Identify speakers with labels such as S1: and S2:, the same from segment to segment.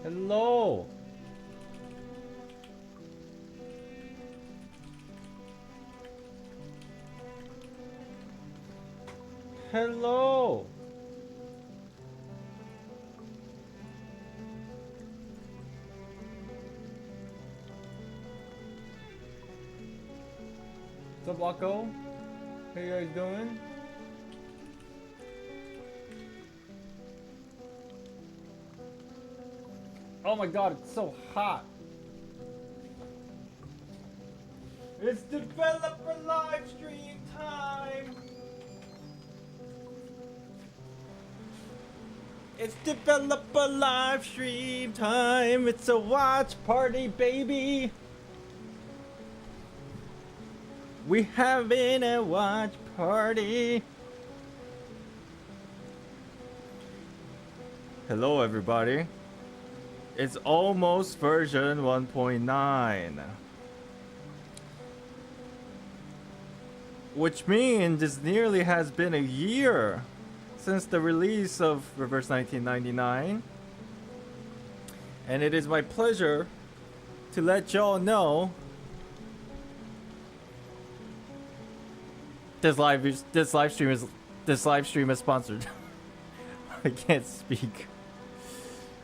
S1: Hello. Hello. What's up, Wacko? How you guys doing? Oh my god, it's so hot. It's developer live stream time. It's developer live stream time. It's a watch party, baby. We having a watch party. Hello, everybody. It's almost version 1.9. Which means it nearly has been a year since the release of Reverse 1999. And it is my pleasure to let y'all know this live stream is sponsored. I can't speak.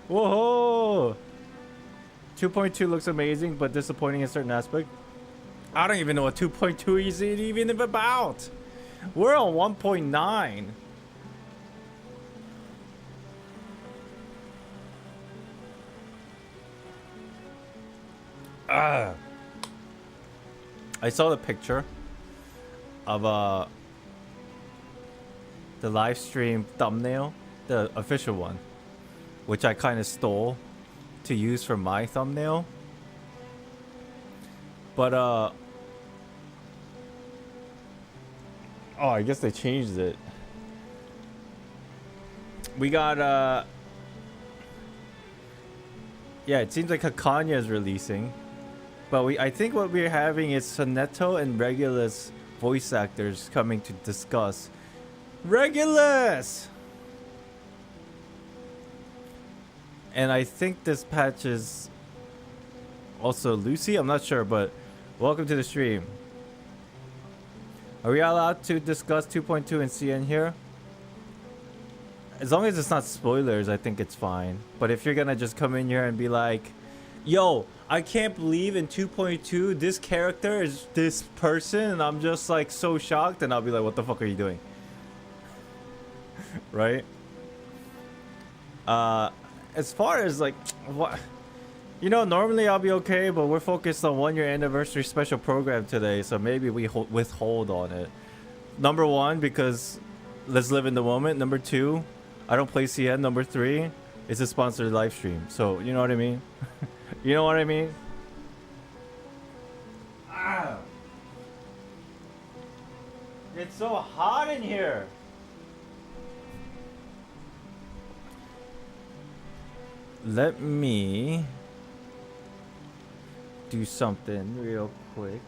S1: Whoa! 2.2 looks amazing, but disappointing in certain aspect. I don't even know what 2.2 is even about. We're on 1.9. I saw the picture of the live stream thumbnail, the official one, which I kind of stole to use for my thumbnail. But oh, I guess they changed it. We got yeah, it seems like Hakanya is releasing, but I think what we're having is Soneto and Regulus voice actors coming to discuss. Regulus! And I think this patch is also Lucy. I'm not sure, but welcome to the stream. Are we allowed to discuss 2.2 and CN here? As long as it's not spoilers, I think it's fine. But if you're gonna just come in here and be like, yo, I can't believe in 2.2 this character is this person, and I'm just like so shocked, and I'll be like, what the fuck are you doing? Right? As far as like what, you know, normally I'll be okay, but we're focused on 1 year anniversary special program today, so maybe we withhold on it. Number one, because let's live in the moment. Number two, I don't play CN. Number three, it's a sponsored live stream, so you know what I mean. You know what I mean. Ah. It's so hot in here. Let me do something real quick.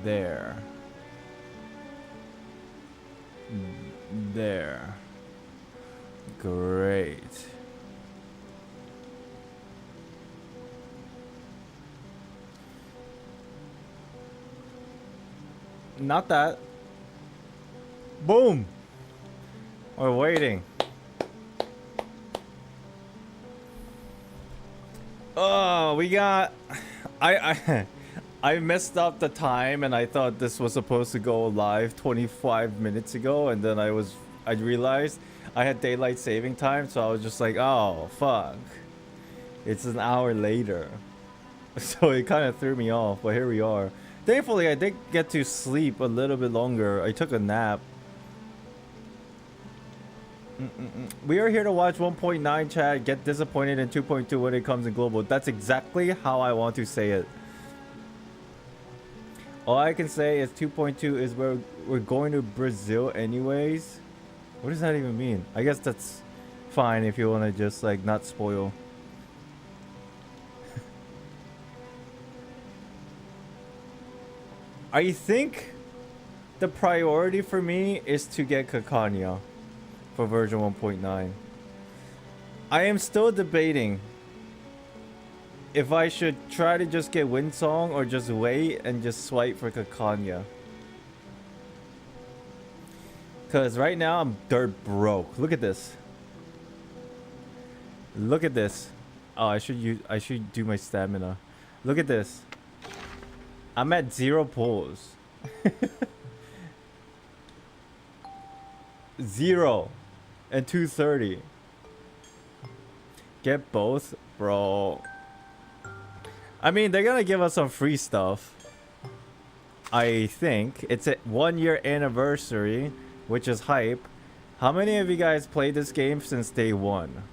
S1: There. There. Great. Not that. Boom. We're waiting. Oh, we got. I messed up the time, and I thought this was supposed to go live 25 minutes ago, and then I realized I had daylight saving time, so I was just like, oh fuck, it's an hour later. So it kind of threw me off, but here we are. Thankfully, I did get to sleep a little bit longer. I took a nap. We are here to watch 1.9, chat. Get disappointed in 2.2 when it comes in global. That's exactly how I want to say it. All I can say is 2.2 is where we're going to Brazil anyways. What does that even mean? I guess that's fine if you want to just like not spoil. I think the priority for me is to get Kakanya for version 1.9. I am still debating if I should try to just get Windsong or just wait and just swipe for Kakanya. Cause right now I'm dirt broke. Look at this. Look at this. Oh, I should do my stamina. Look at this. I'm at 0 pulls. 0 and 230. Get both, bro. I mean, they're gonna give us some free stuff. I think it's a 1-year anniversary, which is hype. How many of you guys played this game since day 1?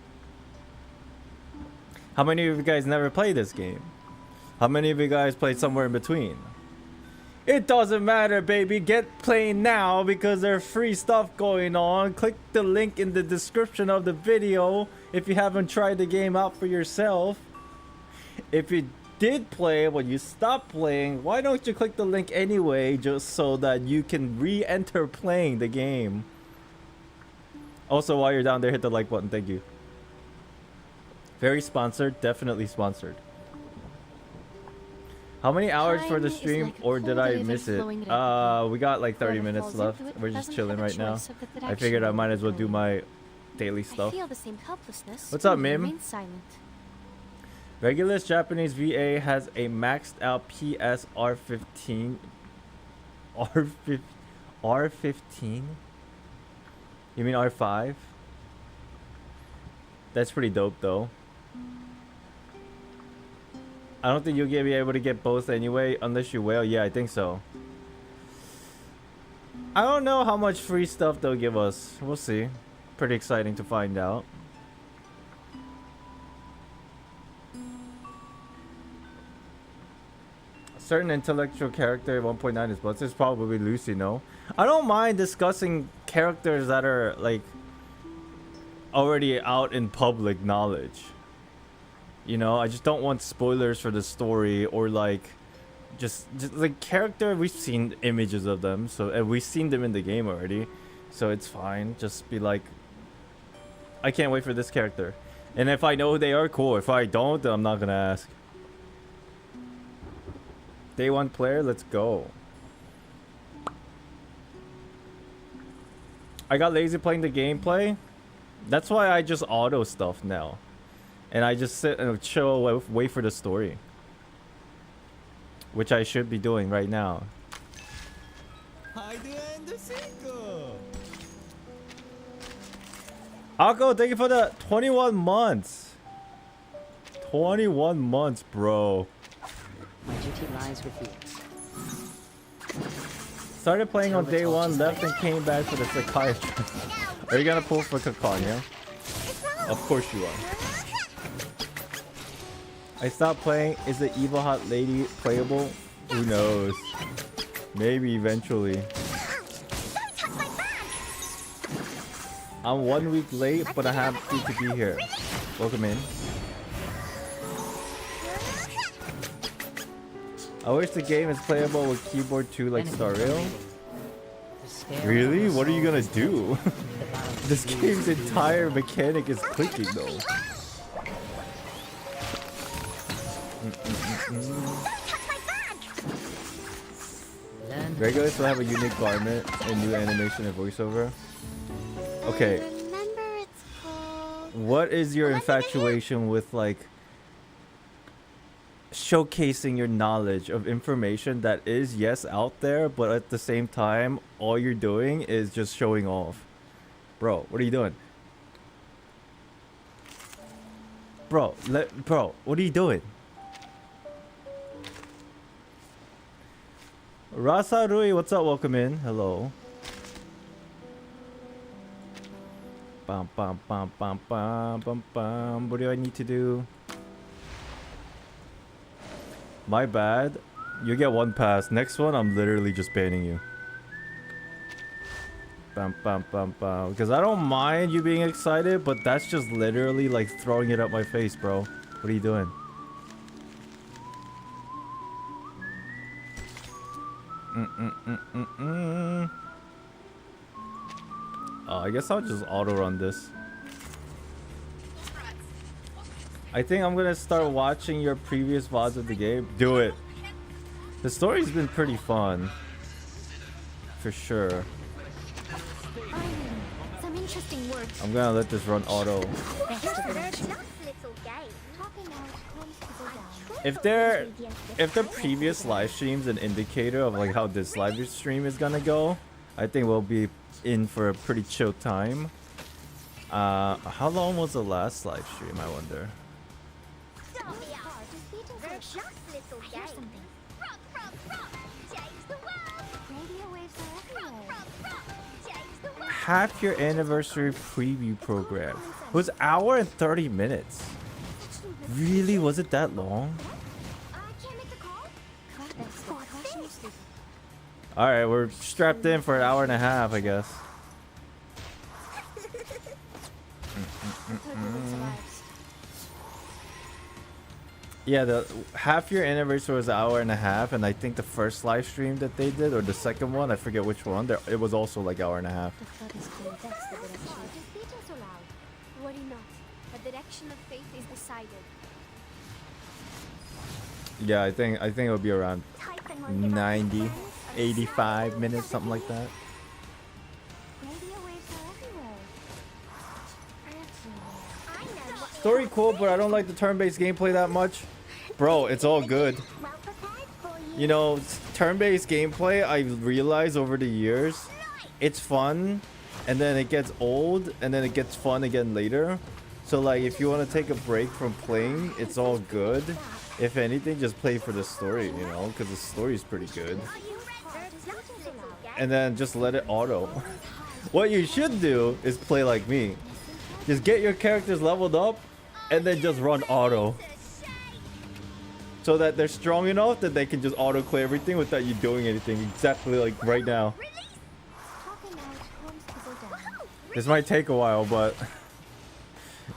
S1: How many of you guys never played this game? How many of you guys played somewhere in between? It doesn't matter, baby. Get playing now because there's free stuff going on. Click the link in the description of the video if you haven't tried the game out for yourself. If you did play but you stopped playing, why don't you click the link anyway just so that you can re-enter playing the game? Also, while you're down there, hit the like button. Thank you. Very sponsored. Definitely sponsored. How many hours for the stream, or did I miss it? We got like 30 minutes left. We're just chilling right now. I figured I might as well do my daily stuff. What's up, Mim? Regulus Japanese VA has a maxed out PS R15. R15? You mean R5? That's pretty dope though. I don't think you'll be able to get both anyway, unless you will. Yeah, I think so. I don't know how much free stuff they'll give us. We'll see. Pretty exciting to find out. A certain intellectual character 1.9 is plus. It's probably Lucy, no? I don't mind discussing characters that are like already out in public knowledge. You know, I just don't want spoilers for the story or like just like character. We've seen images of them, so and we've seen them in the game already, so it's fine. Just be like, I can't wait for this character, and if I know who they are, cool. If I don't, then I'm not gonna ask. Day 1 player, let's go. I got lazy playing the gameplay. That's why I just auto stuff now. And I just sit and chill, wait for the story. Which I should be doing right now. Akko, thank you for the 21 months. 21 months, bro.
S2: My duty lies with you.
S1: Started playing on day 1, left and came back for the psychiatrist. Are you gonna pull for Kakanya? Of course you are. I stopped playing. Is the evil hot lady playable? Who knows? Maybe eventually. I'm 1 week late, but I'm happy to be here. Welcome in. I wish the game is playable with keyboard too, like Star Rail. Really? What are you gonna do? This game's entire mechanic is clicking though. Regulars will have a unique garment and new animation and voiceover. Okay. What is your infatuation with like showcasing your knowledge of information that is yes out there, but at the same time all you're doing is just showing off? Bro, what are you doing? Bro, what are you doing? Rasa Rui, what's up? Welcome in. Hello. Bum, bum, bum, bum, bum, bum, bum. What do I need to do? My bad. You get 1 pass. Next one, I'm literally just banning you. Bum, bum, bum, bum. Because I don't mind you being excited, but that's just literally like throwing it at my face, bro. What are you doing? Oh, I guess I'll just auto run this. I think I'm gonna start watching your previous VODs of the game. Do it. The story's been pretty fun. For sure.
S3: Some interesting words.
S1: I'm gonna let this run auto. If the previous live stream's an indicator of like how this live stream is gonna go, I think we'll be in for a pretty chill time. How long was the last live stream, I wonder? Half your anniversary preview program. It was hour and 30 minutes. Really? Was it that long? Alright, we're strapped in for an hour and a half, I guess. Yeah, the half year anniversary was an hour and a half, and I think the first live stream that they did, or the second one, I forget which one, it was also like hour and a half.
S3: Worry not. The direction of fate is decided.
S1: Yeah, I think it'll be around 90, 85 minutes, something like that. Story cool, but I don't like the turn-based gameplay that much. Bro, it's all good. You know, turn-based gameplay, I realized over the years, it's fun, and then it gets old, and then it gets fun again later. So like, if you want to take a break from playing, it's all good. If anything, just play for the story, you know, because the story is pretty good. And then just let it auto. What you should do is play like me. Just get your characters leveled up, and then just run auto. So that they're strong enough that they can just auto clear everything without you doing anything. Exactly like right now. This might take a while, but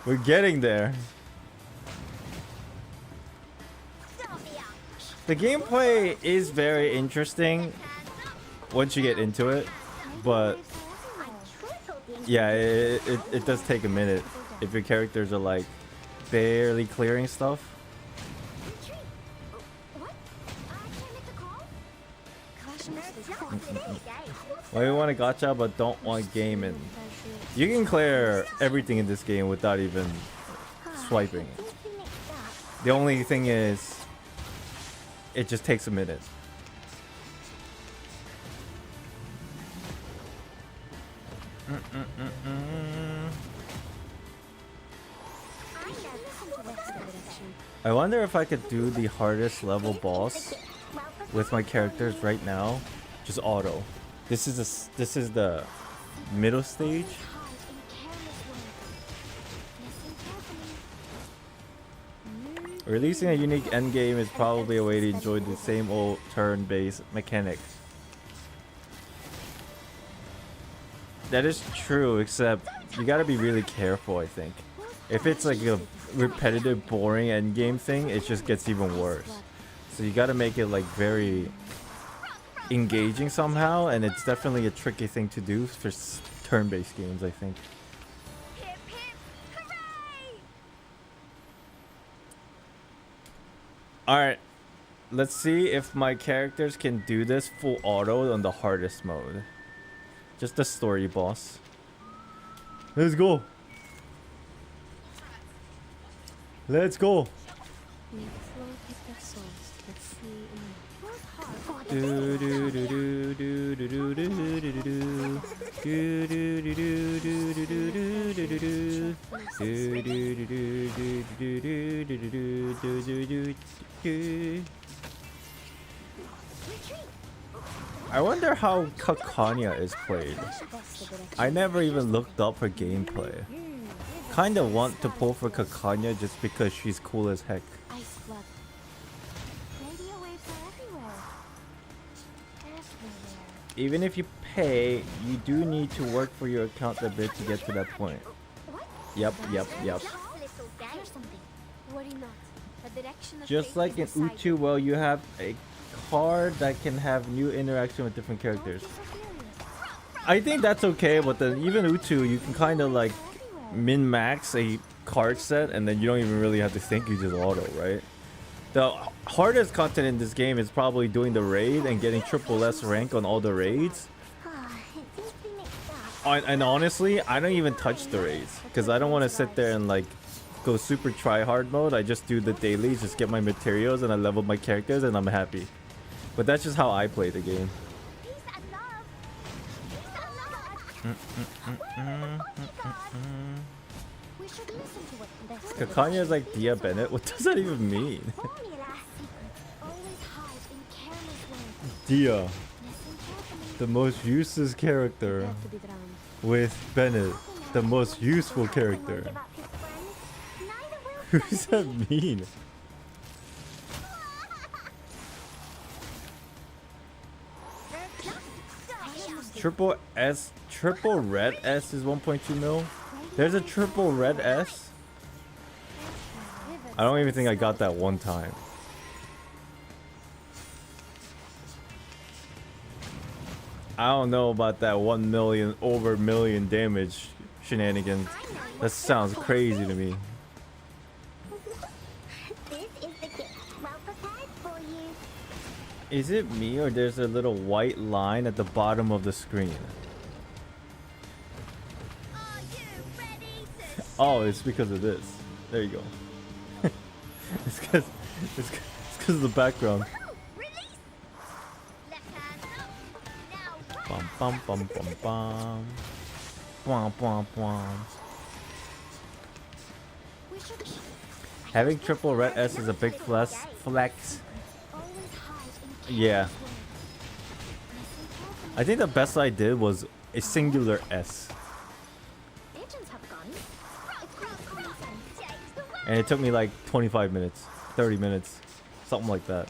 S1: we're getting there. The gameplay is very interesting once you get into it, but yeah, it does take a minute if your characters are like barely clearing stuff. Why you want a gacha but don't want gaming? You can clear everything in this game without even swiping. The only thing is, it just takes a minute. I wonder if I could do the hardest level boss with my characters right now, just auto. This is the middle stage. Releasing a unique endgame is probably a way to enjoy the same old turn-based mechanics. That is true, except you gotta be really careful, I think. If it's like a repetitive, boring endgame thing, it just gets even worse. So you gotta make it like very engaging somehow, and it's definitely a tricky thing to do for turn-based games, I think. Alright, let's see if my characters can do this full auto on the hardest mode. Just the story boss. Let's go. Let's go. I wonder how Kakanya is played. I never even looked up her gameplay. Kinda want to pull for Kakanya just because she's cool as heck. Even if you pay, you do need to work for your account a bit to get to that point. Yep. Just like in Utu, well, you have a hard that can have new interaction with different characters. I think that's okay, but then even Utu, you can kind of like min-max a card set and then you don't even really have to think, you just auto, right? The hardest content in this game is probably doing the raid and getting triple S rank on all the raids. And honestly, I don't even touch the raids because I don't want to sit there and like go super try hard mode. I just do the dailies, just get my materials, and I level my characters, and I'm happy. But that's just how I play the game. Kakanya is like Dia Bennett. What does that even mean? Dia, the most useless character, with Bennett, the most useful character. What does that mean? Triple S, triple red S is 1.2 mil. There's a triple red S. I don't even think I got that one time. I don't know about that 1 million over million damage shenanigans. That sounds crazy to me. Is it me or there's a little white line at the bottom of the screen? Oh, it's because of this. There you go. it's because of the background. Bum bum bum bum bum. Bum bum bum. Having triple red S is a big flex. Yeah. I think the best I did was a singular S. And it took me like 25 minutes, 30 minutes, something like that.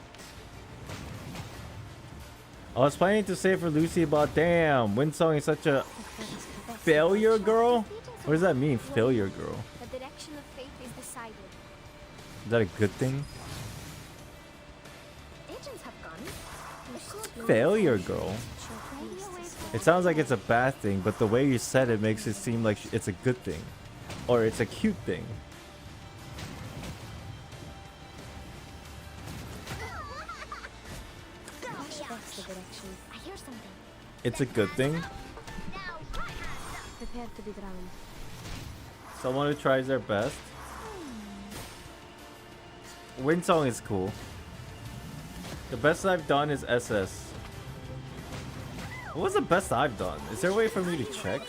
S1: I was planning to say for Lucy, but damn, Windsong is such a failure girl? What does that mean, failure girl?
S3: The direction of fate is decided.
S1: Is that a good thing? Failure girl? It sounds like it's a bad thing, but the way you said it makes it seem like it's a good thing. Or it's a cute thing. It's a good thing.
S2: Prepare to be drowned.
S1: Someone who tries their best. Windsong is cool. The best I've done is SS. What was the best I've done? Is there a way for me to check?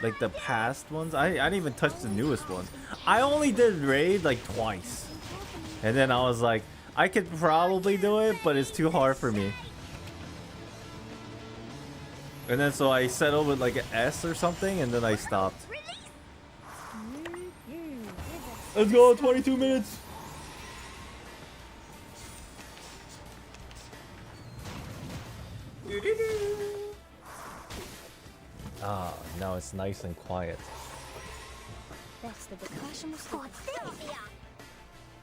S1: Like the past ones? I didn't even touch the newest one. I only did raid like twice. And then I was like, I could probably do it, but it's too hard for me. And then so I settled with like an S or something, and then I stopped. Let's go, 22 minutes. Ah, now it's nice and quiet.
S2: That's the discussion was for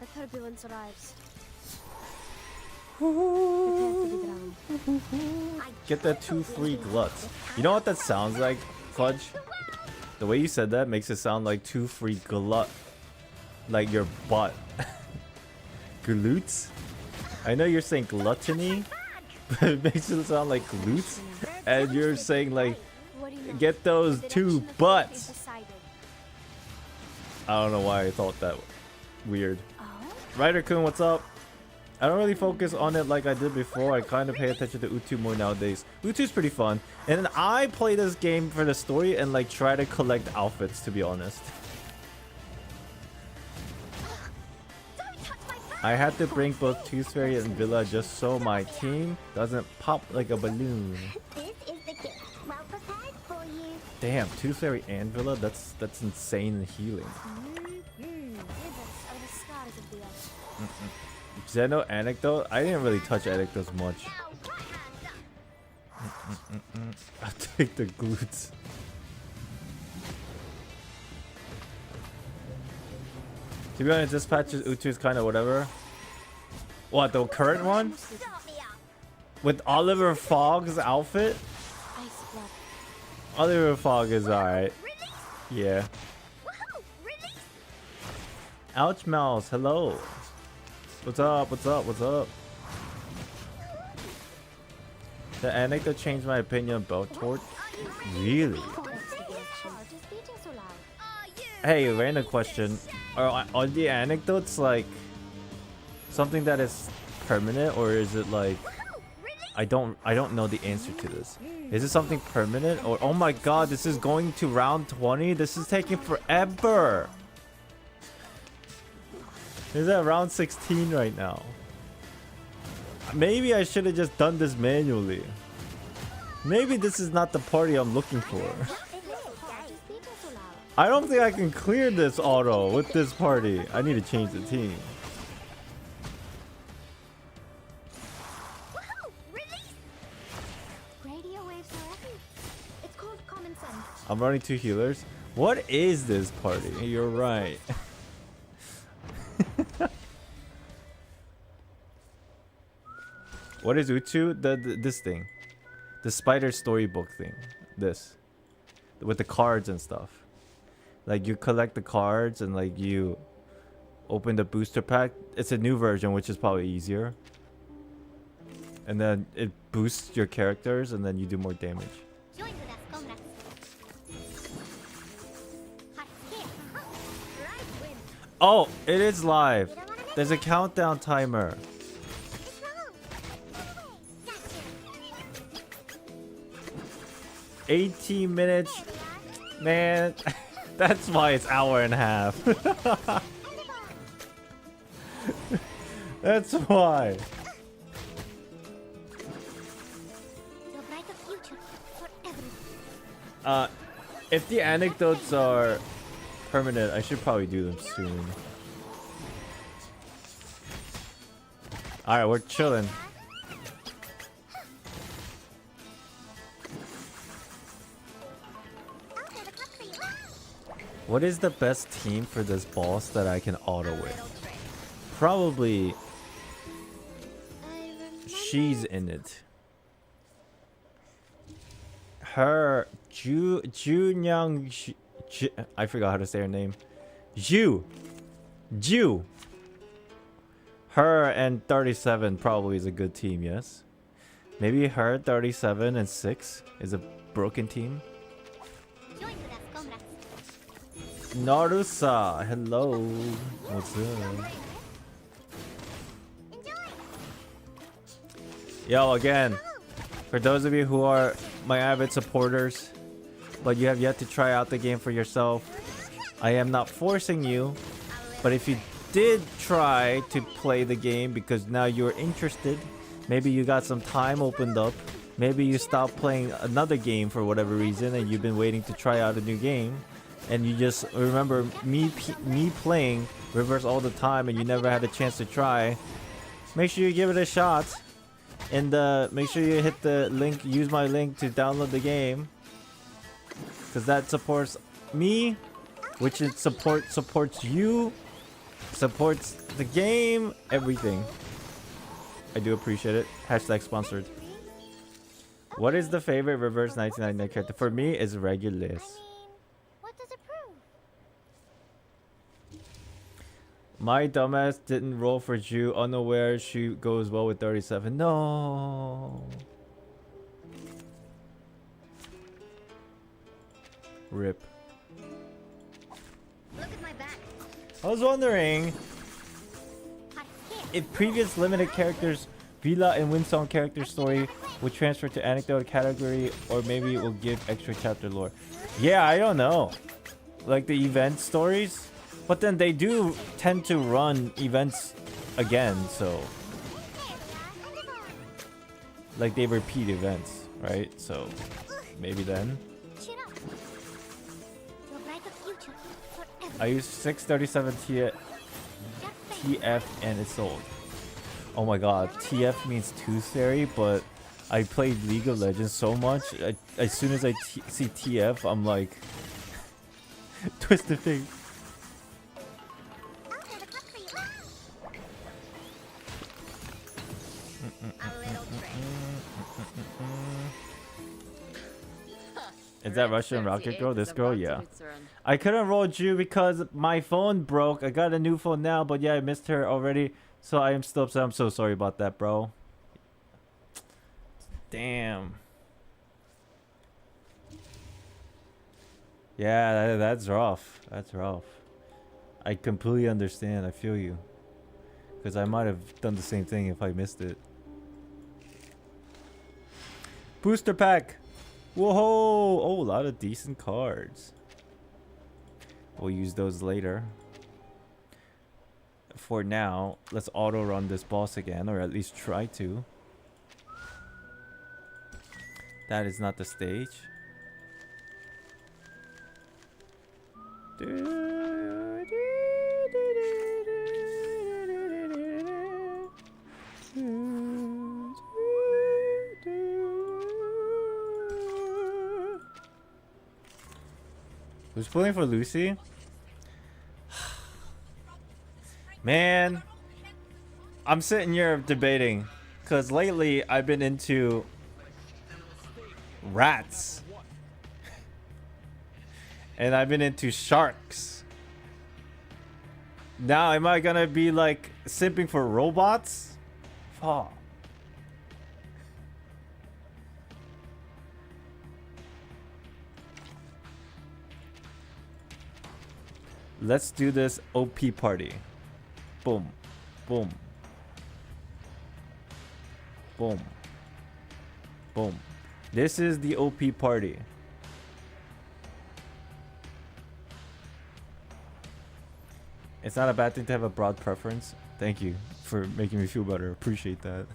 S2: the turbulence arrives. Prepare to be drowned.
S1: Get that 2 free gluts. You know what that sounds like, Fudge? The way you said that makes it sound like 2 free glut. Like your butt. Glutes? I know you're saying gluttony, but it makes it sound like glutes. And you're saying like, get those 2 butts. I don't know why I thought that weird. Ryder-kun, what's up? I don't really focus on it like I did before. I kind of pay attention to Utu more nowadays. Utu's pretty fun. And then I play this game for the story and like try to collect outfits, to be honest. I had to bring both Tooth Fairy and Villa just so my team doesn't pop like a balloon. Damn, Tooth Fairy and Villa? That's insane healing. Zeno anecdote? I didn't really touch anecdotes much. I'll take the glutes. To be honest, this patch is Utu's kind of whatever. What, the current one? With Oliver Fogg's outfit?
S2: Ice blood.
S1: Oliver Fogg is alright. Yeah. Ouch Mouse, hello. What's up? What's up? What's up? The anecdote changed my opinion about Torch. Really? Hey, random question. Are the anecdotes like something that is permanent, or is it like I don't know the answer to this. Is it something permanent, or oh my god, this is going to round 20? This is taking forever. It's at round 16 right now. Maybe I should have just done this manually. Maybe this is not the party I'm looking for. I don't think I can clear this auto with this party. I need to change the team. I'm running 2 healers. What is this party? You're right. What is Uchu? This thing. The spider storybook thing. This. With the cards and stuff. Like you collect the cards and like you open the booster pack. It's a new version, which is probably easier. And then it boosts your characters and then you do more damage. Oh, it is live. There's a countdown timer. 18 minutes. Man, that's why it's hour and a half. That's why. If the anecdotes are permanent, I should probably do them soon. Alright, we're chilling. What is the best team for this boss that I can auto with? Probably she's in it. Her Junyang, I forgot how to say her name. Ju. Her and 37 probably is a good team, yes. Maybe her, 37 and 6 is a broken team. Narusa, hello. What's up? Yo, again, for those of you who are my avid supporters, but you have yet to try out the game for yourself, I am not forcing you, but if you did try to play the game because now you're interested, maybe you got some time opened up, maybe you stopped playing another game for whatever reason and you've been waiting to try out a new game, and you just remember me playing Reverse all the time and you never had a chance to try, make sure you give it a shot. And make sure you hit the link, use my link to download the game, because that supports me, which it supports you, supports the game, everything. I do appreciate it. Hashtag sponsored. What is the favorite Reverse 1999 character? For me, it's Regulus.
S2: What does it prove?
S1: My dumbass didn't roll for Ju, unaware she goes well with 37. No. Rip.
S2: Look at my back.
S1: I was wondering if previous limited characters, Vila and Windsong character story would transfer to anecdote category, or maybe it will give extra chapter lore. Yeah, I don't know. Like the event stories? But then they do tend to run events again, so like they repeat events, right? So maybe then. I use 637 TF and it's sold. Oh my god, TF means Tooth Fairy, but I played League of Legends so much, as soon as I see TF, I'm like twisted face. Is that Russian rocket girl? This girl? Yeah. I couldn't roll Jew because my phone broke. I got a new phone now, but yeah, I missed her already. So I am still upset. I'm so sorry about that, bro. Damn. Yeah, that's rough. That's rough. I completely understand. I feel you. Because I might have done the same thing if I missed it. Booster pack. Whoa. Oh, a lot of decent cards. We'll use those later. For now, let's auto run this boss again, or at least try to. That is not the stage. Who's pulling for Lucy? Man, I'm sitting here debating because lately I've been into rats and I've been into sharks. Now am I gonna be like simping for robots? Fuck. Let's do this OP party. Boom. Boom. Boom. Boom. This is the OP party. It's not a bad thing to have a broad preference. Thank you for making me feel better. Appreciate that.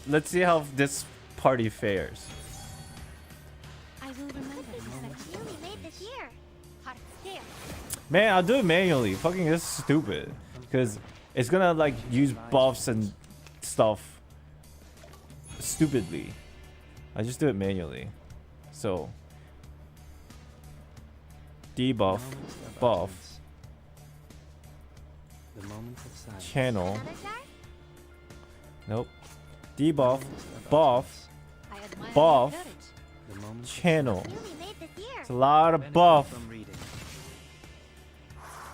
S1: Let's see how this party fares.
S3: I will remember this section.
S2: Newly made this year. Hot scale.
S1: Man, I'll do it manually. Fucking this is stupid. Because it's gonna like use buffs and stuff stupidly. I just do it manually. So debuff, buff, channel.
S2: Another guy?
S1: Nope. Debuff, buff,
S2: I admire
S1: buff,
S2: your courage.
S1: channel.
S2: Newly made this year.
S1: It's a lot of buff.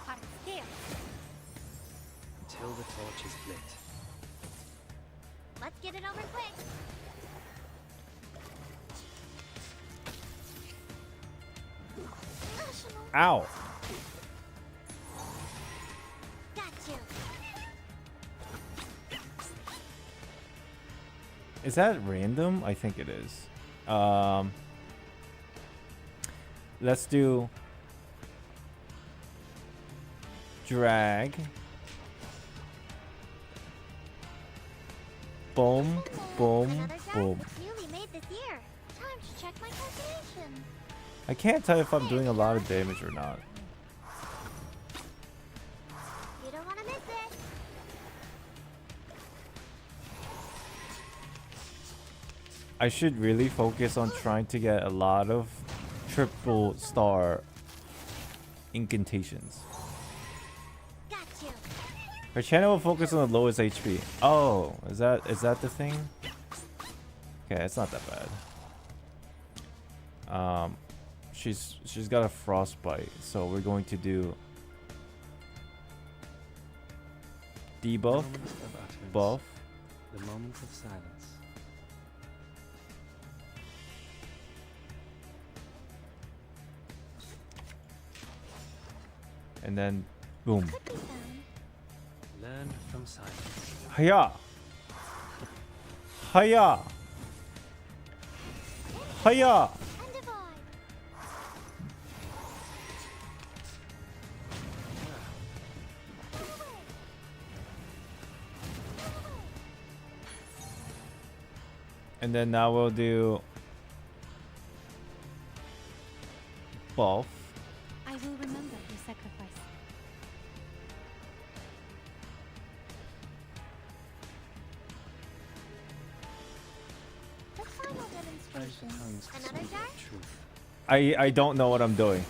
S2: Hot scale.
S4: Until the torch is lit.
S2: Let's get it over quick. National.
S1: Ow.
S2: Got you.
S1: Is that random? I think it is. Let's do drag. Boom, boom,
S2: Another guy?
S1: boom.
S2: Newly made this year. Time to check my calculation.
S1: I can't tell if I'm doing a lot of damage or not.
S2: You don't want to miss it.
S1: I should really focus on trying to get a lot of triple star incantations.
S2: Got you.
S1: Her channel will focus on the lowest HP. Oh, is that the thing? Okay, it's not that bad. She's got a frostbite, so we're going to do debuff, buff,
S4: The moment of silence.
S1: and then boom.
S2: Could be found.
S4: Learn from silence.
S1: Hiya! Hiya! Hiya!
S2: And divide.
S1: And then now we'll do buff.
S3: I will remember your sacrifice.
S2: The final demonstration.
S4: Tongues to
S2: Another
S4: speak
S2: guy?
S4: the truth.
S1: I don't know what I'm doing,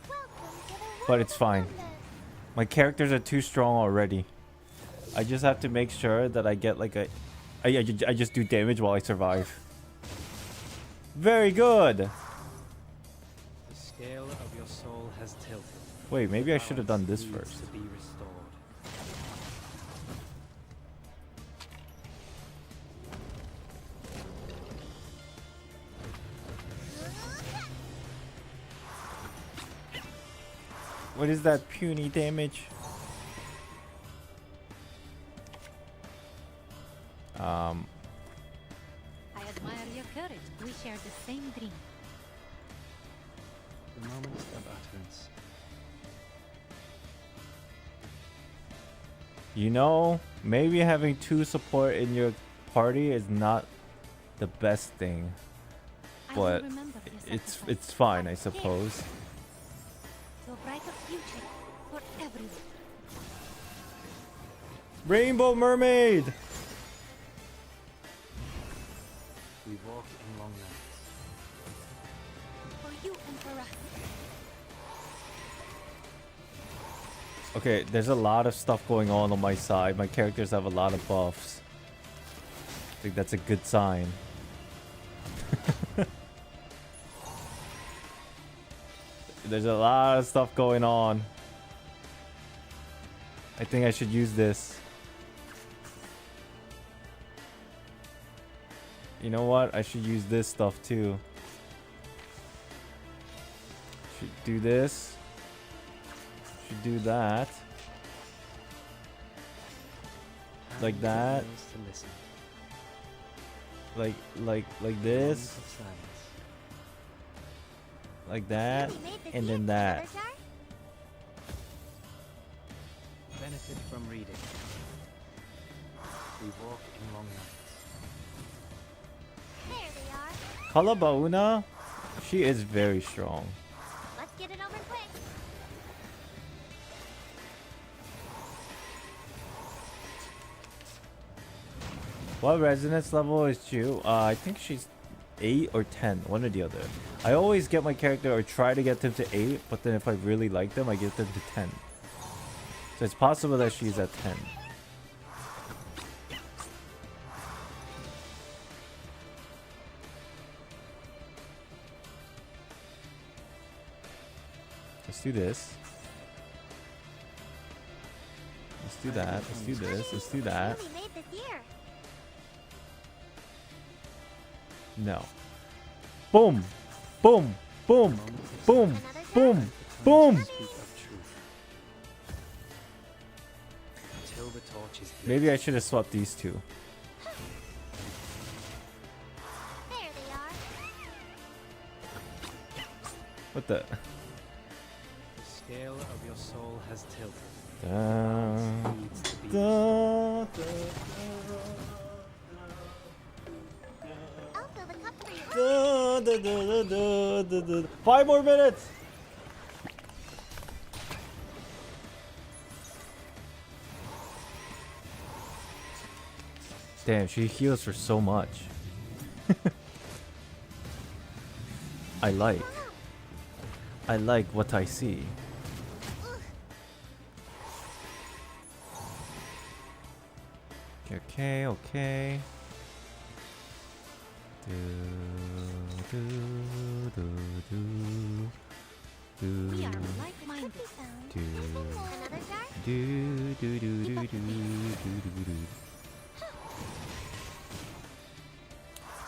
S2: Welcome to the
S1: but
S2: world
S1: it's
S2: of
S1: fine.
S2: wonders.
S1: My characters are too strong already. I just have to make sure that I get like a I just do damage while I survive. Very good.
S4: The scale of your soul has tilted.
S1: Wait, maybe I should have done this
S4: Needs
S1: first.
S4: to be restored.
S1: What is that puny damage?
S2: I admire your courage. We share the same dream.
S4: The moment of utterance.
S1: You know, maybe having 2 support in your party is not the best thing,
S2: I will
S1: but
S2: remember your
S1: it's
S2: sacrifice.
S1: fine, I
S2: Here,
S1: suppose.
S2: to a brighter future for everyone.
S1: Rainbow Mermaid!
S4: We walk in long nights.
S3: For you and for us.
S1: Okay, there's a lot of stuff going on my side. My characters have a lot of buffs. I think that's a good sign. There's a lot of stuff going on. I think I should use this. You know what? I should use this stuff too. Should do this. Should do that. Like
S4: Hand
S1: that.
S4: begins to listen.
S1: Like
S4: Moment
S1: this.
S4: of silence.
S1: Like that.
S2: We made this
S1: And
S2: here
S1: then
S2: together,
S1: that.
S2: Jar?
S4: Benefit from reading. We walk in long nights.
S2: There they are.
S1: Kalabauna, she is very strong.
S2: Let's get it over quick.
S1: What resonance level is Chu? I think she's 8 or 10, one or the other. I always get my character or try to get them to 8, but then if I really like them, I get them to 10. So it's possible that she's at 10. Let's do this. Let's do that. Let's do this. Let's do that.
S2: Really made this year.
S1: No. Boom. Boom. Boom. Boom. Boom. Boom.
S4: Speak of truth. Until the torch is lit.
S1: Maybe I should have swapped these two.
S2: There they are.
S1: What the?
S4: The scale of your soul has tilted. Needs to be
S1: Da,
S2: I'll fill the cup for you.
S1: da. 5 more minutes. Damn, she heals for so much. I like what I see. Okay.
S2: We are like-minded. Another jar?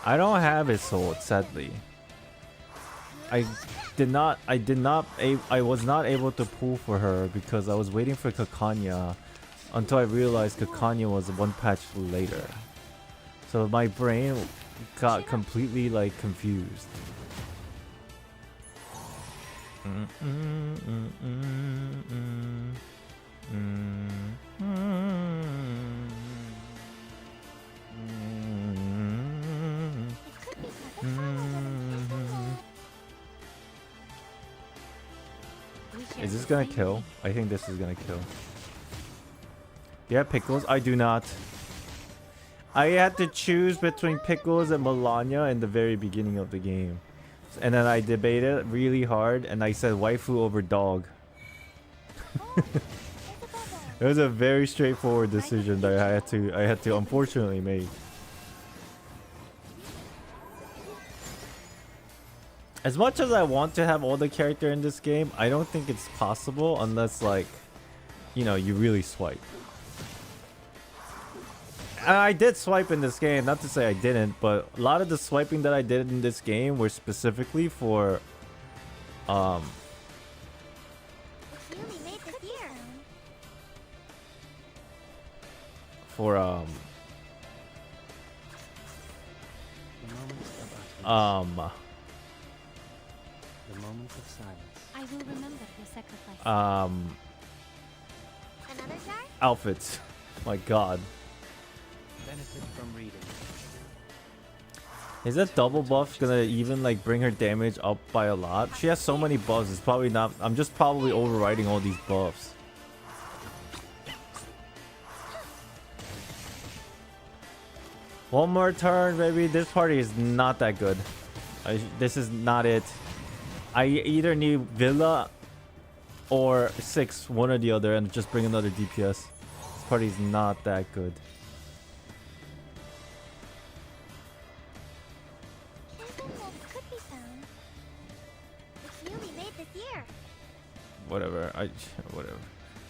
S1: I don't have his sword, sadly. I was not able to pull for her because I was waiting for Kakanya until I realized Kakanya was one patch later. So my brain got completely like confused. Is this gonna kill? I think this is gonna kill. Do you have pickles? I do not. I had to choose between pickles and Melania in the very beginning of the game. And then I debated really hard and I said waifu over dog. It was a very straightforward decision that I had to unfortunately make. As much as I want to have all the character in this game, I don't think it's possible unless, like, you know, you really swipe. And I did swipe in this game, not to say I didn't, but a lot of the swiping that I did in this game were specifically for
S3: It's newly made this year.
S1: for
S4: The moment of utterance. The moment of silence.
S2: I will remember your sacrifice.
S3: Another jar?
S1: Outfits. My god.
S4: Benefit from reading.
S1: Is that double buff gonna even like bring her damage up by a lot? She has so many buffs, it's probably not. I'm just probably overriding all these buffs. One more turn, baby. This party is not that good. This is not it. I either need Villa or 6, one or the other, and just bring another DPS. This party is not that good.
S3: Could be found. It's newly made this year.
S1: Whatever. Whatever.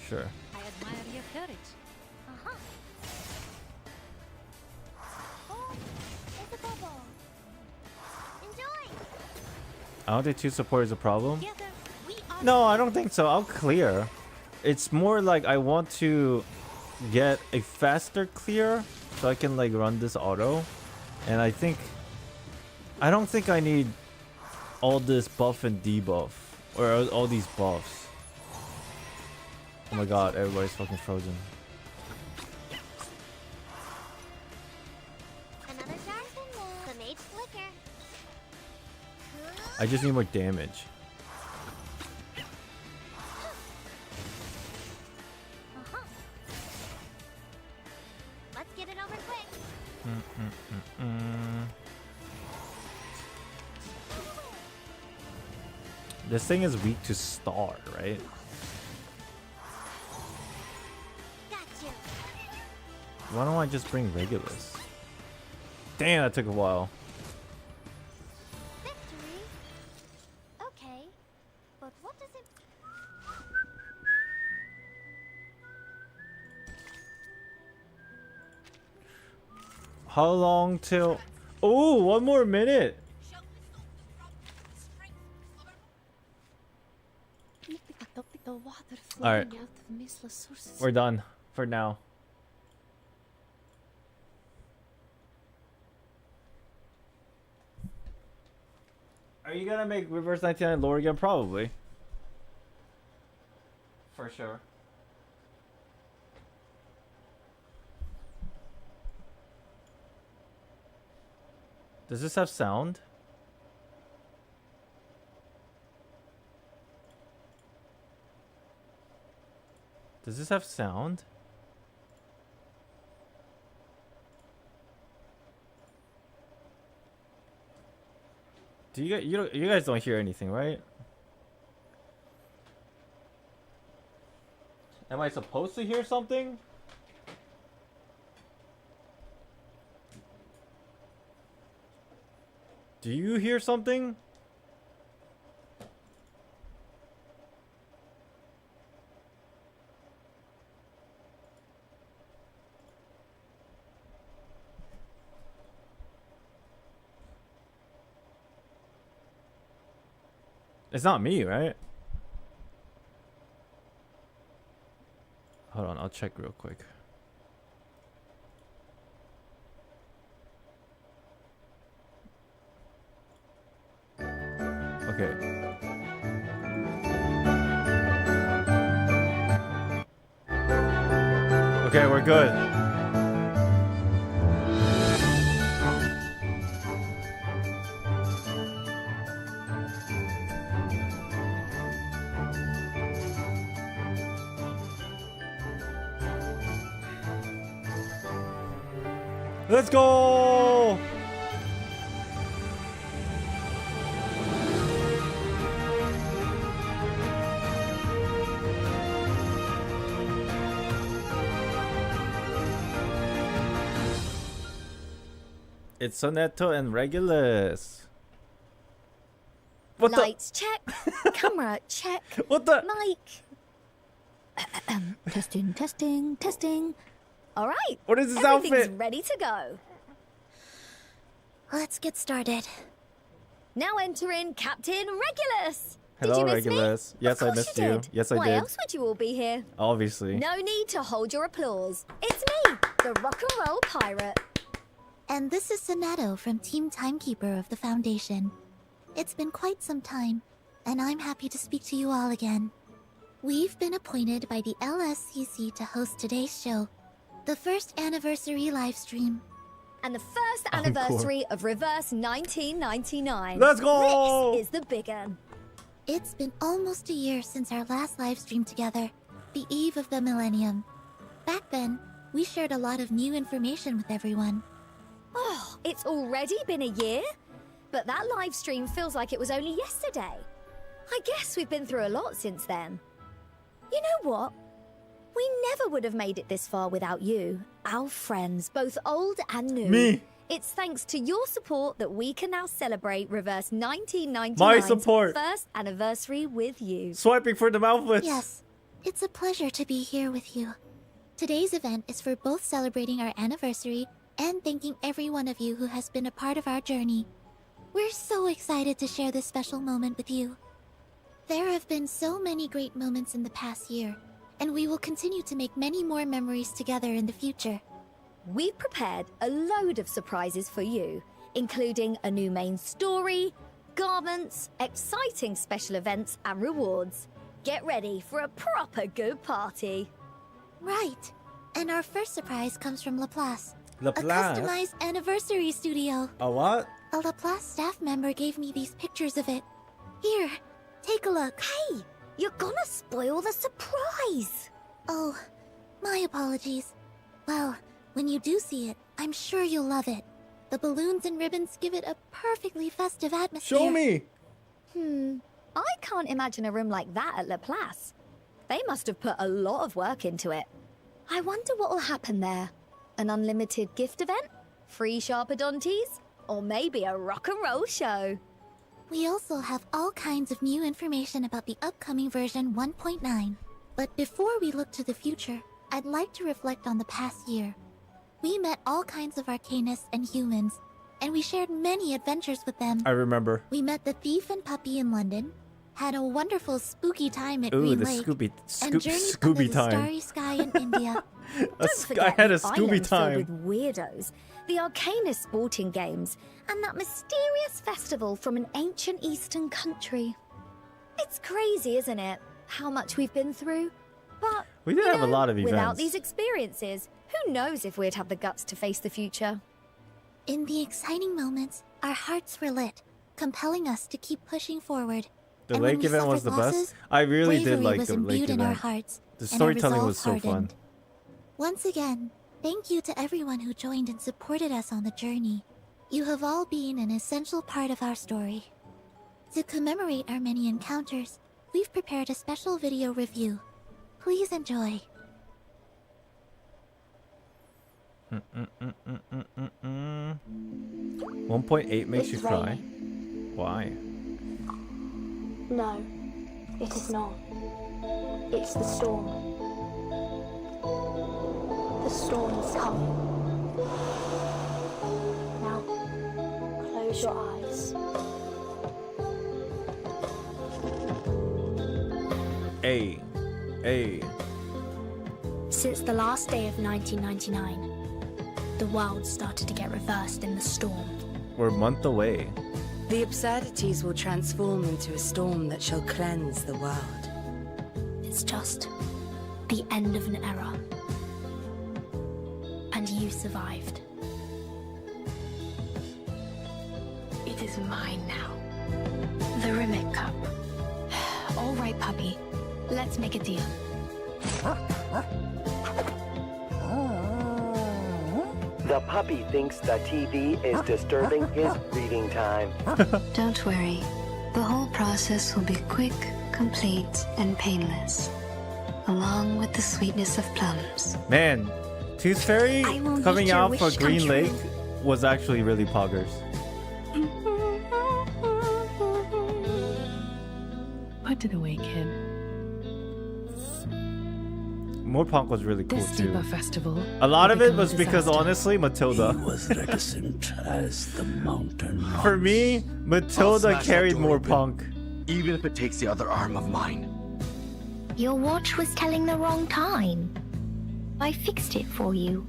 S1: Sure.
S2: I admire your courage.
S3: Uh-huh. Oh, it's a bubble. Enjoy.
S1: I don't think 2 support is a problem.
S2: Together, we are.
S1: No, I don't think so. I'll clear. It's more like I want to get a faster clear so I can like run this auto. And I don't think I need all this buff and debuff or all these buffs. Oh my god, everybody's fucking frozen.
S3: Another jar? The mage flicker.
S1: I just need more damage.
S3: Uh-huh. Let's get it over quick.
S1: This thing is weak to star, right?
S3: Got you.
S1: Why don't I just bring Regulus? Damn, that took a while.
S3: Victory? Okay. But what does it...
S1: How long till... Oh, 1 more minute. Alright. We're done for now. Are you gonna make reverse 99 lore again? Probably. For sure. Does this have sound? Does this have sound? Do you guys don't hear anything, right? Am I supposed to hear something? Do you hear something? It's not me, right? Hold on, I'll check real quick. Okay. Okay, we're good. Let's go! It's Soneto and Regulus. What the?
S3: Lights check. Camera check.
S1: What the?
S3: Mic. Testing. All right.
S1: What is this
S3: Everything's
S1: outfit?
S3: ready to go. Let's get started. Now enter in Captain Regulus.
S1: Hello,
S3: did you miss
S1: Regulus.
S3: Me?
S1: Yes,
S3: Of
S1: I
S3: course
S1: missed
S3: you
S1: you.
S3: did.
S1: Yes, I
S3: Why
S1: did.
S3: else would you all be here?
S1: Obviously.
S3: No need to hold your applause. It's me, the rock and roll pirate.
S5: And this is Sonato from Team Timekeeper of the Foundation. It's been quite some time, and I'm happy to speak to you all again. We've been appointed by the LSCC to host today's show, the first anniversary livestream.
S3: And the first anniversary of Reverse 1999.
S1: Let's go!
S3: This is the big one.
S5: It's been almost a year since our last livestream together, the eve of the millennium. Back then, we shared a lot of new information with everyone.
S3: Oh, it's already been a year? But that live stream feels like it was only yesterday. I guess we've been through a lot since then. You know what? We never would have made it this far without you, our friends, both old and new.
S1: Me.
S3: It's thanks to your support that we can now celebrate Reverse 1999's
S1: My support.
S3: first anniversary with you.
S1: Swiping for the outfits.
S5: Yes, it's a pleasure to be here with you. Today's event is for both celebrating our anniversary and thanking every one of you who has been a part of our journey. We're so excited to share this special moment with you. There have been so many great moments in the past year, and we will continue to make many more memories together in the future.
S3: We've prepared a load of surprises for you, including a new main story, garments, exciting special events, and rewards. Get ready for a proper good party.
S5: Right, and our first surprise comes from Laplace,
S1: Laplace?
S5: a customized anniversary studio.
S1: A what?
S5: A Laplace staff member gave me these pictures of it. Here, take a look.
S3: Hey, you're gonna spoil the surprise.
S5: Oh, my apologies. Well, when you do see it, I'm sure you'll love it. The balloons and ribbons give it a perfectly festive atmosphere.
S1: Show me.
S3: I can't imagine a room like that at Laplace. They must have put a lot of work into it. I wonder what will happen there. An unlimited gift event? Free Sharpodonties? Or maybe a rock and roll show?
S5: We also have all kinds of new information about the upcoming version 1.9. But before we look to the future, I'd like to reflect on the past year. We met all kinds of arcanists and humans, and we shared many adventures with them.
S1: I remember.
S5: We met the thief and puppy in London, had a wonderful spooky time at
S1: Ooh,
S5: Green
S1: the
S5: Lake,
S1: Scooby
S5: and journeyed under
S1: Scooby
S5: the
S1: time.
S5: starry sky in India.
S1: I had a
S3: the
S1: Scooby
S3: island
S1: time.
S3: filled with weirdos, the Arcanist sporting games, and that mysterious festival from an ancient eastern country. It's crazy, isn't it? How much we've been through. But
S1: We did
S3: you
S1: have a
S3: know,
S1: lot of events.
S3: Without these experiences, who knows if we'd have the guts to face the future?
S5: In the exciting moments, our hearts were lit, compelling us to keep pushing forward.
S1: The
S5: And when
S1: lake
S5: we
S1: event was the
S5: suffered
S1: best.
S5: losses,
S1: I really did
S5: bravery
S1: like
S5: was
S1: the lake
S5: imbued in our
S1: event.
S5: hearts,
S1: The
S5: and our
S1: storytelling was
S5: resolve
S1: so fun.
S5: hardened. Once again, thank you to everyone who joined and supported us on the journey. You have all been an essential part of our story. To commemorate our many encounters, we've prepared a special video review. Please enjoy.
S1: 1.8 makes you cry. Why?
S6: No, it is not. It's the storm. The storm is coming. Now, close your eyes.
S1: A.
S6: Since the last day of 1999, the world started to get reversed in the storm.
S1: We're a month away.
S7: The absurdities will transform into a storm that shall cleanse the world.
S6: It's just the end of an era. And you survived. It is mine now. The Rimmick Cup. All right, puppy. Let's make a deal.
S8: The puppy thinks the TV is disturbing his reading time.
S9: Don't worry. The whole process will be quick, complete, and painless, along with the sweetness of plums.
S1: Man, Tooth Fairy
S3: I will
S1: coming
S3: make your
S1: out
S3: wish
S1: for
S3: come
S1: Green
S3: true.
S1: Lake was actually really poggers.
S6: What did awaken?
S1: More Punk was really cool
S6: This
S1: too.
S6: Steepa festival.
S1: A lot
S6: will
S1: of it
S6: become a
S1: was because
S6: disaster.
S1: honestly, Matilda.
S10: Was reticent as the mountain.
S1: For me, Matilda
S10: smash that
S1: carried
S10: door
S1: more
S10: open.
S1: Punk.
S10: Even if it takes the other arm of mine.
S11: Your watch was telling the wrong time. I fixed it for you.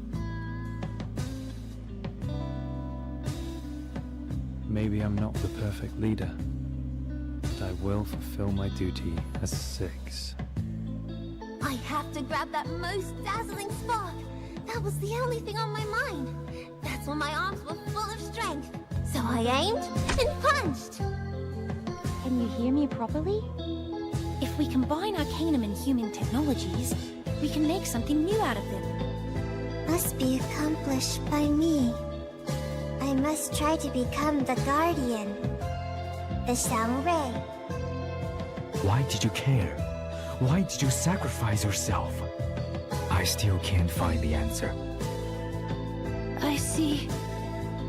S4: Maybe I'm not the perfect leader, but I will fulfill my duty as 6.
S5: I have to grab that most dazzling spark. That was the only thing on my mind. That's when my arms were full of strength. So I aimed and punched.
S2: Can you hear me properly?
S3: If we combine Arcanum and human technologies, we can make something new out of them.
S5: Must be accomplished by me. I must try to become the Guardian. The Samurai.
S12: Why did you care? Why did you sacrifice yourself? I still can't find the answer.
S5: I see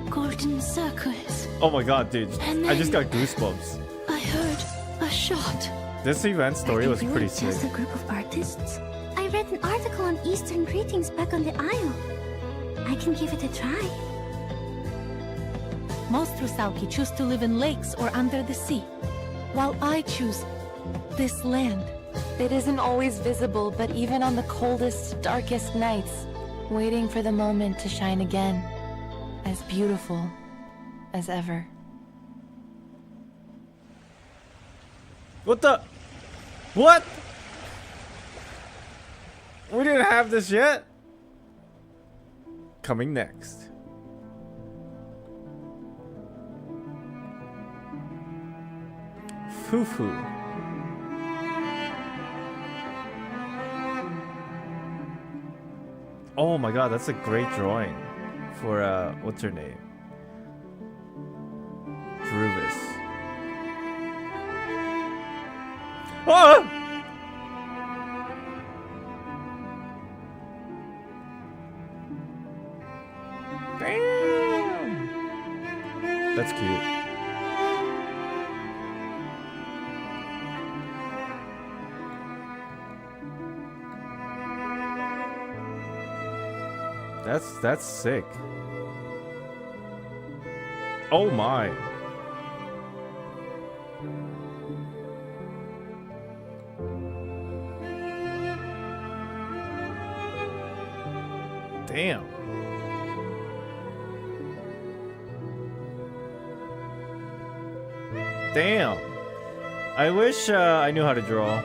S5: golden circles.
S1: Oh my god, dude.
S5: And
S1: I just
S5: then-
S1: got goosebumps.
S5: I heard a shot.
S1: This event story was pretty sick.
S5: Just a group of artists. I read an article on Eastern greetings back on the Isle. I can give it a try.
S6: Most Rusauki choose to live in lakes or under the sea, while I choose this land.
S13: It isn't always visible, but even on the coldest, darkest nights, waiting for the moment to shine again, as beautiful as ever.
S1: What the? What? We didn't have this yet? Coming next. Fufu. Oh my god, that's a great drawing for what's her name? Druvis. Ah! Damn! That's cute. That's sick. Oh my. Damn. Damn. I wish I knew how to draw.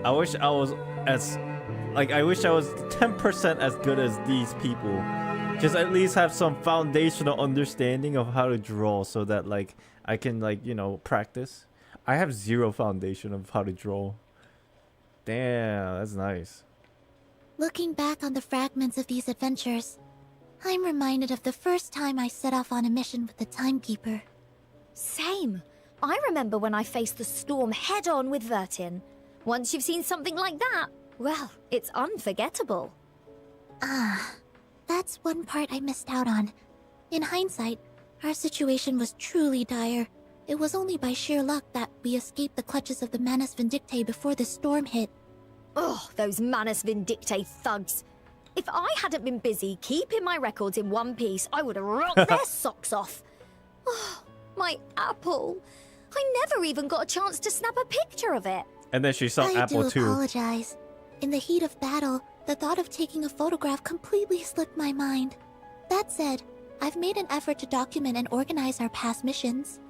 S1: I wish I was I wish I was 10% as good as these people. Just at least have some foundational understanding of how to draw so that like I can practice. I have zero foundation of how to draw. Damn, that's nice.
S5: Looking back on the fragments of these adventures, I'm reminded of the first time I set off on a mission with the Timekeeper.
S3: Same. I remember when I faced the storm head-on with Vertin. Once you've seen something like that, well, it's unforgettable.
S5: Ah, that's one part I missed out on. In hindsight, our situation was truly dire. It was only by sheer luck that we escaped the clutches of the Manus Vindictae before the storm hit.
S3: Oh, those Manus Vindictae thugs. If I hadn't been busy keeping my records in one piece, I would have rocked their socks off. Oh, my apple. I never even got a chance to snap a picture of it.
S1: And then she saw
S5: I
S1: Apple
S5: do
S1: too.
S5: apologize. In the heat of battle, the thought of taking a photograph completely slipped my mind. That said, I've made an effort to document and organize our past missions.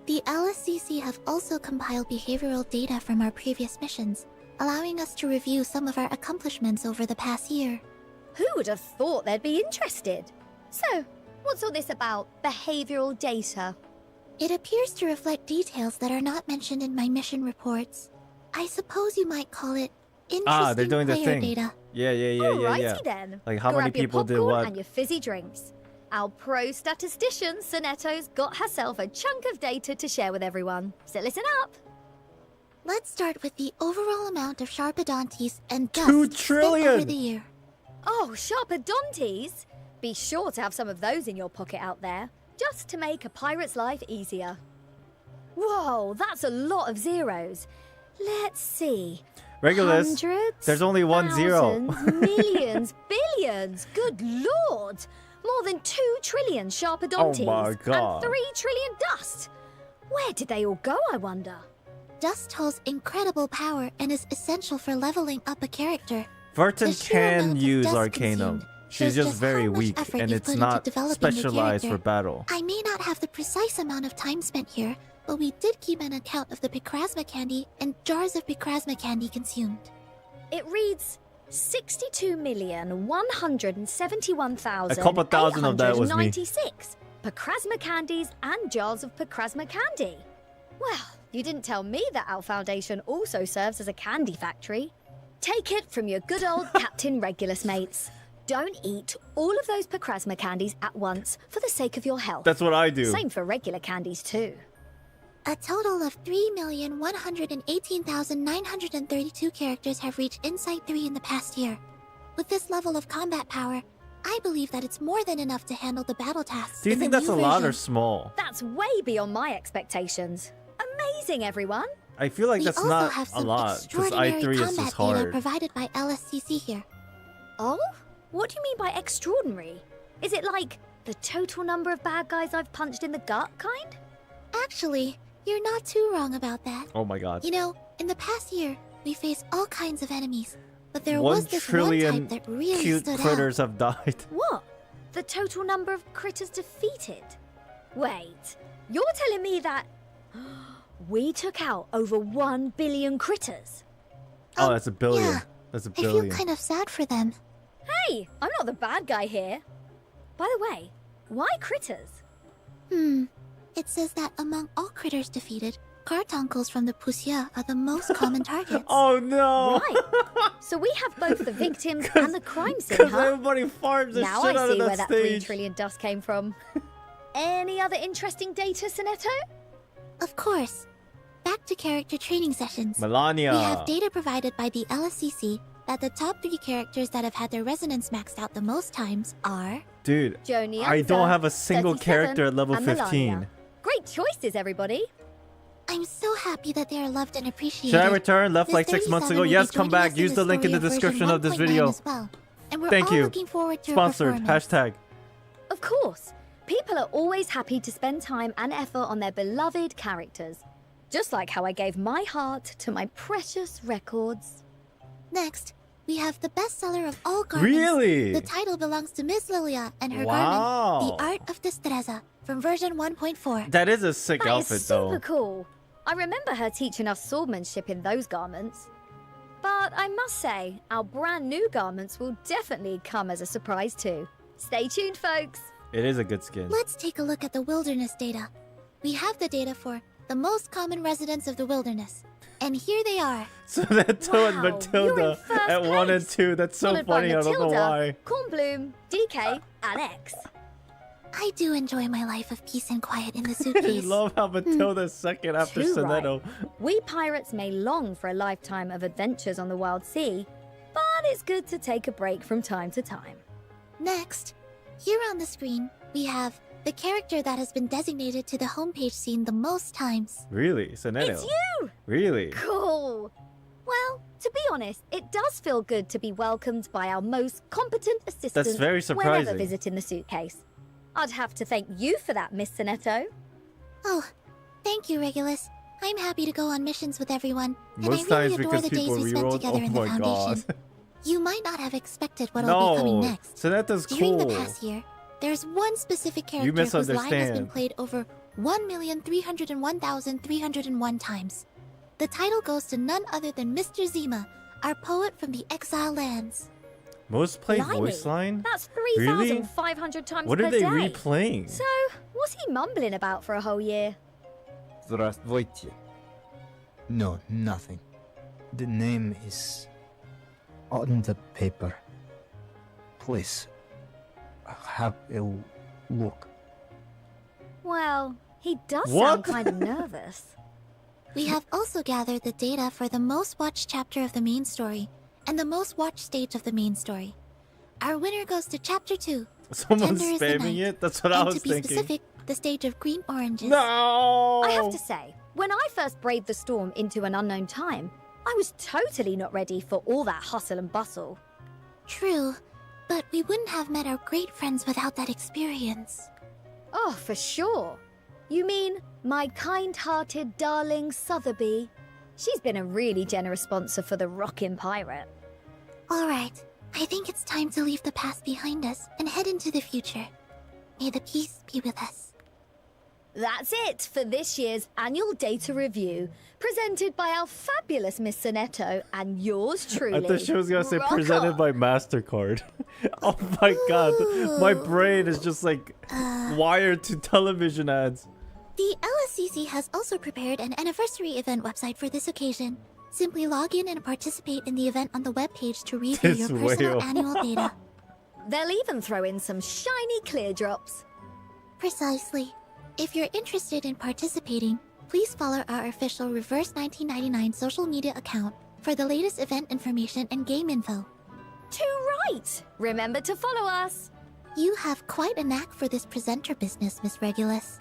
S5: The LSCC have also compiled behavioral data from our previous missions, allowing us to review some of our accomplishments over the past year.
S3: Who would have thought they'd be interested? So, what's all this about behavioral data?
S5: It appears to reflect details that are not mentioned in my mission reports. I suppose you might call it interesting
S1: They're doing the
S5: player
S1: thing.
S5: data.
S1: Yeah.
S3: Alrighty then.
S1: Like how
S3: Grab
S1: many
S3: your
S1: people did
S3: popcorn
S1: what?
S3: and your fizzy drinks. Our pro statistician, Sonetto's got herself a chunk of data to share with everyone. So listen up.
S5: Let's start with the overall amount of Sharpodontes and
S1: 2
S5: dust
S1: trillion!
S5: spent over the year.
S3: Oh, Sharpodontes? Be sure to have some of those in your pocket out there, just to make a pirate's life easier. Whoa, that's a lot of zeros. Let's see.
S1: Regulus,
S3: Hundreds,
S1: there's only 1 zero.
S3: thousands, millions, billions. Good lord! More than 2 trillion Sharpodontes.
S1: Oh my god.
S3: And 3 trillion dust. Where did they all go, I wonder?
S5: Dust holds incredible power and is essential for leveling up a character.
S1: Verton
S5: The sheer
S1: can
S5: amount of
S1: use
S5: dust
S1: Arcanum.
S5: consumed
S1: She's
S5: shows
S1: just
S5: just
S1: very
S5: how much
S1: weak,
S5: effort
S1: and
S5: you've
S1: it's
S5: put into
S1: not
S5: developing your
S1: specialized for
S5: character.
S1: battle.
S5: I may not have the precise amount of time spent here, but we did keep an account of the Picrasma candy and jars of Picrasma candy consumed.
S3: It reads 62,171,896
S1: A couple thousand of that was me.
S3: Picrasma candies and jars of Picrasma candy. Well, you didn't tell me that our foundation also serves as a candy factory. Take it from your good old Captain Regulus mates. Don't eat all of those Picrasma candies at once for the sake of your health.
S1: That's what I do.
S3: Same for regular candies too.
S5: A total of 3,118,932 characters have reached Insight 3 in the past year. With this level of combat power, I believe that it's more than enough to handle the battle tasks.
S1: Do you
S5: in
S1: think
S5: the
S1: that's a
S5: new
S1: lot or
S5: version.
S1: small?
S3: That's way beyond my expectations. Amazing, everyone.
S1: I feel like
S5: We
S1: that's
S5: also
S1: not
S5: have
S1: a
S5: some
S1: lot, because
S5: extraordinary
S1: I3 is
S5: combat
S1: just
S5: data
S1: hard.
S5: provided by LSCC here.
S3: Oh? What do you mean by extraordinary? Is it like the total number of bad guys I've punched in the gut kind?
S5: Actually, you're not too wrong about that.
S1: Oh my god.
S5: You know, in the past year, we faced all kinds of enemies, but there
S1: 1
S5: was this
S1: trillion
S5: one type that really
S1: cute
S5: stood
S1: critters have died.
S3: What? The total number of critters defeated? Wait, you're telling me that we took out over 1 billion critters?
S1: Oh, that's a billion.
S5: yeah.
S1: That's a
S5: I feel
S1: billion.
S5: kind of sad for them.
S3: Hey, I'm not the bad guy here. By the way, why critters?
S5: It says that among all critters defeated, cartuncles from the Pusia are the most common targets.
S1: Oh no!
S3: Right. So we have both the victims and the crime scene,
S1: Because
S3: huh?
S1: everybody farms the
S3: Now
S1: shit
S3: I
S1: out
S3: see
S1: of
S3: where
S1: that
S3: that 3
S1: stage.
S3: trillion dust came from. Any other interesting data, Sonetto?
S5: Of course. Back to character training sessions.
S1: Melania.
S5: We have data provided by the LSCC that the top 3 characters that have had their resonance maxed out the most times are...
S1: Dude,
S3: Joni
S1: I don't
S3: Anza,
S1: have a single
S3: 37,
S1: character at level
S3: and
S1: 15.
S3: Melania. Great choices, everybody.
S5: I'm so happy that they are loved and appreciated.
S1: Should I return? Left
S5: Miss
S1: like 6 months
S5: 37
S1: ago?
S5: will be
S1: Yes, come
S5: joining us
S1: back.
S5: in
S1: Use the link in the
S5: story of
S1: description
S5: version
S1: of this
S5: 1.9
S1: video.
S5: as well. And we're
S1: Thank
S5: all
S1: you.
S5: looking forward to her
S1: Sponsored.
S5: performance.
S1: Hashtag.
S3: Of course, people are always happy to spend time and effort on their beloved characters. Just like how I gave my heart to my precious records.
S5: Next, we have the bestseller of all garments.
S1: Really?
S5: The title belongs to Miss Lilia and her
S1: Wow.
S5: garment, The Art of Destreza, from version 1.4.
S1: That is a sick
S3: That is
S1: outfit,
S3: super
S1: though.
S3: cool. I remember her teaching us swordsmanship in those garments. But I must say, our brand new garments will definitely come as a surprise too. Stay tuned, folks.
S1: It is a good skin.
S5: Let's take a look at the wilderness data. We have the data for the most common residents of the wilderness. And here they are.
S1: So that and
S3: Wow, you're in
S1: Matilda
S3: first
S1: at 1 and
S3: place.
S1: 2. That's so
S3: Followed by
S1: funny. I don't know
S3: Matilda,
S1: why.
S3: Cornbloom, DK, and X.
S5: I do enjoy my life of peace and quiet in the
S1: I
S5: suitcase.
S1: love how Matilda's second after
S3: Too
S1: Sonetto.
S3: We pirates may long for a lifetime of adventures on the wild sea, but it's good to take a break from time to time.
S5: Next, here on the screen, we have the character that has been designated to the homepage scene the most times.
S1: Really? Sonetto?
S3: It's you!
S1: Really?
S3: Cool. Well, to be honest, it does feel good to be welcomed by our most competent assistant
S1: That's very surprising.
S3: whenever visiting the suitcase. I'd have to thank you for that, Miss Sonetto.
S5: Oh, thank you, Regulus. I'm happy to go on missions with everyone,
S1: Most
S5: and I
S1: times
S5: really adore
S1: because
S5: the days
S1: people
S5: we spent
S1: reroll.
S5: together
S1: Oh
S5: in the
S1: my
S5: Foundation.
S1: god.
S5: You might not have expected what will be coming
S1: No,
S5: next.
S1: Sonetto's
S5: During
S1: cool.
S5: the past year, there's one specific character whose line has been
S1: misunderstand.
S5: played over 1,301,301 times. The title goes to none other than Mr. Zima, our poet from the Exile Lands.
S1: Most played
S3: Blimey,
S1: voice line?
S3: That's
S1: Really?
S3: 3,500 times
S1: What
S3: per
S1: are they
S3: day.
S1: replaying?
S3: So, what's he mumbling about for a whole year?
S14: Здравствуйте. No, nothing. The name is on the paper. Please, have a look.
S3: Well, he does
S1: What?
S3: sound kind of nervous.
S5: We have also gathered the data for the most watched chapter of the main story and the most watched stage of the main story. Our winner goes to Chapter 2.
S1: Someone's
S5: Tender is the
S1: spamming
S5: Night.
S1: it? That's what I was
S5: And to be
S1: thinking.
S5: specific, the stage of green oranges.
S1: No!
S3: I have to say, when I first braved the storm into an unknown time, I was totally not ready for all that hustle and bustle.
S5: True, but we wouldn't have met our great friends without that experience.
S3: Oh, for sure. You mean my kind-hearted darling Sotheby? She's been a really generous sponsor for the Rockin' Pirate.
S5: All right, I think it's time to leave the past behind us and head into the future. May the peace be with us.
S3: That's it for this year's annual data review, presented by our fabulous Miss Sonetto and yours truly.
S1: I thought she was gonna say
S3: Rock
S1: presented
S3: on.
S1: by MasterCard. Oh my god, my brain is just like wired to television ads.
S5: The LSCC has also prepared an anniversary event website for this occasion. Simply log in and participate in the event on the webpage to review
S1: This
S5: your personal
S1: whale.
S5: annual data.
S3: They'll even throw in some shiny clear drops.
S5: Precisely. If you're interested in participating, please follow our official Reverse 1999 social media account for the latest event information and game info.
S3: Too right! Remember to follow us.
S5: You have quite a knack for this presenter business, Miss Regulus.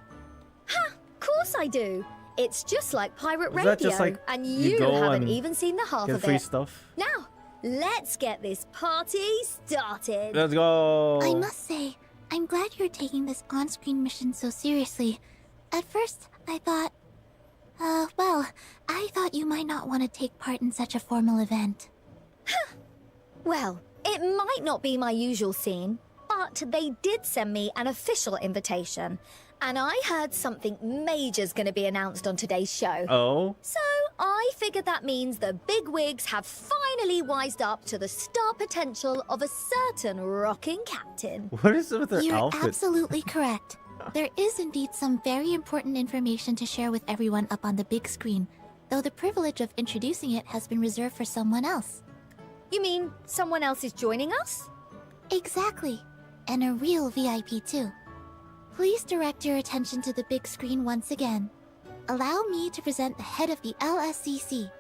S3: Ha! Course I do. It's just like pirate
S1: Is
S3: radio,
S1: that just like
S3: and
S1: you
S3: you
S1: go
S3: haven't
S1: and
S3: even seen the half
S1: get
S3: of
S1: free
S3: it.
S1: stuff?
S3: Now, let's get this party started.
S1: Let's go.
S5: I must say, I'm glad you're taking this on-screen mission so seriously. At first, I thought... I thought you might not want to take part in such a formal event.
S3: Well, it might not be my usual scene, but they did send me an official invitation, and I heard something major's going to be announced on today's show.
S1: Oh?
S3: So I figured that means the big wigs have finally wised up to the star potential of a certain rocking captain.
S1: What is it with their
S5: You're
S1: outfits?
S5: absolutely correct. There is indeed some very important information to share with everyone up on the big screen, though the privilege of introducing it has been reserved for someone else.
S3: You mean someone else is joining us?
S5: Exactly. And a real VIP too. Please direct your attention to the big screen once again. Allow me to present the head of the LSCC.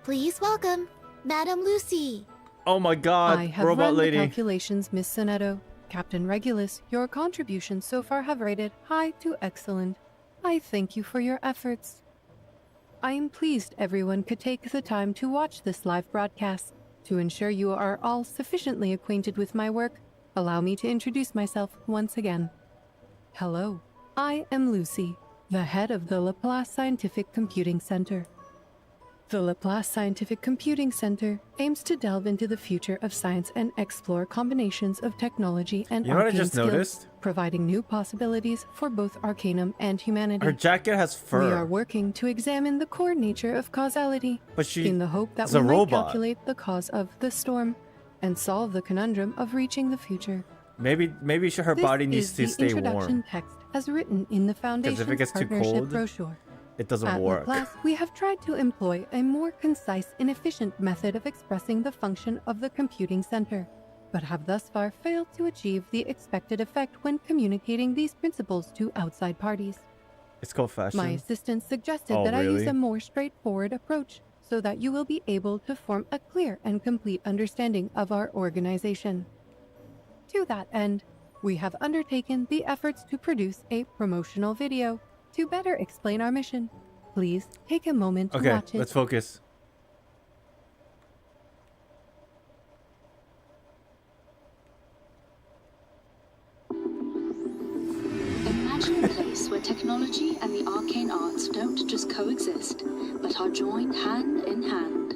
S5: Please welcome, Madam Lucy.
S1: Oh my god,
S15: I have
S1: robot
S15: run
S1: lady.
S15: the calculations, Miss Sonetto. Captain Regulus, your contributions so far have rated high to excellent. I thank you for your efforts. I am pleased everyone could take the time to watch this live broadcast. To ensure you are all sufficiently acquainted with my work, allow me to introduce myself once again. Hello, I am Lucy, the head of the Laplace Scientific Computing Center. The Laplace Scientific Computing Center aims to delve into the future of science and explore combinations of technology and
S1: You know what I
S15: arcane
S1: just
S15: skills,
S1: noticed?
S15: providing new possibilities for both Arcanum and humanity.
S1: Her jacket has fur.
S15: We are working to examine the core nature of causality,
S1: But she
S15: in the hope that
S1: is
S15: we
S1: a
S15: might
S1: robot.
S15: calculate the cause of the storm and solve the conundrum of reaching the future.
S1: Maybe her body needs to
S15: This is
S1: stay
S15: the introduction
S1: warm.
S15: text as written in the Foundation's
S1: Because if it gets too
S15: partnership
S1: cold,
S15: brochure.
S1: it doesn't
S15: At
S1: work.
S15: Laplace, we have tried to employ a more concise and efficient method of expressing the function of the computing center, but have thus far failed to achieve the expected effect when communicating these principles to outside parties.
S1: It's called fashion.
S15: My assistant suggested
S1: Oh,
S15: that I use
S1: really?
S15: a more straightforward approach so that you will be able to form a clear and complete understanding of our organization. To that end, we have undertaken the efforts to produce a promotional video to better explain our mission. Please take a moment to
S1: Okay,
S15: watch it.
S1: let's focus.
S16: Imagine a place where technology and the arcane arts don't just coexist, but are joined hand in hand.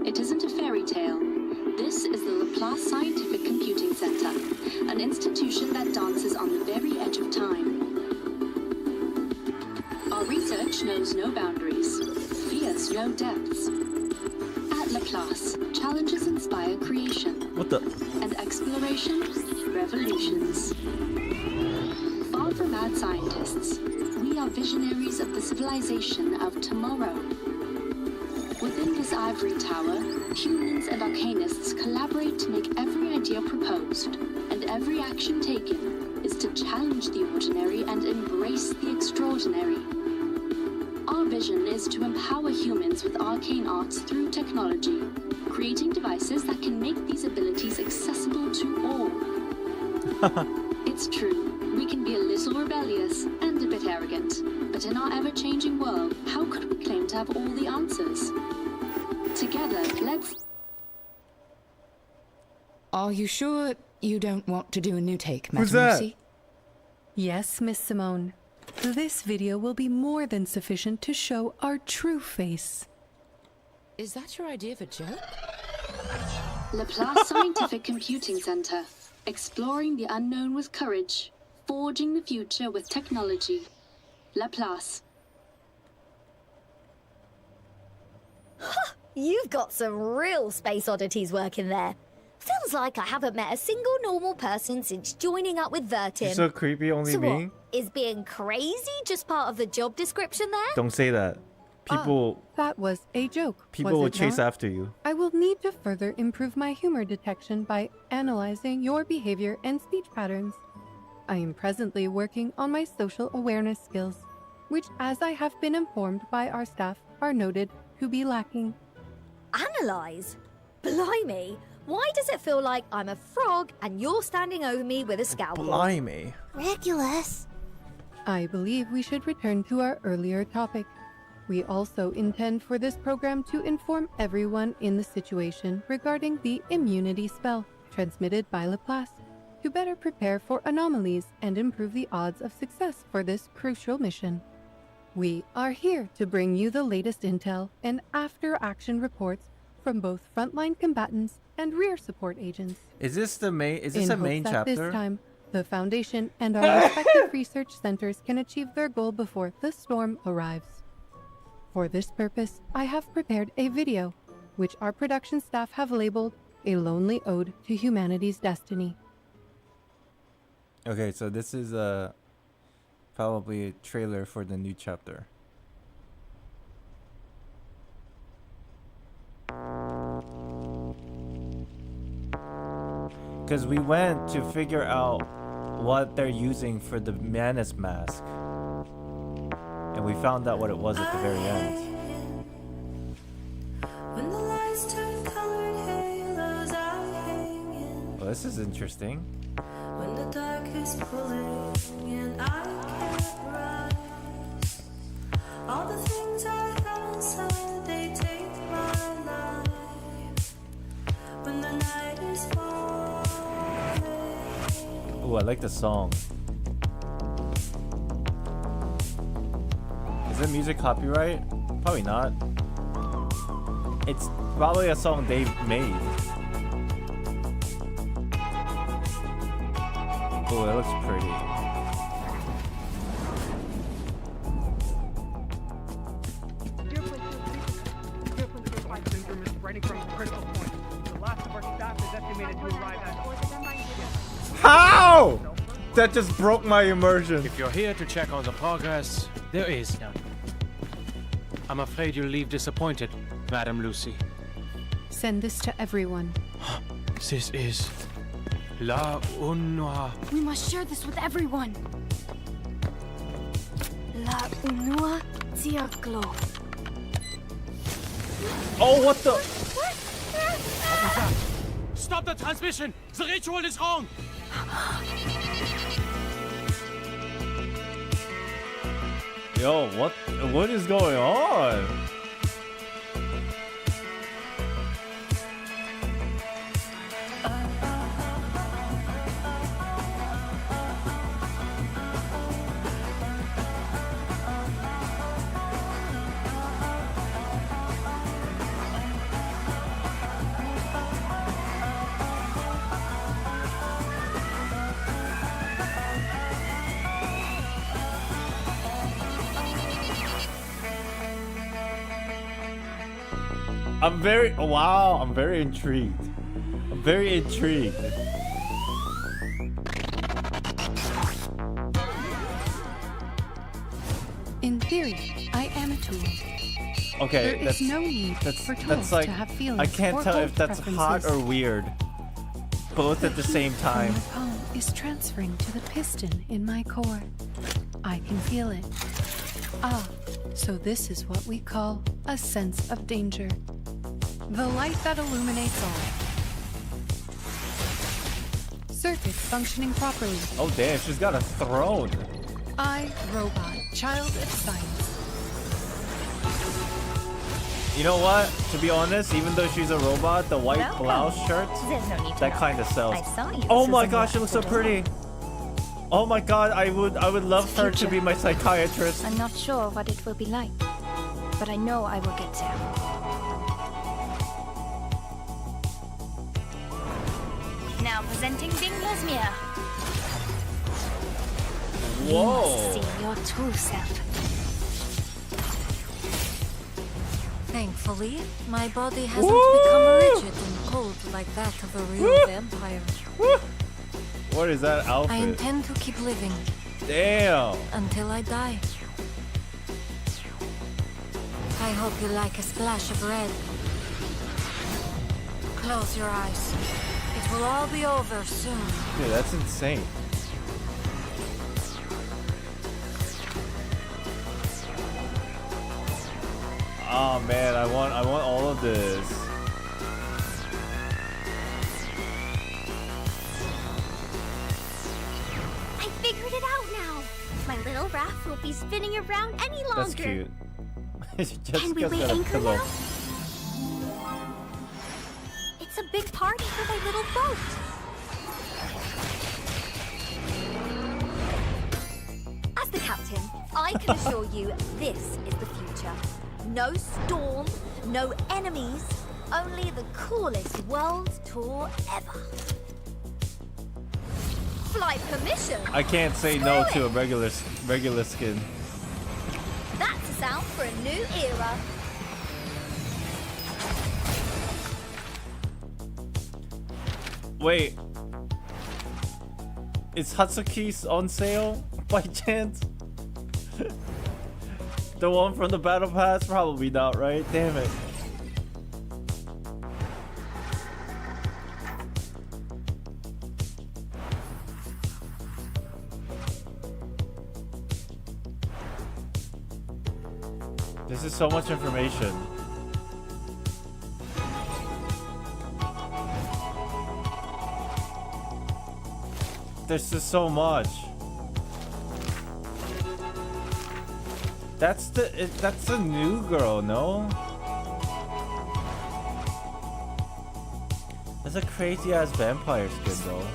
S16: It isn't a fairy tale. This is the Laplace Scientific Computing Center, an institution that dances on the very edge of time. Our research knows no boundaries, fears no depths. At Laplace, challenges inspire creation.
S1: What the?
S16: And exploration, revolutions. Far from mad scientists, we are visionaries of the civilization of tomorrow. Within this ivory tower, humans and arcanists collaborate to make every idea proposed, and every action taken is to challenge the ordinary and embrace the extraordinary. Our vision is to empower humans with arcane arts through technology, creating devices that can make these abilities accessible to all. It's true, we can be a little rebellious and a bit arrogant, but in our ever-changing world, how could we claim to have all the answers? Together, let's...
S17: Are you sure you don't want to do a new take,
S1: Who's
S17: Madam
S1: that?
S17: Lucy?
S15: Yes, Miss Simone. This video will be more than sufficient to show our true face.
S17: Is that your idea of a joke?
S16: Laplace Scientific Computing Center. Exploring the unknown with courage. Forging the future with technology. Laplace.
S3: You've got some real space oddities working there. Feels like I haven't met a single normal person since joining up with Vertin.
S1: You're so creepy, only
S3: So
S1: me?
S3: what, is being crazy just part of the job description there?
S1: Don't say that. People
S15: That was a joke.
S1: people
S15: was
S1: will
S15: it
S1: chase
S15: not?
S1: after you.
S15: I will need to further improve my humor detection by analyzing your behavior and speech patterns. I am presently working on my social awareness skills, which, as I have been informed by our staff, are noted to be lacking.
S3: Analyze? Blimey, why does it feel like I'm a frog and you're standing over me with a scalpel?
S1: Blimey.
S5: Regulus.
S15: I believe we should return to our earlier topic. We also intend for this program to inform everyone in the situation regarding the immunity spell transmitted by Laplace to better prepare for anomalies and improve the odds of success for this crucial mission. We are here to bring you the latest intel and after-action reports from both frontline combatants and rear support agents.
S1: Is this the main? Is this
S15: In
S1: a main
S15: hopes that
S1: chapter?
S15: This time, the Foundation and our respective research centers can achieve their goal before the storm arrives. For this purpose, I have prepared a video, which our production staff have labeled A Lonely Ode to Humanity's Destiny.
S1: Okay, so this is probably a trailer for the new chapter. Because we went to figure out what they're using for the Manus mask. And we found out what it was at the very end. Well, this is interesting.
S18: When the dark is pulling and I can't rise, all the things I have inside, they take my life. When the night is falling.
S1: Ooh, I like the song. Is the music copyright? Probably not. It's probably a song they've made. Oh, it looks pretty.
S19: Syndrome is spreading from a critical point. The last of our staff is estimated to arrive at...
S1: How? That just broke my immersion.
S20: If you're here to check on the progress, there is none. I'm afraid you'll leave disappointed, Madam Lucy.
S15: Send this to everyone.
S20: This is... La Unua.
S2: We must share this with everyone. La Unua Tiaklo.
S1: Oh, what the?
S20: Stop the transmission! The ritual is wrong!
S1: Yo, what is going on? I'm very intrigued. I'm very intrigued.
S15: In theory, I am a tool.
S1: Okay,
S15: There is no need for tools
S1: that's like
S15: to have feelings
S1: I can't
S15: or
S1: tell
S15: hold
S1: if that's hot
S15: preferences.
S1: or weird. Both at the same time.
S15: The palm is transferring to the piston in my core. I can feel it. Ah, so this is what we call a sense of danger. The light that illuminates all. Circuits functioning properly.
S1: Oh damn, she's got a throne.
S15: I, robot, child of science.
S1: You know what? To be honest, even though she's a robot, the white
S3: Welcome.
S1: blouse shirt,
S3: There's no need to
S1: that
S3: knock.
S1: kind of sells.
S3: I saw you,
S1: Oh my
S3: Susan
S1: gosh, she looks so
S3: Blackwood.
S1: pretty. Oh my god, I would love her to be my psychiatrist.
S21: I'm not sure what it will be like, but I know I will get there.
S11: Now presenting Dinglesmere.
S1: Whoa.
S11: You must see your true self.
S22: Thankfully, my body hasn't become rigid and cold like that of a real vampire.
S1: What is that
S22: I
S1: outfit?
S22: intend to keep living
S1: Damn.
S22: until I die. I hope you like a splash of red. Close your eyes. It will all be over soon.
S1: Dude, that's insane. Oh man, I want all of this.
S3: I figured it out now. My little raft won't be spinning around any longer.
S1: That's cute.
S3: Can we wait anchor now? It's a big party for my little boat. As the captain, I can assure you this is the future. No storm, no enemies, only the coolest world tour ever. Flight permission.
S1: I can't say no to a regular skin.
S3: That's a sound for a new era.
S1: Wait. Is Hatsuki's on sale by chance? The one from the battle pass? Probably not, right? Damn it. This is so much information. There's just so much. That's the new girl, no? That's a crazy ass vampire skin though.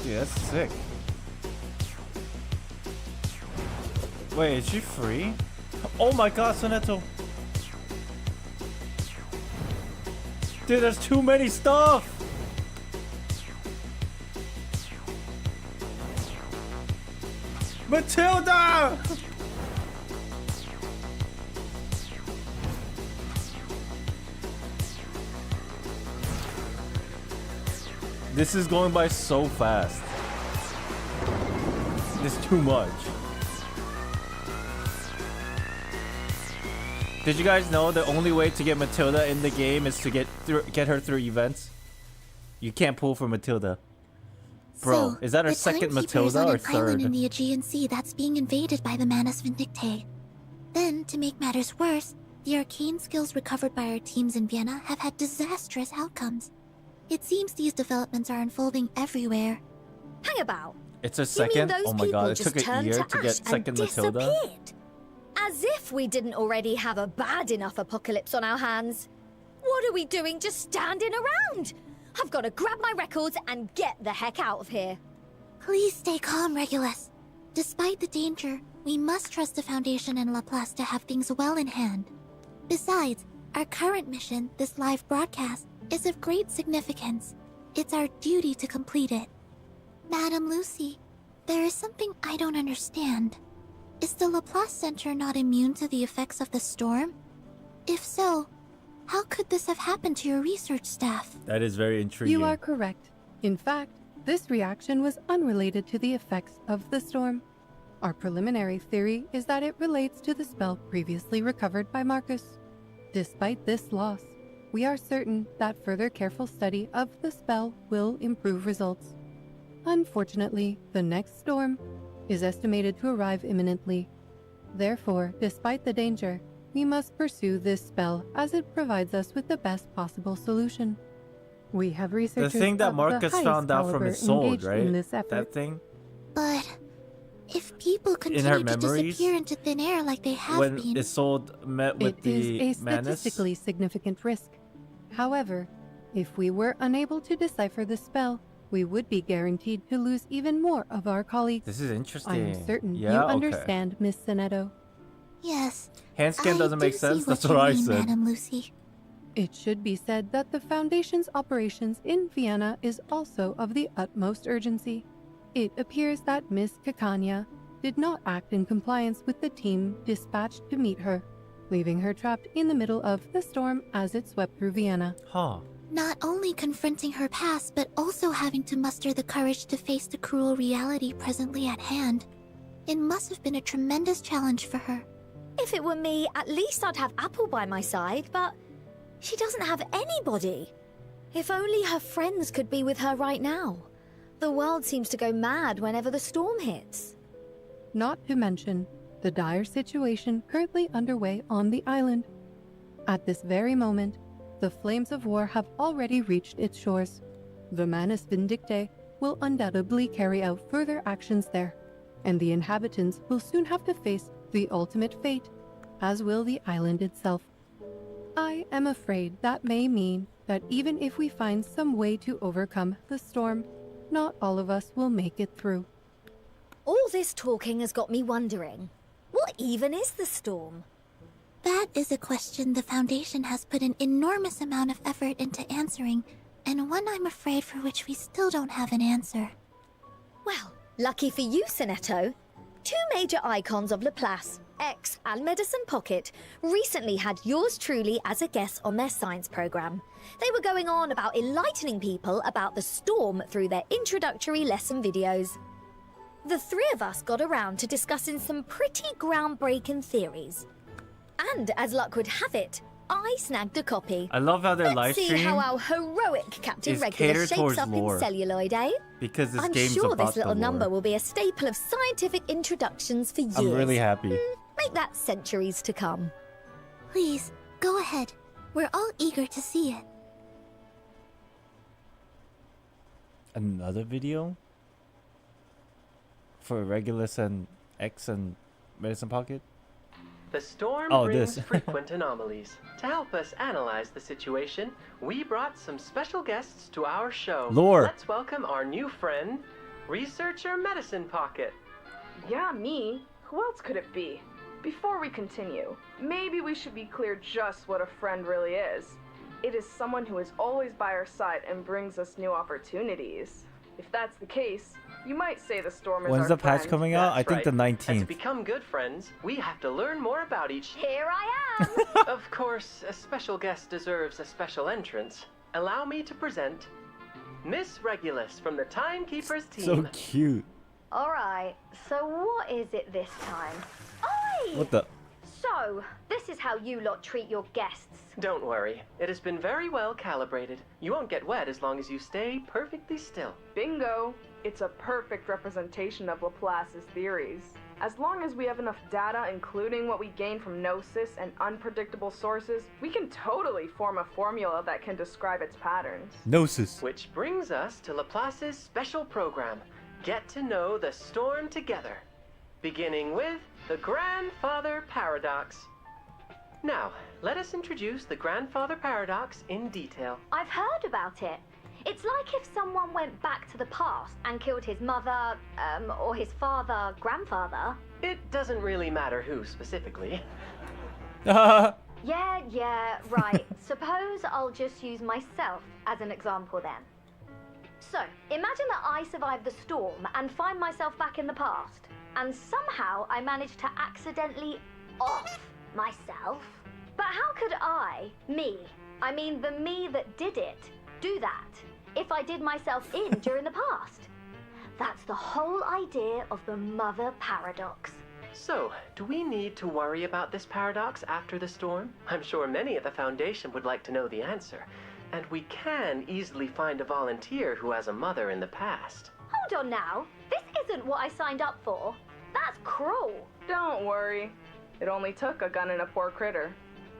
S1: Dude, that's sick. Wait, is she free? Oh my god, Soneto. Dude, there's too many stuff. Matilda! This is going by so fast. There's too much. Did you guys know the only way to get Matilda in the game is to get her through events? You can't pull for Matilda. Bro,
S5: So,
S1: is that her
S5: the
S1: second
S5: Timekeeper is
S1: Matilda
S5: on
S1: or
S5: an island in
S1: third?
S5: the Aegean Sea that's being invaded by the Manus Vindictae. Then, to make matters worse, the arcane skills recovered by our teams in Vienna have had disastrous outcomes. It seems these developments are unfolding everywhere.
S3: Hang about.
S1: It's a
S3: You mean
S1: second?
S3: those
S1: Oh my god,
S3: people
S1: it took
S3: just
S1: a
S3: turned
S1: year
S3: to
S1: to
S3: ash
S1: get
S3: and
S1: second Matilda?
S3: disappeared? As if we didn't already have a bad enough apocalypse on our hands. What are we doing just standing around? I've got to grab my records and get the heck out of here.
S5: Please stay calm, Regulus. Despite the danger, we must trust the Foundation and Laplace to have things well in hand. Besides, our current mission, this live broadcast, is of great significance. It's our duty to complete it. Madam Lucy, there is something I don't understand. Is the Laplace Center not immune to the effects of the storm? If so, how could this have happened to your research staff?
S1: That is very intriguing.
S15: You are correct. In fact, this reaction was unrelated to the effects of the storm. Our preliminary theory is that it relates to the spell previously recovered by Marcus. Despite this loss, We are certain that further careful study of the spell will improve results. Unfortunately, the next storm is estimated to arrive imminently. Therefore, despite the danger, we must pursue this spell as it provides us with the best possible solution. We have
S1: The
S15: researchers
S1: thing that
S15: of
S1: Marcus
S15: the highest
S1: found out from
S15: caliber
S1: his soul,
S15: engaged in
S1: right?
S15: this effort.
S1: That thing?
S5: But if people
S1: her
S5: continue to
S1: memories,
S5: disappear into thin air like they have
S1: When
S5: been,
S1: Isolde met with
S15: It is
S1: the
S15: a
S1: Manus?
S15: statistically significant risk. However, if we were unable to decipher the spell, we would be guaranteed to lose even more of our colleagues.
S1: This is interesting.
S15: I am certain
S1: Yeah,
S15: you
S1: okay.
S15: understand, Miss Sonetto.
S5: yes.
S1: Hand scan doesn't make
S5: see
S1: sense. That's
S5: you
S1: what I
S5: mean,
S1: said.
S5: Madam Lucy.
S15: It should be said that the Foundation's operations in Vienna is also of the utmost urgency. It appears that Miss Caccania did not act in compliance with the team dispatched to meet her, leaving her trapped in the middle of the storm as it swept through Vienna.
S1: Huh.
S5: Not only confronting her past, but also having to muster the courage to face the cruel reality presently at hand. It must have been a tremendous challenge for her.
S3: If it were me, at least I'd have Apple by my side, but she doesn't have anybody. If only her friends could be with her right now. The world seems to go mad whenever the storm hits.
S15: Not to mention the dire situation currently underway on the island. At this very moment, the flames of war have already reached its shores. The Manus Vindictae will undoubtedly carry out further actions there, and the inhabitants will soon have to face the ultimate fate, as will the island itself. I am afraid that may mean that even if we find some way to overcome the storm, not all of us will make it through.
S3: All this talking has got me wondering, what even is the storm?
S5: That is a question the Foundation has put an enormous amount of effort into answering, and one I'm afraid for which we still don't have an answer.
S3: Well, lucky for you, Sonetto. Two major icons of Laplace, X and Medicine Pocket, recently had yours truly as a guest on their science program. They were going on about enlightening people about the storm through their introductory lesson videos. The three of us got around to discussing some pretty groundbreaking theories. And as luck would have it, I snagged a copy.
S1: I love how their live
S3: Let's see
S1: stream
S3: how our heroic Captain
S1: is
S3: Regular
S1: catered
S3: shapes
S1: towards
S3: up
S1: lore.
S3: in celluloid, eh?
S1: Because this
S3: I'm
S1: game's
S3: sure
S1: about
S3: this little
S1: the lore.
S3: number will be a staple of scientific introductions for years.
S1: I'm really happy.
S3: Make that centuries to come.
S5: Please, go ahead. We're all eager to see it.
S1: Another video? For Regulus and X and Medicine Pocket?
S7: The storm
S1: Oh,
S7: brings
S1: this.
S7: frequent anomalies. To help us analyze the situation, we brought some special guests to our show.
S1: Lore.
S7: Let's welcome our new friend, Researcher Medicine Pocket.
S8: Yeah, me. Who else could it be? Before we continue, maybe we should be clear just what a friend really is. It is someone who is always by our side and brings us new opportunities. If that's the case, you might say the storm is
S1: When's
S8: our
S1: the patch
S8: friend.
S1: coming out? I think the
S7: And to
S1: 19th.
S7: become good friends, we have to learn more about each.
S3: Here I am!
S7: Of course, a special guest deserves a special entrance. Allow me to present Miss Regulus from the Timekeepers team.
S1: So cute.
S3: Alright, so what is it this time? Oi!
S1: What the?
S3: So, this is how you lot treat your guests.
S7: Don't worry, it has been very well calibrated. You won't get wet as long as you stay perfectly still.
S8: Bingo! It's a perfect representation of Laplace's theories. As long as we have enough data, including what we gain from gnosis and unpredictable sources, we can totally form a formula that can describe its patterns.
S1: Gnosis.
S7: Which brings us to Laplace's special program, Get to Know the Storm Together, beginning with the Grandfather Paradox. Now, let us introduce the Grandfather Paradox in detail.
S3: I've heard about it. It's like if someone went back to the past and killed his mother, or his father, grandfather.
S7: It doesn't really matter who specifically.
S3: Yeah, right. Suppose I'll just use myself as an example then. So, imagine that I survive the storm and find myself back in the past, and somehow I manage to accidentally off myself. But how could I, I mean the me that did it, do that if I did myself in during the past? That's the whole idea of the mother paradox.
S7: So, do we need to worry about this paradox after the storm? I'm sure many at the Foundation would like to know the answer. And we can easily find a volunteer who has a mother in the past.
S3: Hold on now. This isn't what I signed up for. That's cruel.
S8: Don't worry. It only took a gun and a poor critter.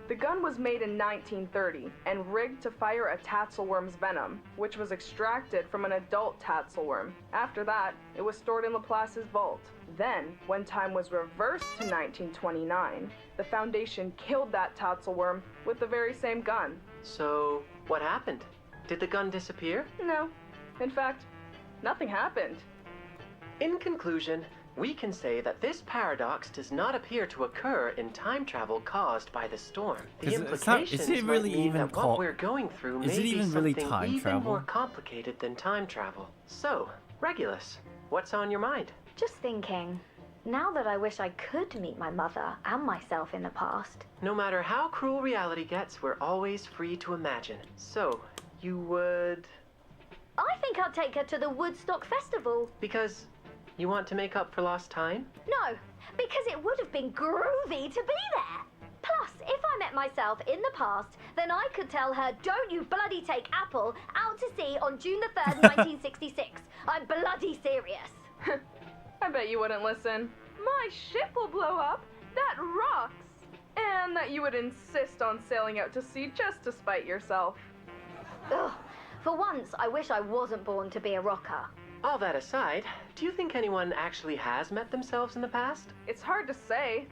S8: The gun was made in 1930 and rigged to fire a tatzelworm's venom, which was extracted from an adult tatzelworm. After that, it was stored in Laplace's vault. Then, when time was reversed to 1929, the Foundation killed that tatzelworm with the very same gun.
S7: So, what happened? Did the gun disappear?
S8: No. In fact, nothing happened.
S7: In conclusion, we can say that this paradox does not appear to occur in time travel caused by the storm. The implications
S1: is it
S7: might
S1: really
S7: mean
S1: even
S7: that what we're going through may
S1: is it
S7: be
S1: even really
S7: something
S1: time
S7: even
S1: travel?
S7: more complicated than time travel. So, Regulus, what's on your mind?
S3: Just thinking. Now that I wish I could meet my mother and myself in the past.
S7: No matter how cruel reality gets, we're always free to imagine. So, you would...
S3: I think I'll take her to the Woodstock Festival.
S7: Because you want to make up for lost time?
S3: No, because it would have been groovy to be there. Plus, if I met myself in the past, then I could tell her, don't you bloody take Apple out to sea on June the 3rd, 1966. I'm bloody serious.
S8: I bet you wouldn't listen. My ship will blow up. That rocks. And that you would insist on sailing out to sea just to spite yourself.
S3: Ugh. For once, I wish I wasn't born to be a rocker.
S7: All that aside, do you think anyone actually has met themselves in the past?
S8: It's hard to say.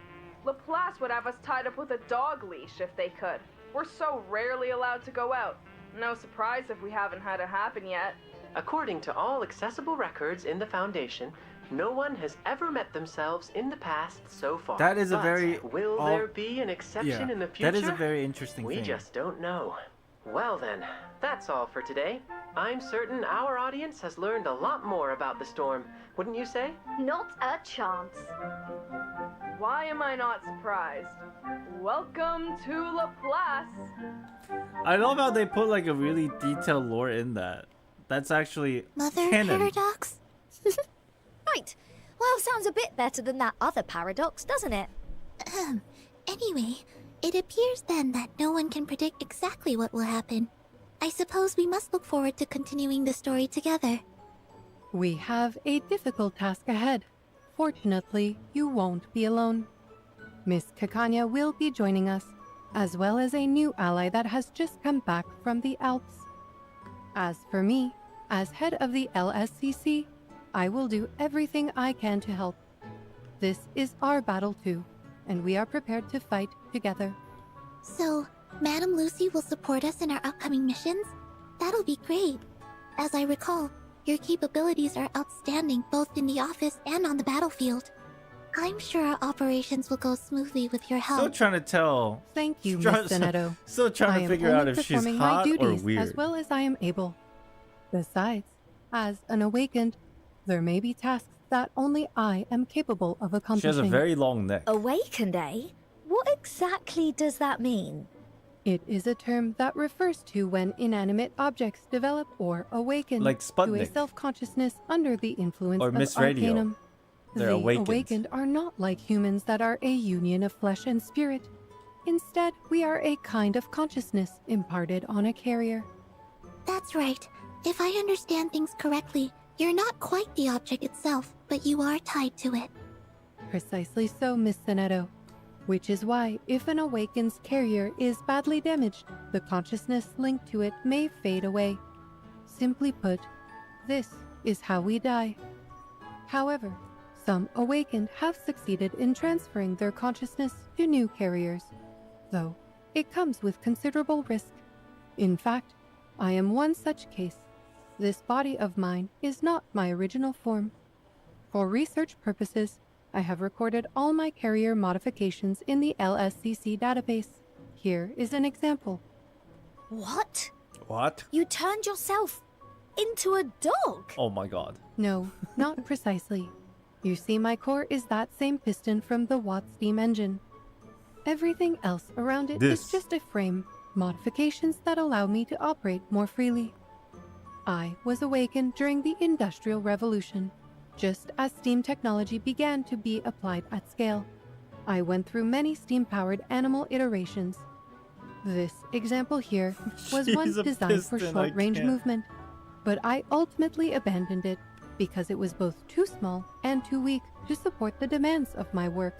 S8: Laplace would have us tied up with a dog leash if they could. We're so rarely allowed to go out. No surprise if we haven't had it happen yet.
S7: According to all accessible records in the Foundation, no one has ever met themselves in the past so far.
S1: That is a
S7: But
S1: very...
S7: will there be an exception in the future?
S1: That is a very interesting
S7: We
S1: thing.
S7: just don't know. Well then, that's all for today. I'm certain our audience has learned a lot more about the storm, wouldn't you say?
S3: Not a chance.
S8: Why am I not surprised? Welcome to Laplace.
S1: I love how they put like a really detailed lore in that. That's actually
S5: Mother
S1: canon.
S5: paradox?
S3: Right. Well, sounds a bit better than that other paradox, doesn't it?
S5: Anyway, it appears then that no one can predict exactly what will happen. I suppose we must look forward to continuing the story together.
S15: We have a difficult task ahead. Fortunately, you won't be alone. Miss Kakanya will be joining us, as well as a new ally that has just come back from the Alps. As for me, as head of the LSCC, I will do everything I can to help. This is our battle too, and we are prepared to fight together.
S5: So, Madam Lucy will support us in our upcoming missions? That'll be great. As I recall, your capabilities are outstanding both in the office and on the battlefield. I'm sure our operations will go smoothly with your help.
S1: Still trying to tell.
S15: Thank you, Miss Donato.
S1: Still trying to figure out if she's
S15: performing
S1: hot
S15: my
S1: or
S15: duties
S1: weird.
S15: as well as I am able. Besides, as an awakened, there may be tasks that only I am capable of
S1: She
S15: accomplishing.
S1: has a very long neck.
S3: Awakened, eh? What exactly does that mean?
S15: It is a term that refers to when inanimate objects develop or awaken
S1: Like
S15: to a
S1: Sputnik.
S15: self-consciousness under the influence
S1: Or
S15: of
S1: Miss Radio.
S15: arcanum.
S1: They're
S15: the
S1: awakened.
S15: are not like humans that are a union of flesh and spirit. Instead, we are a kind of consciousness imparted on a carrier.
S5: That's right. If I understand things correctly, you're not quite the object itself, but you are tied to it.
S15: Precisely so, Miss Soneto. Which is why, if an awakened's carrier is badly damaged, the consciousness linked to it may fade away. Simply put, this is how we die. However, some awakened have succeeded in transferring their consciousness to new carriers, though it comes with considerable risk. In fact, I am one such case. This body of mine is not my original form. For research purposes, I have recorded all my carrier modifications in the LSCC database. Here is an example.
S3: What?
S1: What?
S3: You turned yourself into a dog?
S1: Oh my god.
S15: No, not precisely. You see, my core is that same piston from the Watt steam engine. Everything else around it is just a frame, modifications that allow me to operate more freely. I was awakened during the Industrial Revolution. Just as steam technology began to be applied at scale, I went through many steam-powered animal iterations. This example here was one
S1: She's a
S15: designed for
S1: piston,
S15: short-range
S1: I can't.
S15: movement, but I ultimately abandoned it because it was both too small and too weak to support the demands of my work.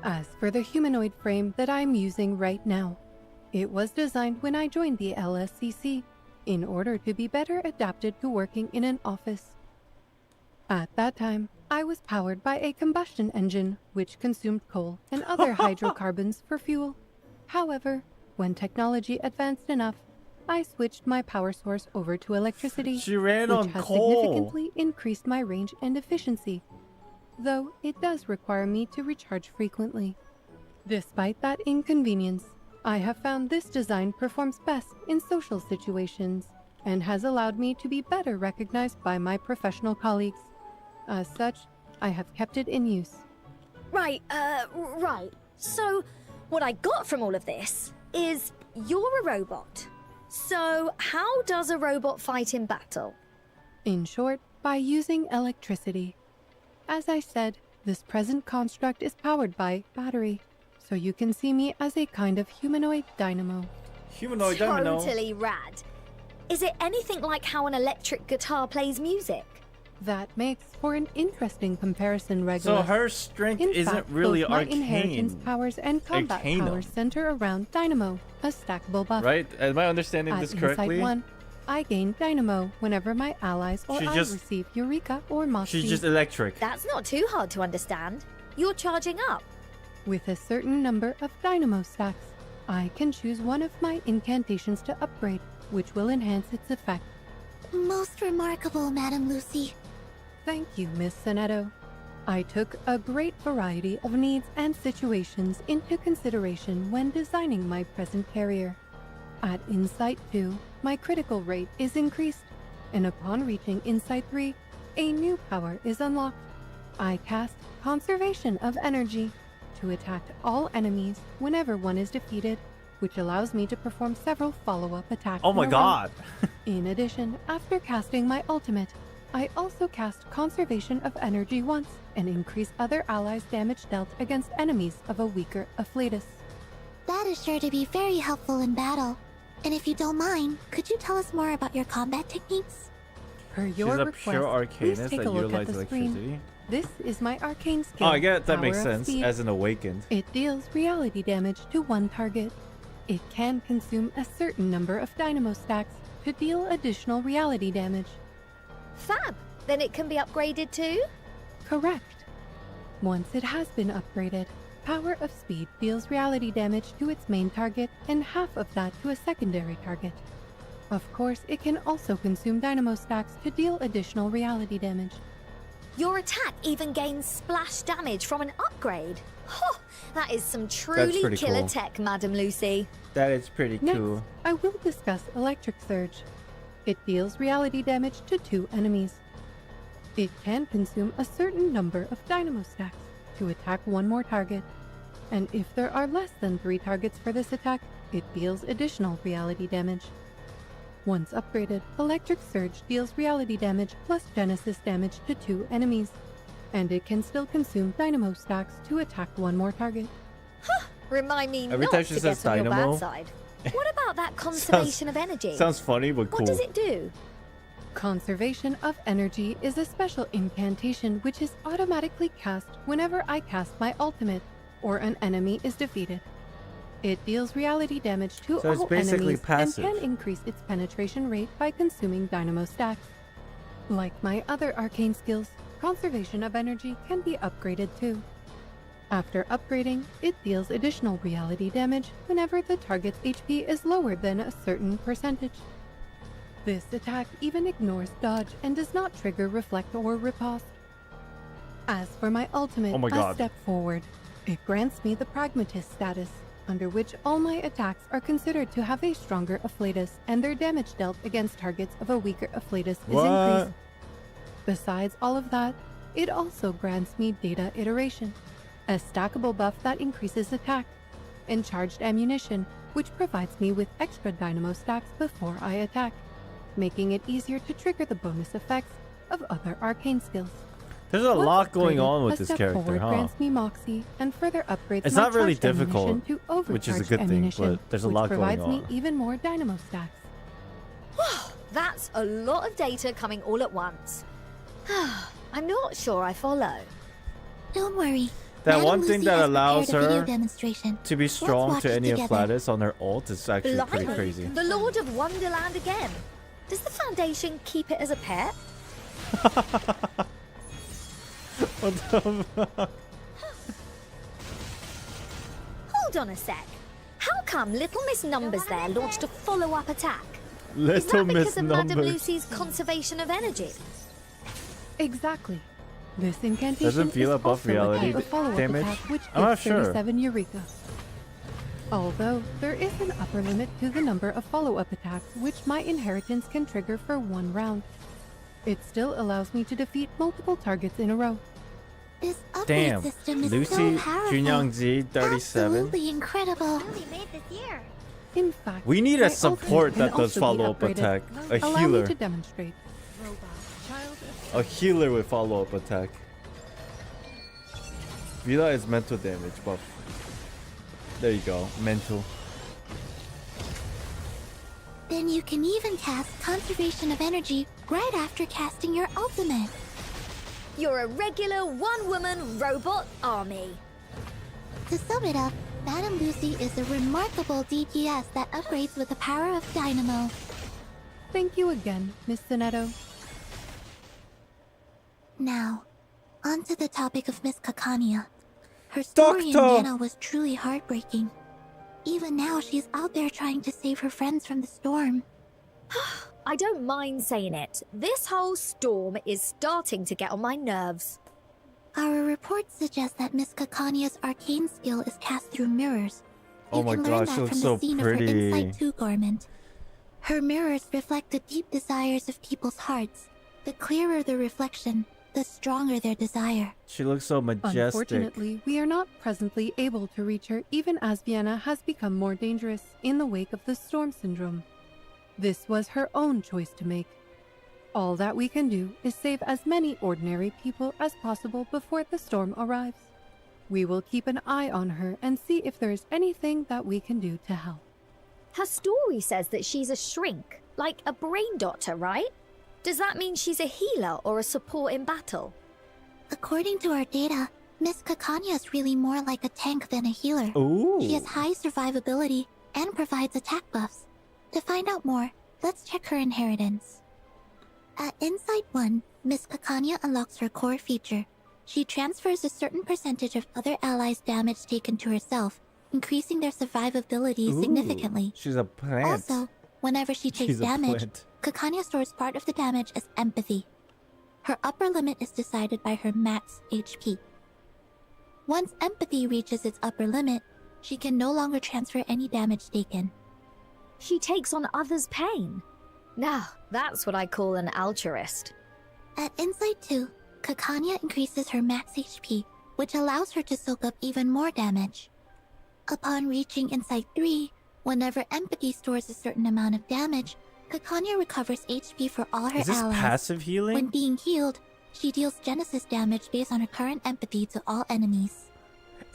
S15: As for the humanoid frame that I'm using right now, it was designed when I joined the LSCC in order to be better adapted to working in an office. At that time, I was powered by a combustion engine which consumed coal and other hydrocarbons for fuel. However, when technology advanced enough, I switched my power source over to electricity,
S1: She ran
S15: which
S1: on
S15: has
S1: coal.
S15: significantly increased my range and efficiency, though it does require me to recharge frequently. Despite that inconvenience, I have found this design performs best in social situations and has allowed me to be better recognized by my professional colleagues. As such, I have kept it in use.
S3: Right. So, what I got from all of this is you're a robot. So, how does a robot fight in battle?
S15: In short, by using electricity. As I said, this present construct is powered by battery, so you can see me as a kind of humanoid dynamo.
S1: Humanoid dynamo.
S3: Totally rad. Is it anything like how an electric guitar plays music?
S15: That makes for an interesting comparison, Regulus.
S1: So her strength
S15: In
S1: isn't
S15: fact,
S1: really
S15: both my
S1: arcane.
S15: inheritance powers and combat
S1: Arcanum.
S15: powers center around Dynamo, a stackable buff.
S1: Right? Am I understanding
S15: At
S1: this correctly?
S15: Insight 1, I gain Dynamo whenever my allies or
S1: She
S15: I
S1: just-
S15: receive Eureka or Moxie.
S1: She's just electric.
S3: That's not too hard to understand. You're charging up.
S15: With a certain number of Dynamo stacks, I can choose one of my incantations to upgrade, which will enhance its effect.
S5: Most remarkable, Madam Lucy.
S15: Thank you, Miss Sonetto. I took a great variety of needs and situations into consideration when designing my present carrier. At Insight 2, my critical rate is increased, and upon reaching Insight 3, a new power is unlocked. I cast Conservation of Energy to attack all enemies whenever one is defeated, which allows me to perform several follow-up attacks.
S1: Oh
S15: in
S1: my
S15: a row.
S1: god.
S15: In addition, after casting my ultimate, I also cast Conservation of Energy once and increase other allies' damage dealt against enemies of a weaker afflatus.
S5: That is sure to be very helpful in battle. And if you don't mind, could you tell us more about your combat techniques?
S15: Per
S1: She's
S15: your
S1: a
S15: request,
S1: pure
S15: please
S1: arcanist
S15: take
S1: that
S15: a look at
S1: utilizes
S15: the screen.
S1: electricity.
S15: This is my arcane skill.
S1: Oh, I get it. That makes
S15: Power of
S1: sense.
S15: Speed.
S1: As an awakened.
S15: It deals reality damage to one target. It can consume a certain number of dynamo stacks to deal additional reality damage.
S3: Fab. Then it can be upgraded too?
S15: Correct. Once it has been upgraded, Power of Speed deals reality damage to its main target and half of that to a secondary target. Of course, it can also consume dynamo stacks to deal additional reality damage.
S3: Your attack even gains splash damage from an upgrade. Huh, that is some truly
S1: pretty
S3: killer
S1: cool.
S3: tech, Madam Lucy.
S1: That is pretty
S15: Next,
S1: cool.
S15: I will discuss Electric Surge. It deals reality damage to 2 enemies. It can consume a certain number of dynamo stacks to attack one more target, and if there are less than 3 targets for this attack, it deals additional reality damage. Once upgraded, Electric Surge deals reality damage plus Genesis damage to 2 enemies, and it can still consume dynamo stacks to attack one more target.
S3: Remind me
S1: Every
S3: not
S1: time
S3: to
S1: she
S3: get
S1: says
S3: on your
S1: dynamo-
S3: bad side. What about that conservation of energy?
S1: Sounds funny, but cool.
S3: What does it do?
S15: Conservation of Energy is a special incantation which is automatically cast whenever I cast my ultimate or an enemy is defeated. It deals reality damage to
S1: So it's
S15: all
S1: basically
S15: enemies
S1: passive.
S15: and can increase its penetration rate by consuming dynamo stacks. Like my other arcane skills, Conservation of Energy can be upgraded too. After upgrading, it deals additional reality damage whenever the target's HP is lower than a certain percentage. This attack even ignores dodge and does not trigger reflect or riposte. As for my ultimate,
S1: Oh my
S15: a
S1: God.
S15: step forward. It grants me the pragmatist status, under which all my attacks are considered to have a stronger afflatus and their damage dealt against targets of a weaker afflatus is
S1: What?
S15: increased. Besides all of that, it also grants me data iteration, a stackable buff that increases attack, and charged ammunition, which provides me with extra dynamo stacks before I attack, making it easier to trigger the bonus effects of other arcane skills.
S1: There's a lot going on with this
S15: step
S1: character,
S15: forward
S1: huh?
S15: grants me moxie and further upgrades
S1: It's
S15: my
S1: not really
S15: charged ammunition
S1: difficult,
S15: to
S1: which is a
S15: overcharged
S1: good thing,
S15: ammunition,
S1: but there's a
S15: which
S1: lot going
S15: provides
S1: on.
S15: me even more dynamo stacks.
S3: That's a lot of data coming all at once. I'm not sure I follow.
S5: Don't worry.
S1: That
S5: Madam
S1: one thing
S5: Lucy
S1: that
S5: has
S1: allows
S5: prepared a video
S1: her
S5: demonstration.
S1: to be
S5: Let's
S1: strong
S5: watch
S1: to
S5: it
S1: any of
S5: together.
S1: Flatus on her ult is actually pretty
S3: Blimey,
S1: crazy.
S3: the Lord of Wonderland again. Does the Foundation keep it as a pet?
S1: What the fuck?
S3: Hold on a sec. How come Little Miss Numbers there launched a follow-up attack? Is
S1: Little
S3: that because
S1: Miss
S3: of Madame
S1: Numbers.
S3: Lucy's conservation of energy?
S15: Exactly. This incantation
S1: Doesn't feel
S15: is
S1: above
S15: also a
S1: reality
S15: type of follow-up
S1: damage?
S15: attack, which
S1: I'm not
S15: gives
S1: sure.
S15: 37 Eureka. Although, there is an upper limit to the number of follow-up attacks which my inheritance can trigger for one round. It still allows me to defeat multiple targets in a row.
S5: This upgrade
S1: Damn.
S5: system is
S1: Lucy
S5: so powerful.
S1: Junyangzi 37.
S5: Absolutely incredible.
S15: In fact,
S1: We need
S15: my
S1: a support
S15: ultimate
S1: that
S15: can
S1: does
S15: also be
S1: follow-up
S15: upgraded.
S1: attack. A
S15: Allow
S1: healer.
S15: me to demonstrate.
S1: A healer with follow-up attack. Vila is mental damage buff. There you go. Mental.
S5: Then you can even cast Conservation of Energy right after casting your ultimate.
S3: You're a regular one-woman robot army.
S5: To sum it up, Madame Lucy is a remarkable DPS that upgrades with the power of Dynamo.
S15: Thank you again, Miss Sonetto.
S5: Now, on to the topic of Miss Kakania. Her story in
S1: Doctor!
S5: Nana was truly heartbreaking. Even now, she's out there trying to save her friends from the storm.
S3: I don't mind saying it. This whole storm is starting to get on my nerves.
S5: Our reports suggest that Miss Kakania's arcane skill is cast through mirrors.
S1: Oh
S5: You
S1: my
S5: can learn
S1: gosh,
S5: that
S1: she looks
S5: from
S1: so
S5: the scene
S1: pretty.
S5: of her Insight 2 garment. Her mirrors reflect the deep desires of people's hearts. The clearer the reflection, the stronger their desire.
S1: She looks so majestic.
S15: Unfortunately, we are not presently able to reach her even as Vienna has become more dangerous in the wake of the storm syndrome. This was her own choice to make. All that we can do is save as many ordinary people as possible before the storm arrives. We will keep an eye on her and see if there is anything that we can do to help.
S3: Her story says that she's a shrink, like a brain doctor, right? Does that mean she's a healer or a support in battle?
S5: According to our data, Miss Kakania is really more like a tank than a healer.
S1: Ooh.
S5: She has high survivability and provides attack buffs. To find out more, let's check her inheritance. At Insight 1, Miss Kakania unlocks her core feature. She transfers a certain percentage of other allies' damage taken to herself, increasing their survivability
S1: Ooh,
S5: significantly.
S1: She's a plant.
S5: Also, whenever she takes
S1: She's a
S5: damage,
S1: plant.
S5: Kakania stores part of the damage as empathy. Her upper limit is decided by her max HP. Once empathy reaches its upper limit, she can no longer transfer any damage taken.
S3: She takes on others' pain. Now, that's what I call an altruist.
S5: At Insight 2, Kakania increases her max HP, which allows her to soak up even more damage. Upon reaching Insight 3, whenever empathy stores a certain amount of damage, Kakania recovers HP for all her
S1: Is this
S5: allies.
S1: passive healing?
S5: When being healed, she deals Genesis damage based on her current empathy to all enemies.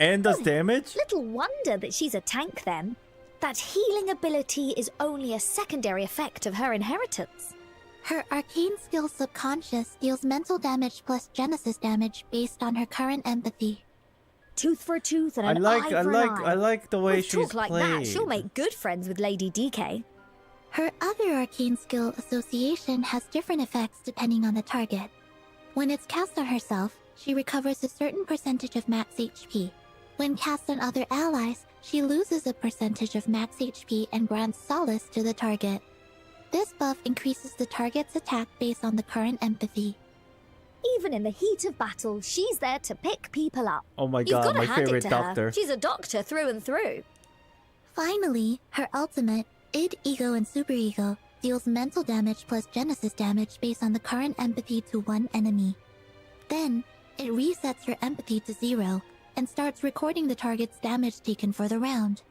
S1: And does damage?
S3: Little wonder that she's a tank then. That healing ability is only a secondary effect of her inheritance.
S5: Her arcane skill Subconscious deals mental damage plus Genesis damage based on her current empathy.
S3: Tooth for a tooth and
S1: I
S3: an
S1: like-
S3: eye for an eye.
S1: I like the way
S3: With
S1: she's
S3: talk like that,
S1: played.
S3: she'll make good friends with Lady DK.
S5: Her other arcane skill Association has different effects depending on the target. When it's cast on herself, she recovers a certain percentage of max HP. When cast on other allies, she loses a percentage of max HP and grants solace to the target. This buff increases the target's attack based on the current empathy.
S3: Even in the heat of battle, she's there to pick people up.
S1: Oh my
S3: You've
S1: god,
S3: gotta
S1: my
S3: hand
S1: favorite
S3: it to
S1: doctor.
S3: Her. She's a doctor through and through.
S5: Finally, her ultimate, id, ego, and superego, deals mental damage plus Genesis damage based on the current empathy to one enemy. Then, it resets her empathy to 0, and starts recording the target's damage taken for the round.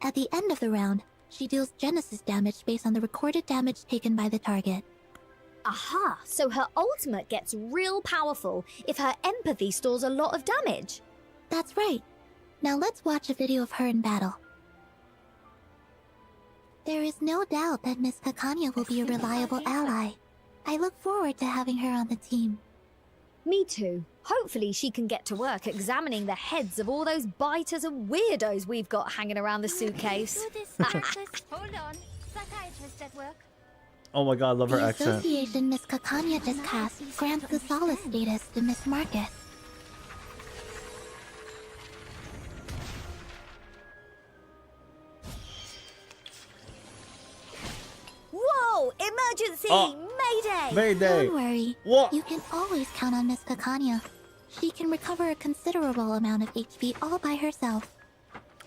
S5: At the end of the round, she deals Genesis damage based on the recorded damage taken by the target.
S3: Aha, so her ultimate gets real powerful if her empathy stores a lot of damage.
S5: That's right. Now let's watch a video of her in battle. There is no doubt that Miss Kakanya will be a reliable ally. I look forward to having her on the team.
S3: Me too. Hopefully she can get to work examining the heads of all those biters and weirdos we've got hanging around the suitcase.
S2: Hold on. Psychiatrist at work.
S1: Oh my god, I love her
S5: The
S1: accent.
S5: association Miss Kakanya just cast grants the solace status to Miss Marcus.
S3: Whoa! Emergency! Mayday!
S1: Mayday!
S5: Don't worry.
S1: What?
S5: You can always count on Miss Kakanya. She can recover a considerable amount of HP all by herself.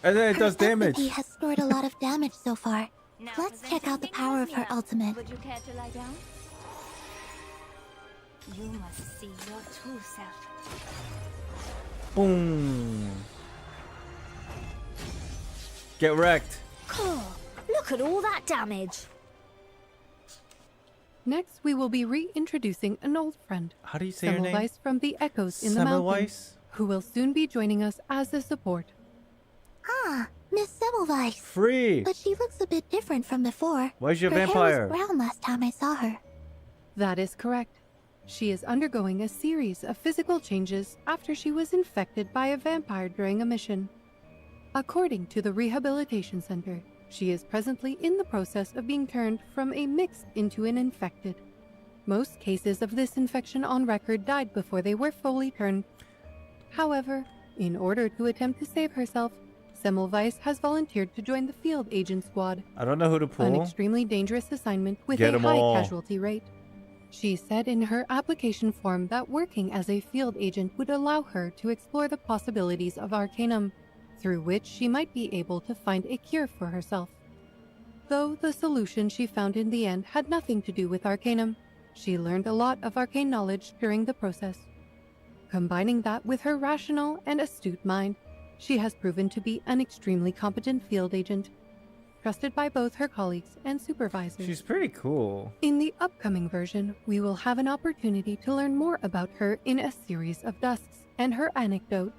S1: And then it does damage.
S5: He has stored a lot of damage so far. Let's check out the power of her ultimate.
S2: Would you care to lie down? You must see your true self.
S1: Boom. Get wrecked.
S3: Cool. Look at all that damage.
S15: Next, we will be reintroducing an old friend.
S1: How do you say her name?
S15: Semmelweis from the Echoes in the Mountains,
S1: Semmelweis?
S15: who will soon be joining us as a support.
S5: Ah, Miss Semmelweis.
S1: Free.
S5: But she looks a bit different from before.
S1: Why is she a
S5: her
S1: vampire?
S5: Hair was brown last time I saw her.
S15: That is correct. She is undergoing a series of physical changes after she was infected by a vampire during a mission. According to the Rehabilitation Center, she is presently in the process of being turned from a mixed into an infected. Most cases of this infection on record died before they were fully turned. However, in order to attempt to save herself, Semmelweis has volunteered to join the Field Agent Squad.
S1: I don't know who to pull.
S15: An extremely dangerous assignment with
S1: Get
S15: a
S1: 'em
S15: high
S1: all.
S15: casualty rate. She said in her application form that working as a field agent would allow her to explore the possibilities of Arcanum, through which she might be able to find a cure for herself. Though the solution she found in the end had nothing to do with Arcanum, she learned a lot of arcane knowledge during the process. Combining that with her rational and astute mind, she has proven to be an extremely competent field agent, trusted by both her colleagues and supervisors.
S1: She's pretty cool.
S15: In the upcoming version, we will have an opportunity to learn more about her in a series of dusks and her anecdote.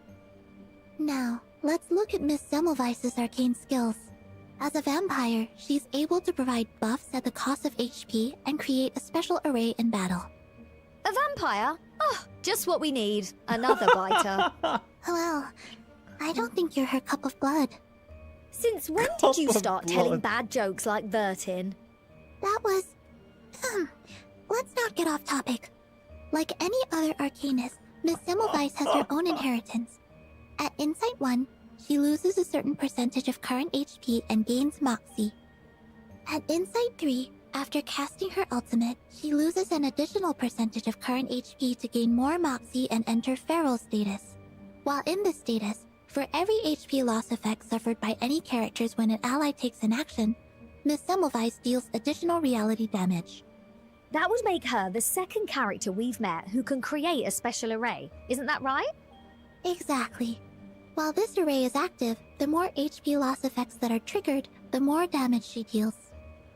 S5: Now, let's look at Miss Semmelweis's arcane skills. As a vampire, she's able to provide buffs at the cost of HP and create a special array in battle.
S3: A vampire? Oh, just what we need. Another biter.
S5: Well, I don't think you're her cup of blood.
S3: Since when did you start telling bad jokes like Vertin?
S5: That was... Let's not get off topic. Like any other arcanist, Miss Semmelweis has her own inheritance. At Insight 1, she loses a certain percentage of current HP and gains Moxie. At Insight 3, after casting her ultimate, she loses an additional percentage of current HP to gain more Moxie and enter Feral status. While in this status, for every HP loss effect suffered by any characters when an ally takes an action, Miss Semmelweis deals additional reality damage.
S3: That would make her the second character we've met who can create a special array, isn't that right?
S5: Exactly. While this array is active, the more HP loss effects that are triggered, the more damage she deals.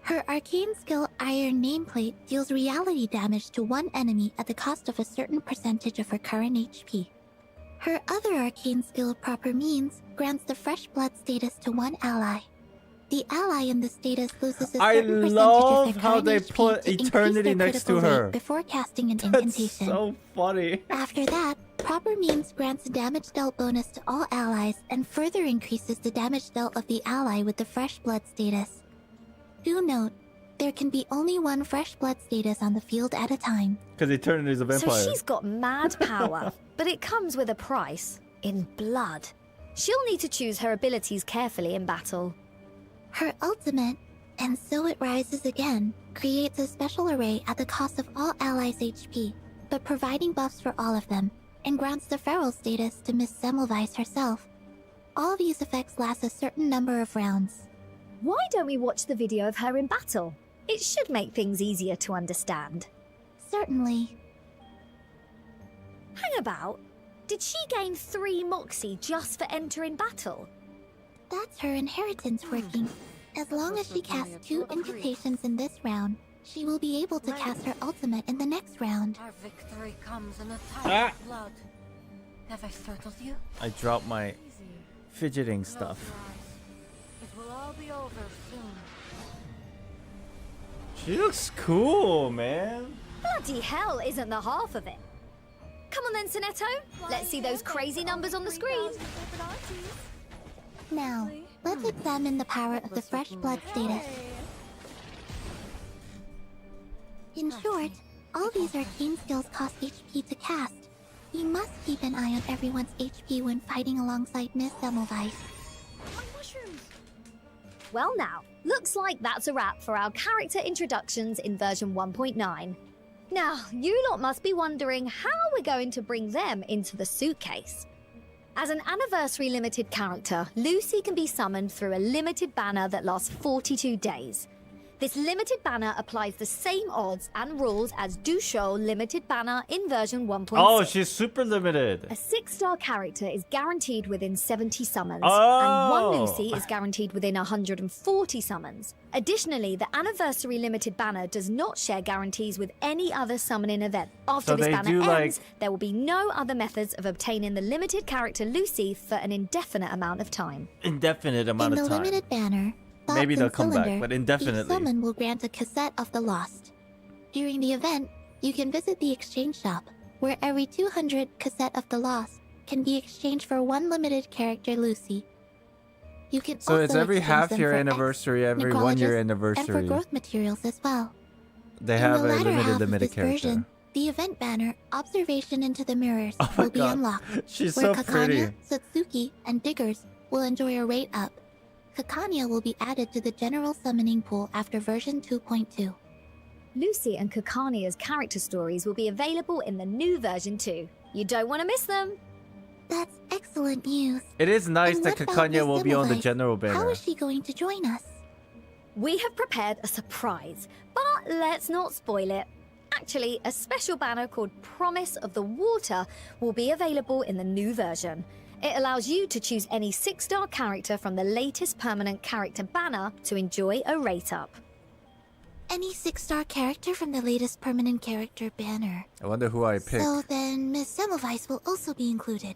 S5: Her arcane skill Iron Nameplate deals reality damage to one enemy at the cost of a certain percentage of her current HP. Her other arcane skill Proper Means grants the Fresh Blood status to one ally. The ally in the status loses a certain percentage of their
S1: how
S5: current
S1: they
S5: HP
S1: put
S5: to increase
S1: eternity
S5: their
S1: next to
S5: critical
S1: her.
S5: rate before casting an
S1: That's
S5: incantation.
S1: so funny.
S5: After that, Proper Means grants a damage dealt bonus to all allies and further increases the damage dealt of the ally with the Fresh Blood status. Do note, there can be only one Fresh Blood status on the field at a time.
S1: Because eternity is a vampire.
S3: So she's got mad power, but it comes with a price. In blood. She'll need to choose her abilities carefully in battle.
S5: Her ultimate, and so it rises again, creates a special array at the cost of all allies' HP, but providing buffs for all of them, and grants the Feral status to Miss Semmelweis herself. All these effects last a certain number of rounds.
S3: Why don't we watch the video of her in battle? It should make things easier to understand.
S5: Certainly.
S3: Hang about. Did she gain 3 Moxie just for entering battle?
S5: That's her inheritance working. As long as she casts 2 incantations in this round, she will be able to cast her ultimate in the next round.
S22: Our victory comes in a time of blood. Have I startled you?
S1: I dropped my fidgeting stuff.
S22: It will all be over soon.
S1: She looks cool, man.
S3: Bloody hell isn't the half of it. Come on then, Sonetto. Let's see those crazy numbers on the screen.
S5: Now, let's examine the power of the fresh blood status. In short, all these arcane skills cost HP to cast. You must keep an eye on everyone's HP when fighting alongside Miss Semmelweis.
S3: Well now, looks like that's a wrap for our character introductions in version 1.9. Now, you lot must be wondering how we're going to bring them into the suitcase. As an anniversary limited character, Lucy can be summoned through a limited banner that lasts 42 days. This limited banner applies the same odds and rules as Dusho limited banner in version 1.6.
S1: Oh, she's super limited.
S3: A 6-star character is guaranteed within 70 summons,
S1: Oh.
S3: and one Lucy is guaranteed within 140 summons. Additionally, the anniversary limited banner does not share guarantees with any other summoning event. After
S1: So
S3: this
S1: they
S3: banner
S1: do,
S3: ends,
S1: like-
S3: there will be no other methods of obtaining the limited character Lucy for an indefinite amount of time.
S1: Indefinite amount
S5: In
S1: of
S5: the
S1: time.
S5: limited banner,
S1: Maybe
S5: Thoughts
S1: they'll
S5: and
S1: come back,
S5: Cylinder,
S1: but indefinitely.
S5: Each summon will grant a cassette of the lost. During the event, you can visit the exchange shop, where every 200 cassette of the lost can be exchanged for one limited character Lucy. You can
S1: So
S5: also
S1: it's every
S5: exchange them
S1: half-year
S5: for
S1: anniversary,
S5: X,
S1: every 1 year
S5: necrologists,
S1: anniversary.
S5: and for growth materials as well.
S1: They
S5: In
S1: have
S5: the
S1: a
S5: latter half of
S1: limited
S5: this
S1: character.
S5: version, the event banner, Observation into the Mirrors,
S1: Oh my
S5: will be
S1: God.
S5: unlocked.
S1: She's
S5: where
S1: so
S5: Kakanya,
S1: pretty.
S5: Satsuki, and Diggers will enjoy a rate up. Kakanya will be added to the general summoning pool after version 2.2.
S3: Lucy and Kakania's character stories will be available in the new version too. You don't want to miss them.
S5: That's excellent news.
S1: It is nice
S5: And
S1: that
S5: what about
S1: Kakanya
S5: Miss
S1: will be on the
S5: Semmelweis?
S1: general
S5: How
S1: banner.
S5: is she going to join us?
S3: We have prepared a surprise, but let's not spoil it. Actually, a special banner called Promise of the Water will be available in the new version. It allows you to choose any 6-star character from the latest permanent character banner to enjoy a rate up.
S5: Any 6-star character from the latest permanent character banner.
S1: I wonder who I pick.
S5: So then Miss Semmelweis will also be included.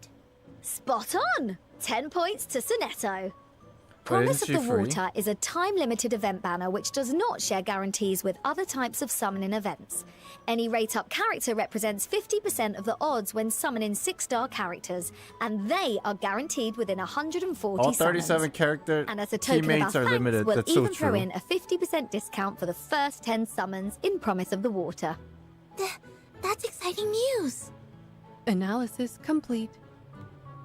S3: Spot on! 10 points to Sonetto.
S1: But
S3: Promise of
S1: isn't
S3: the
S1: she free?
S3: Water is a time-limited event banner which does not share guarantees with other types of summoning events. Any rate-up character represents 50% of the odds when summoning 6-star characters, and they are guaranteed within 140
S1: All
S3: summons.
S1: 37 character
S3: And as a token
S1: teammates
S3: of our
S1: are
S3: thanks,
S1: limited.
S3: we'll
S1: That's so
S3: even throw
S1: true.
S3: in a 50% discount for the first 10 summons in Promise of the Water.
S5: That's exciting news!
S15: Analysis complete.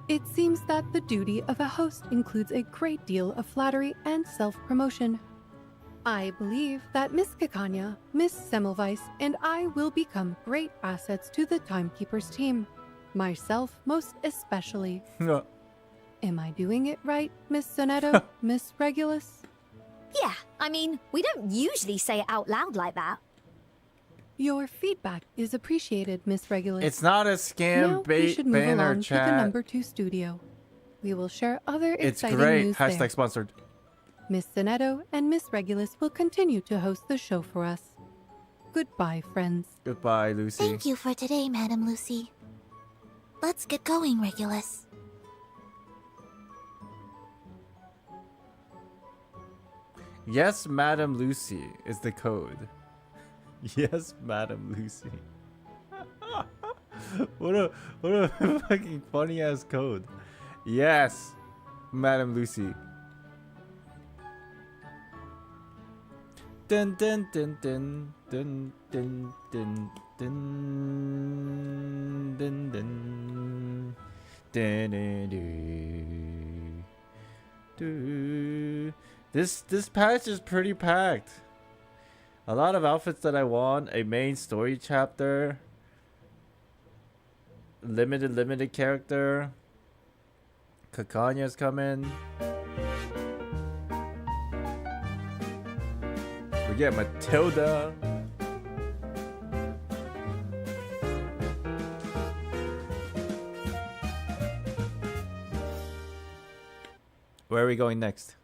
S15: It seems that the duty of a host includes a great deal of flattery and self-promotion. I believe that Miss Kakanya, Miss Semmelweis, and I will become great assets to the Timekeepers team. Myself most especially. Am I doing it right, Miss Sonetto, Miss Regulus?
S3: Yeah, I mean, we don't usually say it out loud like that.
S15: Your feedback is appreciated, Miss Regulus.
S1: It's not a
S15: Now
S1: scam
S15: we
S1: bait
S15: should move
S1: banner
S15: along to the
S1: chat.
S15: number 2 studio. We will share other
S1: It's
S15: exciting
S1: great.
S15: news
S1: Hashtag
S15: there.
S1: sponsored.
S15: Miss Sonetto and Miss Regulus will continue to host the show for us. Goodbye, friends.
S1: Goodbye, Lucy.
S5: Thank you for today, Madam Lucy. Let's get going, Regulus.
S1: Yes, Madam Lucy is the code. Yes, Madam Lucy. what a fucking funny ass code. Yes, Madam Lucy. Dun dun dun dun dun dun dun dun dun dun dun dun dun. This patch is pretty packed. A lot of outfits that I want, a main story chapter, limited character. Kakanya's coming. We get Matilda. Where are we going next?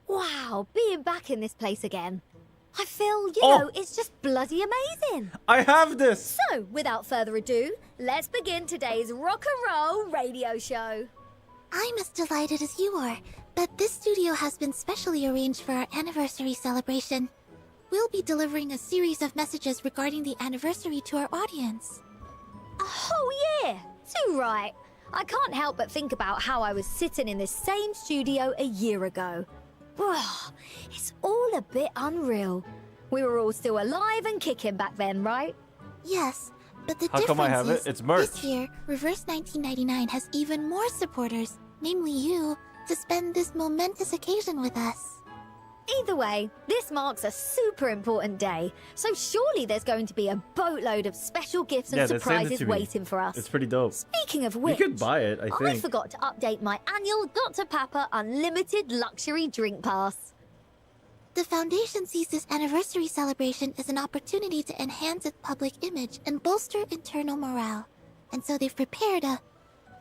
S3: Wow, being back in this place again. I feel, you know, it's just bloody amazing.
S1: I have this!
S3: So, without further ado, let's begin today's rock and roll radio show.
S5: I'm as delighted as you are, but this studio has been specially arranged for our anniversary celebration. We'll be delivering a series of messages regarding the anniversary to our audience.
S3: Oh yeah, too right. I can't help but think about how I was sitting in this same studio a year ago. It's all a bit unreal. We were all still alive and kicking back then, right?
S5: Yes, but the
S1: How come I
S5: difference
S1: have
S5: is
S1: it? It's merch.
S5: this year, Reverse 1999 has even more supporters, namely you, to spend this momentous occasion with us.
S3: Either way, this marks a super important day, so surely there's going to be a boatload of special gifts and
S1: Yeah, they sent it
S3: surprises
S1: to me.
S3: waiting for us.
S1: It's pretty dope.
S3: Speaking of
S1: You
S3: which,
S1: could buy it, I
S3: I
S1: think.
S3: forgot to update my annual Dr. Pepper Unlimited Luxury Drink Pass.
S5: The Foundation sees this anniversary celebration as an opportunity to enhance its public image and bolster internal morale. And so they've prepared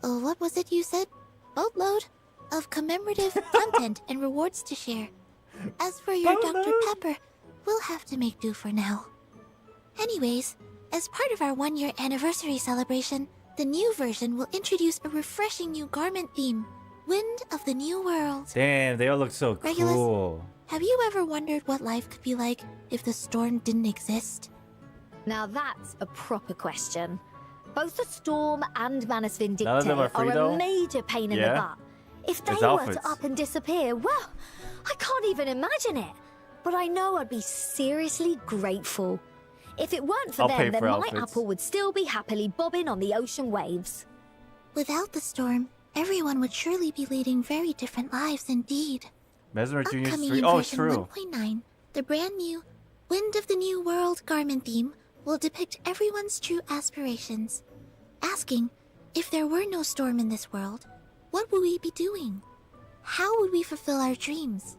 S5: what was it you said? Boatload of commemorative content and rewards to share. As for your Dr. Pepper, we'll have to make do for now. Anyways, as part of our 1-year anniversary celebration, the new version will introduce a refreshing new garment theme, Wind of the New World.
S1: Damn, they all look so
S5: Regulus,
S1: cool.
S5: Have you ever wondered what life could be like if the storm didn't exist?
S3: Now that's a proper question. Both the Storm and Manus
S1: None of them
S3: Vindicte
S1: are free,
S3: are
S1: though?
S3: a major pain in the
S1: Yeah?
S3: butt. If they
S1: It's
S3: were
S1: outfits.
S3: to up and disappear, well, I can't even imagine it. But I know I'd be seriously grateful. If it weren't for
S1: I'll pay
S3: them, then
S1: for
S3: my
S1: outfits.
S3: apple would still be happily bobbing on the ocean waves.
S5: Without the storm, everyone would surely be leading very different lives indeed.
S1: Mesmer Jr.'s
S5: Upcoming
S1: free.
S5: in
S1: Oh, it's
S5: version
S1: true.
S5: 1.9, the brand new Wind of the New World garment theme will depict everyone's true aspirations. Asking, if there were no storm in this world, what would we be doing? How would we fulfill our dreams?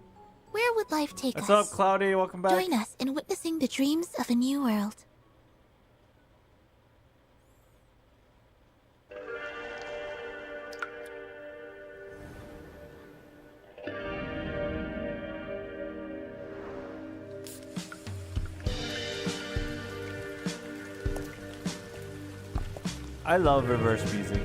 S5: Where would life take
S1: What's
S5: us?
S1: up, Cloudy? Welcome back.
S5: Join us in witnessing the dreams of a new world.
S1: I love reverse music.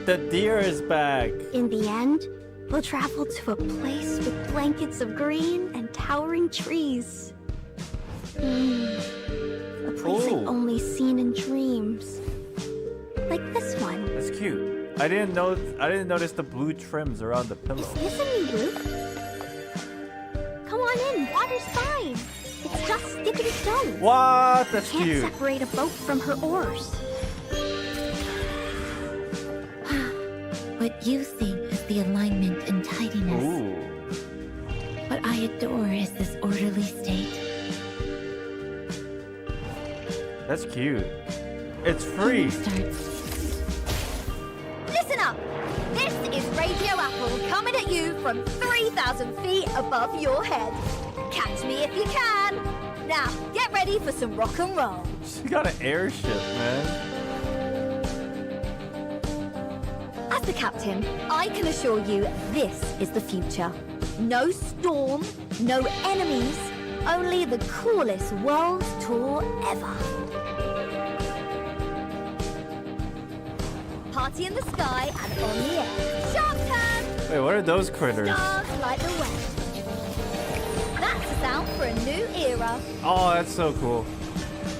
S1: The deer is back.
S11: In the end, we'll travel to a place with blankets of green and towering trees. A place I've only seen in dreams. Like this one.
S1: That's cute. I didn't notice the blue trims around the pillow.
S11: Is this a new roof? Come on in, water's fine. It's just skipping stones.
S1: What? That's
S11: Can't
S1: cute.
S11: separate a boat from her oars.
S9: What you think is the alignment and tidiness.
S1: Ooh.
S9: What I adore is this orderly state.
S1: That's cute. It's free.
S3: Listen up! This is Radio Apple coming at you from 3,000 feet above your head. Catch me if you can. Now, get ready for some rock and roll.
S1: She got an airship, man.
S3: As the captain, I can assure you this is the future. No storm, no enemies, only the coolest world tour ever. Party in the sky and on the air. Shark turn!
S1: Wait, what are those critters?
S3: Stars light the way. That's the sound for a new era.
S1: Oh, that's so cool.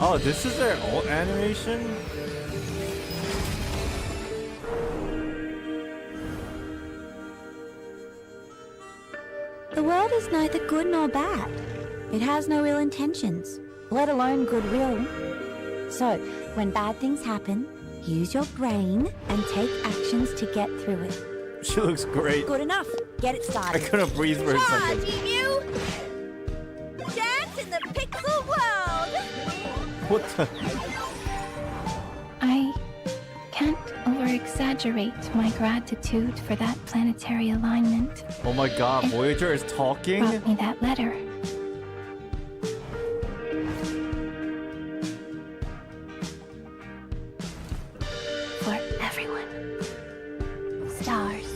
S1: Oh, this is their old animation?
S11: The world is neither good nor bad. It has no ill intentions, let alone goodwill. So, when bad things happen, use your brain and take actions to get through it.
S1: She looks great.
S11: Good enough. Get it
S1: I
S11: started.
S1: couldn't breathe for a
S3: Charge,
S1: second.
S3: emu! Dance in the pixel world!
S1: What the?
S10: I can't over-exaggerate my gratitude for that planetary alignment.
S1: Oh my god, Voyager is talking?
S10: Brought me that letter. For everyone. Stars.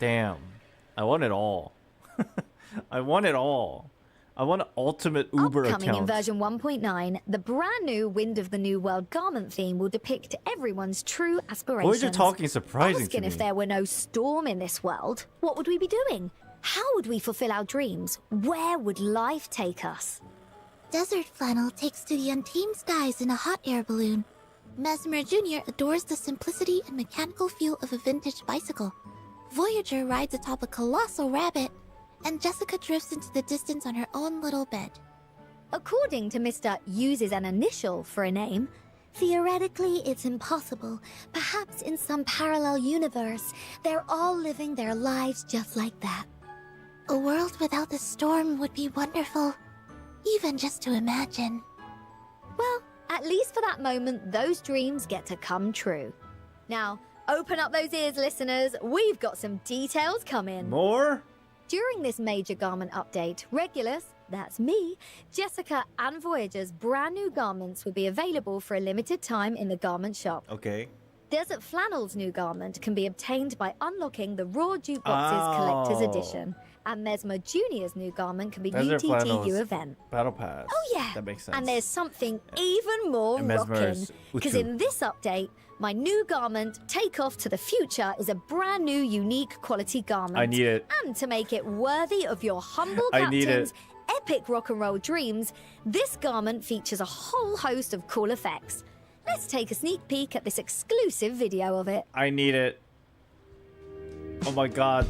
S1: Damn. I want it all. I want it all. I want an ultimate Uber
S3: Upcoming in
S1: account.
S3: version 1.9, the brand new Wind of the New World garment theme will depict everyone's true aspirations.
S1: Boys are talking surprising
S3: Asking
S1: to
S3: if
S1: me.
S3: there were no storm in this world, what would we be doing? How would we fulfill our dreams? Where would life take us?
S5: Desert Flannel takes to the untamed skies in a hot air balloon. Mesmer Jr. adores the simplicity and mechanical feel of a vintage bicycle. Voyager rides atop a colossal rabbit, and Jessica drifts into the distance on her own little bed.
S3: According to Mr. Uses an initial for a name,
S5: Theoretically, it's impossible. Perhaps in some parallel universe, they're all living their lives just like that. A world without the storm would be wonderful, even just to imagine.
S3: well, at least for that moment, those dreams get to come true. Now, open up those ears, listeners. We've got some details coming.
S1: More?
S3: During this major garment update, Regulus, that's me, Jessica, and Voyager's brand new garments will be available for a limited time in the garment shop.
S1: Okay.
S3: Desert Flannel's new garment can be obtained by unlocking the Raw Jukebox's Collector's Edition. And Mesmer Jr.'s new garment can be
S1: Desert Flannel's
S3: UTTU event.
S1: Battle Pass.
S3: Oh yeah.
S1: That makes sense.
S3: And there's something even more
S1: And
S3: rocking.
S1: Mesmer's
S3: Because
S1: Utu.
S3: in this update, my new garment, Take Off to the Future, is a brand new unique quality garment.
S1: I need it.
S3: And to make it worthy of your humble
S1: I need
S3: captain's
S1: it.
S3: epic rock and roll dreams, this garment features a whole host of cool effects. Let's take a sneak peek at this exclusive video of it.
S1: I need it. Oh my god.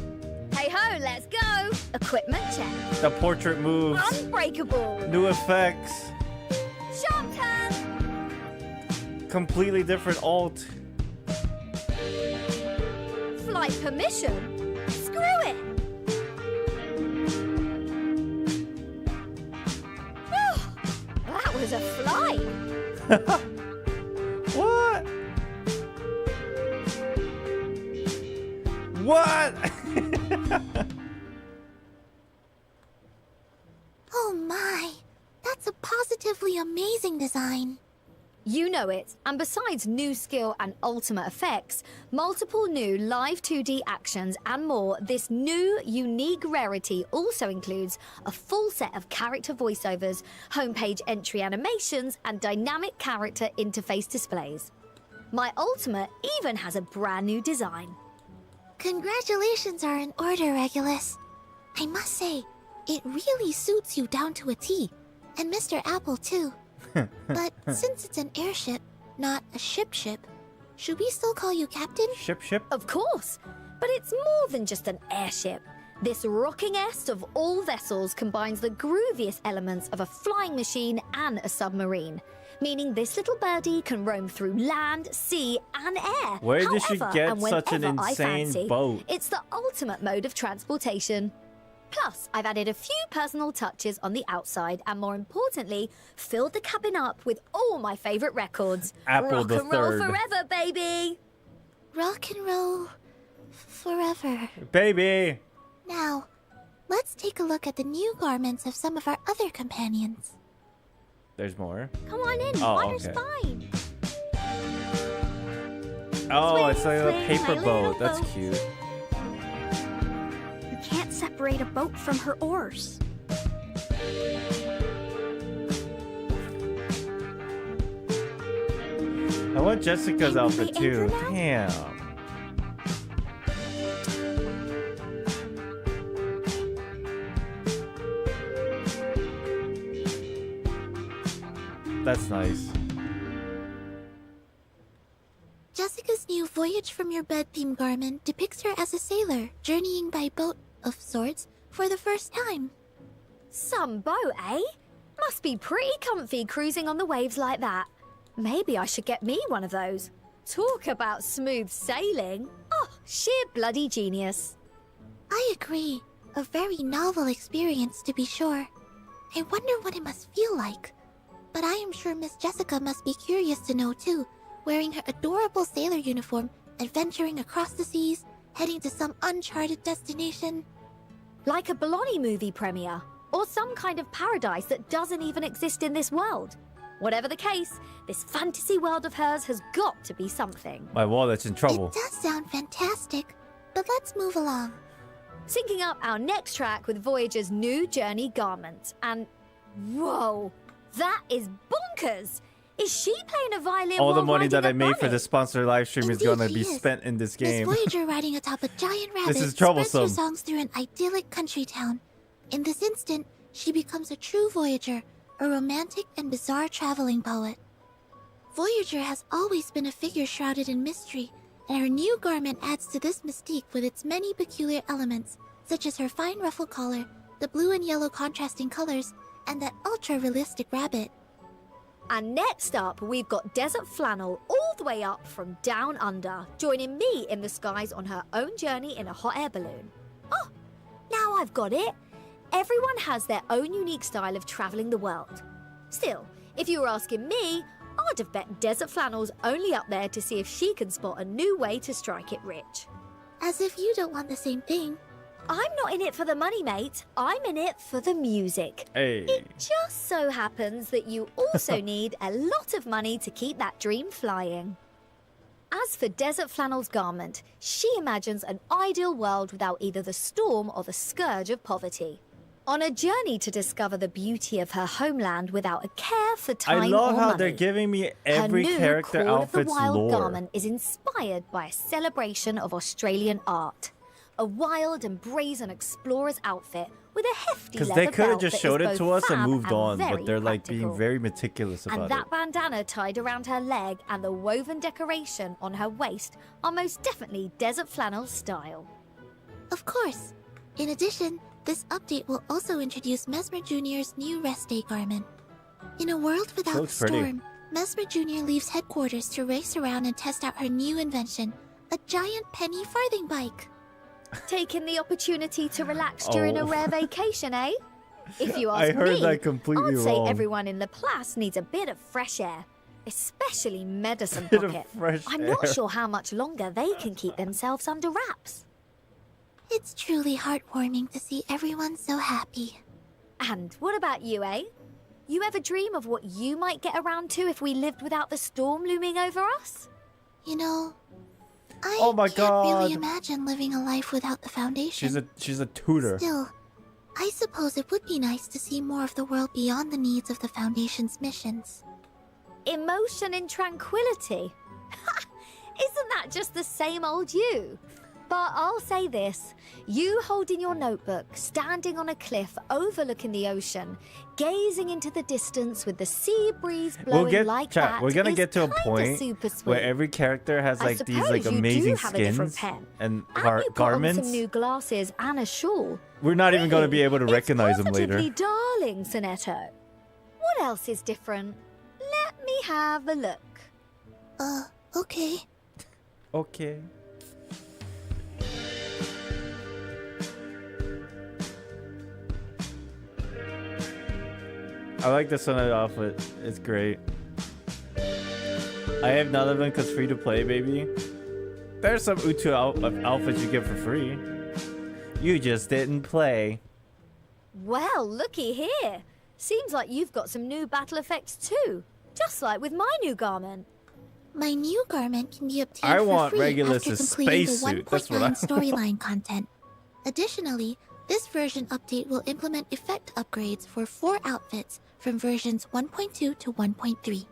S3: Hey ho, let's go! Equipment check.
S1: The portrait moves.
S3: Unbreakable.
S1: New effects.
S3: Sharp turn.
S1: Completely different alt.
S3: Flight permission? Screw it! That was a flight!
S1: What? What?
S5: Oh my, that's a positively amazing design.
S3: You know it, and besides new skill and ultimate effects, multiple new live 2D actions and more, this new unique rarity also includes a full set of character voiceovers, homepage entry animations, and dynamic character interface displays. My ultimate even has a brand new design.
S5: Congratulations are in order, Regulus. I must say, it really suits you down to a T, and Mr. Apple too. But since it's an airship, not a ship, should we still call you Captain?
S1: Ship?
S3: Of course, but it's more than just an airship. This rockingest of all vessels combines the grooviest elements of a flying machine and a submarine, meaning this little birdie can roam through land, sea, and air.
S1: Where did she
S3: however
S1: get
S3: and
S1: such an
S3: whenever I
S1: insane
S3: fancy.
S1: boat?
S3: It's the ultimate mode of transportation. Plus, I've added a few personal touches on the outside and, more importantly, filled the cabin up with all my favorite records.
S1: Apple
S3: Rock
S1: the
S3: and roll
S1: Third.
S3: forever, baby!
S5: Rock and roll forever.
S1: Baby!
S5: Now, let's take a look at the new garments of some of our other companions.
S1: There's more.
S3: Come on in,
S1: Oh,
S3: water's
S1: okay.
S3: fine.
S1: Oh, it's like a
S22: swing,
S1: paper
S22: my
S1: boat.
S22: little
S1: That's
S22: boat.
S1: cute.
S22: You can't separate a boat from her oars.
S1: I want Jessica's outfit
S22: my
S1: too.
S22: anchor now?
S1: Damn. That's nice.
S5: Jessica's new Voyage from Your Bed theme garment depicts her as a sailor, journeying by boat of sorts for the first time.
S3: Some boat, eh? Must be pretty comfy cruising on the waves like that. Maybe I should get me one of those. Talk about smooth sailing. Oh, sheer bloody genius.
S5: I agree. A very novel experience, to be sure. I wonder what it must feel like. But I am sure Miss Jessica must be curious to know too, wearing her adorable sailor uniform, adventuring across the seas, heading to some uncharted destination.
S3: Like a Bologna movie premiere, or some kind of paradise that doesn't even exist in this world. Whatever the case, this fantasy world of hers has got to be something.
S1: My wallet's in trouble.
S5: It does sound fantastic, But let's move along.
S3: Syncing up our next track with Voyager's new journey garment. And whoa, that is bonkers! Is she playing a violin?
S1: All the
S3: while
S1: money
S3: riding
S1: that
S3: a
S1: I made for
S3: bunny?
S1: the sponsor live stream is
S5: Indeed
S1: gonna
S5: she
S1: be
S5: is.
S1: spent in this
S5: Miss
S1: game.
S5: Voyager riding atop a giant rabbit
S1: This is
S5: spreads
S1: troublesome.
S5: her songs through an idyllic country town. In this instant, she becomes a true Voyager, a romantic and bizarre traveling poet. Voyager has always been a figure shrouded in mystery, and her new garment adds to this mystique with its many peculiar elements, such as her fine ruffle collar, the blue and yellow contrasting colors, and that ultra-realistic rabbit.
S3: And next up, we've got Desert Flannel all the way up from down under, joining me in the skies on her own journey in a hot air balloon. Oh, now I've got it. Everyone has their own unique style of travelling the world. Still, if you were asking me, I'd have bet Desert Flannel's only up there to see if she can spot a new way to strike it rich.
S5: As if you don't want the same thing.
S3: I'm not in it for the money, mate. I'm in it for the music.
S1: Hey.
S3: It just so happens that you also need a lot of money to keep that dream flying. As for Desert Flannel's garment, she imagines an ideal world without either the storm or the scourge of poverty. On a journey to discover the beauty of her homeland without a care for time
S1: I love
S3: or
S1: how
S3: money.
S1: they're giving me every
S3: Her new
S1: character
S3: Call of the
S1: outfit's
S3: Wild
S1: lore.
S3: garment is inspired by a celebration of Australian art. A wild and brazen explorer's outfit with a hefty
S1: Because
S3: leather
S1: they could have
S3: belt
S1: just
S3: that is
S1: showed it
S3: both
S1: to us and
S3: fab
S1: moved on,
S3: very
S1: but they're like being
S3: practical.
S1: very meticulous
S3: And
S1: about
S3: that
S1: it.
S3: bandana tied around her leg and the woven decoration on her waist are most definitely Desert Flannel style.
S5: Of course. In addition, this update will also introduce Mesmer Jr.'s new rest day garment. In a world without
S1: Looks pretty.
S5: storm, Mesmer Jr. leaves headquarters to race around and test out her new invention, a giant penny farthing bike.
S3: Taking the opportunity to relax during a
S1: Oh.
S3: rare vacation, eh? If you
S1: I
S3: ask
S1: heard
S3: me,
S1: that completely
S3: I'd say
S1: wrong.
S3: everyone in Laplace needs a bit of fresh air, especially Medicine
S1: Bit of
S3: Pocket.
S1: fresh
S3: I'm not
S1: air.
S3: sure how much longer they can keep themselves under wraps.
S5: It's truly heartwarming to see everyone so happy.
S3: And what about you, eh? You ever dream of what you might get around to if we lived without the storm looming over us?
S5: You know, I
S1: Oh my
S5: can't really
S1: God.
S5: imagine living a life without the Foundation.
S1: She's a tutor.
S5: Still, I suppose it would be nice to see more of the world beyond the needs of the Foundation's missions.
S3: Emotion and tranquility. Isn't that just the same old you? But I'll say this, you holding your notebook, standing on a cliff overlooking the ocean, gazing into the distance with the sea breeze blowing
S1: We'll get
S3: like
S1: chat.
S3: that
S1: We're gonna
S3: is
S1: get to a
S3: kinda
S1: point
S3: super sweet.
S1: where every character has
S3: I
S1: like these like
S3: suppose you do
S1: amazing
S3: have a different
S1: skins
S3: pen.
S1: and
S3: And you put on
S1: garments.
S3: some new glasses and a shawl.
S1: We're not even going to be
S3: Really,
S1: able to
S3: it's
S1: recognize them later.
S3: positively darling, Sonetto. What else is different? Let me have a look.
S5: Okay.
S1: Okay. I like the Sonnet outfit. It's great. I have none of them because free to play, baby. There's some Utu outfits you get for free. You just didn't play.
S3: Well, looky here. Seems like you've got some new battle effects too. Just like with my new garment.
S5: My new garment can be obtained
S1: I
S5: for
S1: want
S5: free
S1: Regulus's
S5: after completing the
S1: spacesuit. That's what
S5: 1.9
S1: I
S5: storyline content. Additionally, this version update will implement effect upgrades for 4 outfits from versions 1.2 to 1.3.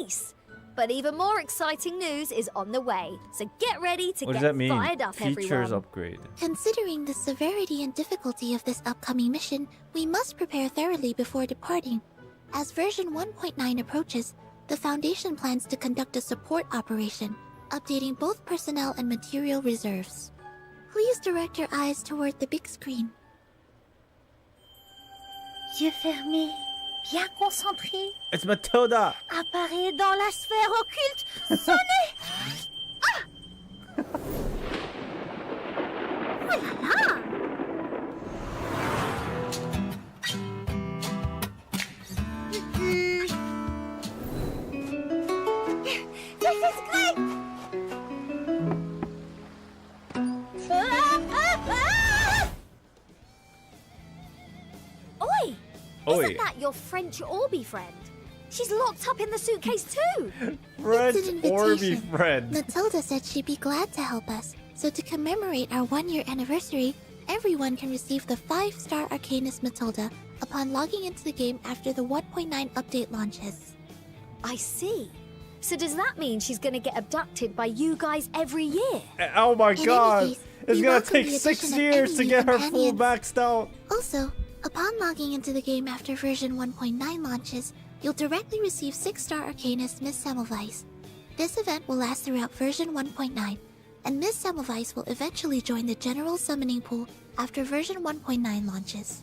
S3: Ace! But even more exciting news is on the way. So get ready to
S1: What does
S3: get
S1: that mean?
S3: fired up,
S1: Features
S3: everyone.
S1: upgrade.
S5: Considering the severity and difficulty of this upcoming mission, we must prepare thoroughly before departing. As version 1.9 approaches, the Foundation plans to conduct a support operation, updating both personnel and material reserves. Please direct your eyes toward the big screen.
S11: Yeux fermés, bien concentrés,
S1: It's Matilda.
S11: apparaît dans la sphère occulte. Sonnez!
S3: Oh la la!
S11: This is great!
S3: Oi!
S1: Oi.
S3: Isn't that your French Orby friend? She's locked up in the suitcase too!
S1: French
S5: It's an
S1: Orby
S5: invitation.
S1: friend.
S5: Matilda said she'd be glad to help us, So to commemorate our 1-year anniversary, everyone can receive the 5-star Arcanist Matilda upon logging into the game after the 1.9 update launches.
S3: I see. So does that mean she's gonna get abducted by you guys every year?
S1: Oh my
S5: In
S1: god!
S5: any case,
S1: It's
S5: we
S1: gonna
S5: welcome
S1: take
S5: the
S1: 6
S5: addition of
S1: years
S5: any
S1: to
S5: new
S1: get her full
S5: companions.
S1: maxed out.
S5: Also, upon logging into the game after version 1.9 launches, you'll directly receive 6-star Arcanist Miss Semmelweis. This event will last throughout version 1.9, and Miss Semmelweis will eventually join the general summoning pool after version 1.9 launches.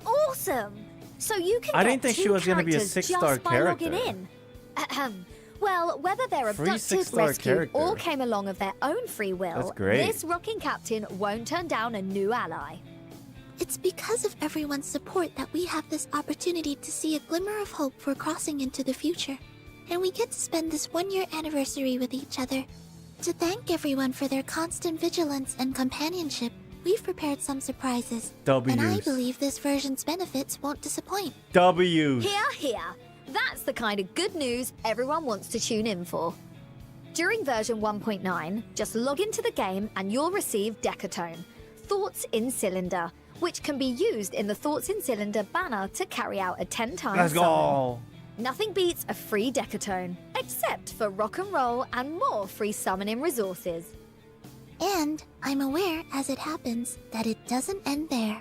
S3: Awesome! So you can
S1: I
S3: get
S1: didn't think
S3: 2
S1: she was gonna be a
S3: characters
S1: 6-star
S3: just by
S1: character.
S3: logging in. Ahem. Well, whether they're
S1: Free
S3: abducted,
S1: 6-star
S3: rescued,
S1: character.
S3: or came along of their own free will,
S1: That's great.
S3: this rocking captain won't turn down a new ally.
S5: It's because of everyone's support that we have this opportunity to see a glimmer of hope for crossing into the future. And we get to spend this 1-year anniversary with each other. To thank everyone for their constant vigilance and companionship, we've prepared some surprises. And I
S1: W's.
S5: believe this version's benefits won't disappoint.
S1: W's.
S3: Here, here. That's the kind of good news everyone wants to tune in for. During version 1.9, just log into the game and you'll receive Decatone, Thoughts in Cylinder, which can be used in the Thoughts in Cylinder banner to carry out a 10-time
S1: Let's
S3: summon.
S1: go.
S3: Nothing beats a free Decatone, except for rock and roll and more free summoning resources.
S5: And I'm aware, as it happens, that it doesn't end there.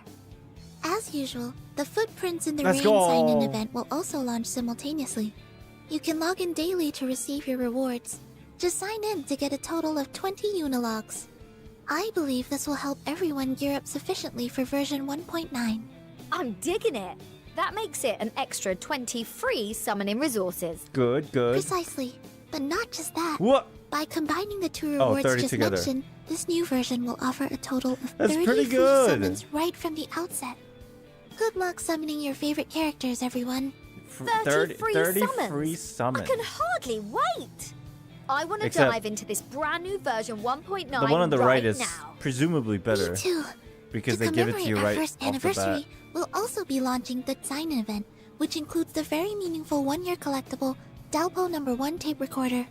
S5: As usual, the Footprints in the
S1: Let's
S5: Rain
S1: go.
S5: sign-in event will also launch simultaneously. You can log in daily to receive your rewards. Just sign in to get a total of 20 Unilogs. I believe this will help everyone gear up sufficiently for version 1.9.
S3: I'm digging it. That makes it an extra 20 free summoning resources.
S1: Good, good.
S5: Precisely. But not just that.
S1: What?
S5: By combining the 2
S1: Oh,
S5: rewards
S1: 30
S5: just
S1: together.
S5: mentioned, this new version will offer a total of
S1: That's
S5: 30
S1: pretty
S5: free
S1: good.
S5: summons right from the outset. Good luck summoning your favorite characters, everyone.
S3: 30 free
S1: 30
S3: summons.
S1: free
S3: I
S1: summons.
S3: can hardly wait. I want to
S1: Except-
S3: dive into this brand new version 1.9
S1: The one on the right is
S3: now.
S1: presumably better.
S5: Me too.
S1: Because
S5: To
S1: they give it to you
S5: commemorate
S1: right
S5: our first
S1: off the
S5: anniversary,
S1: bat.
S5: we'll also be launching the sign-in event, which includes the very meaningful 1-year collectible Dalpo No. 1 tape recorder.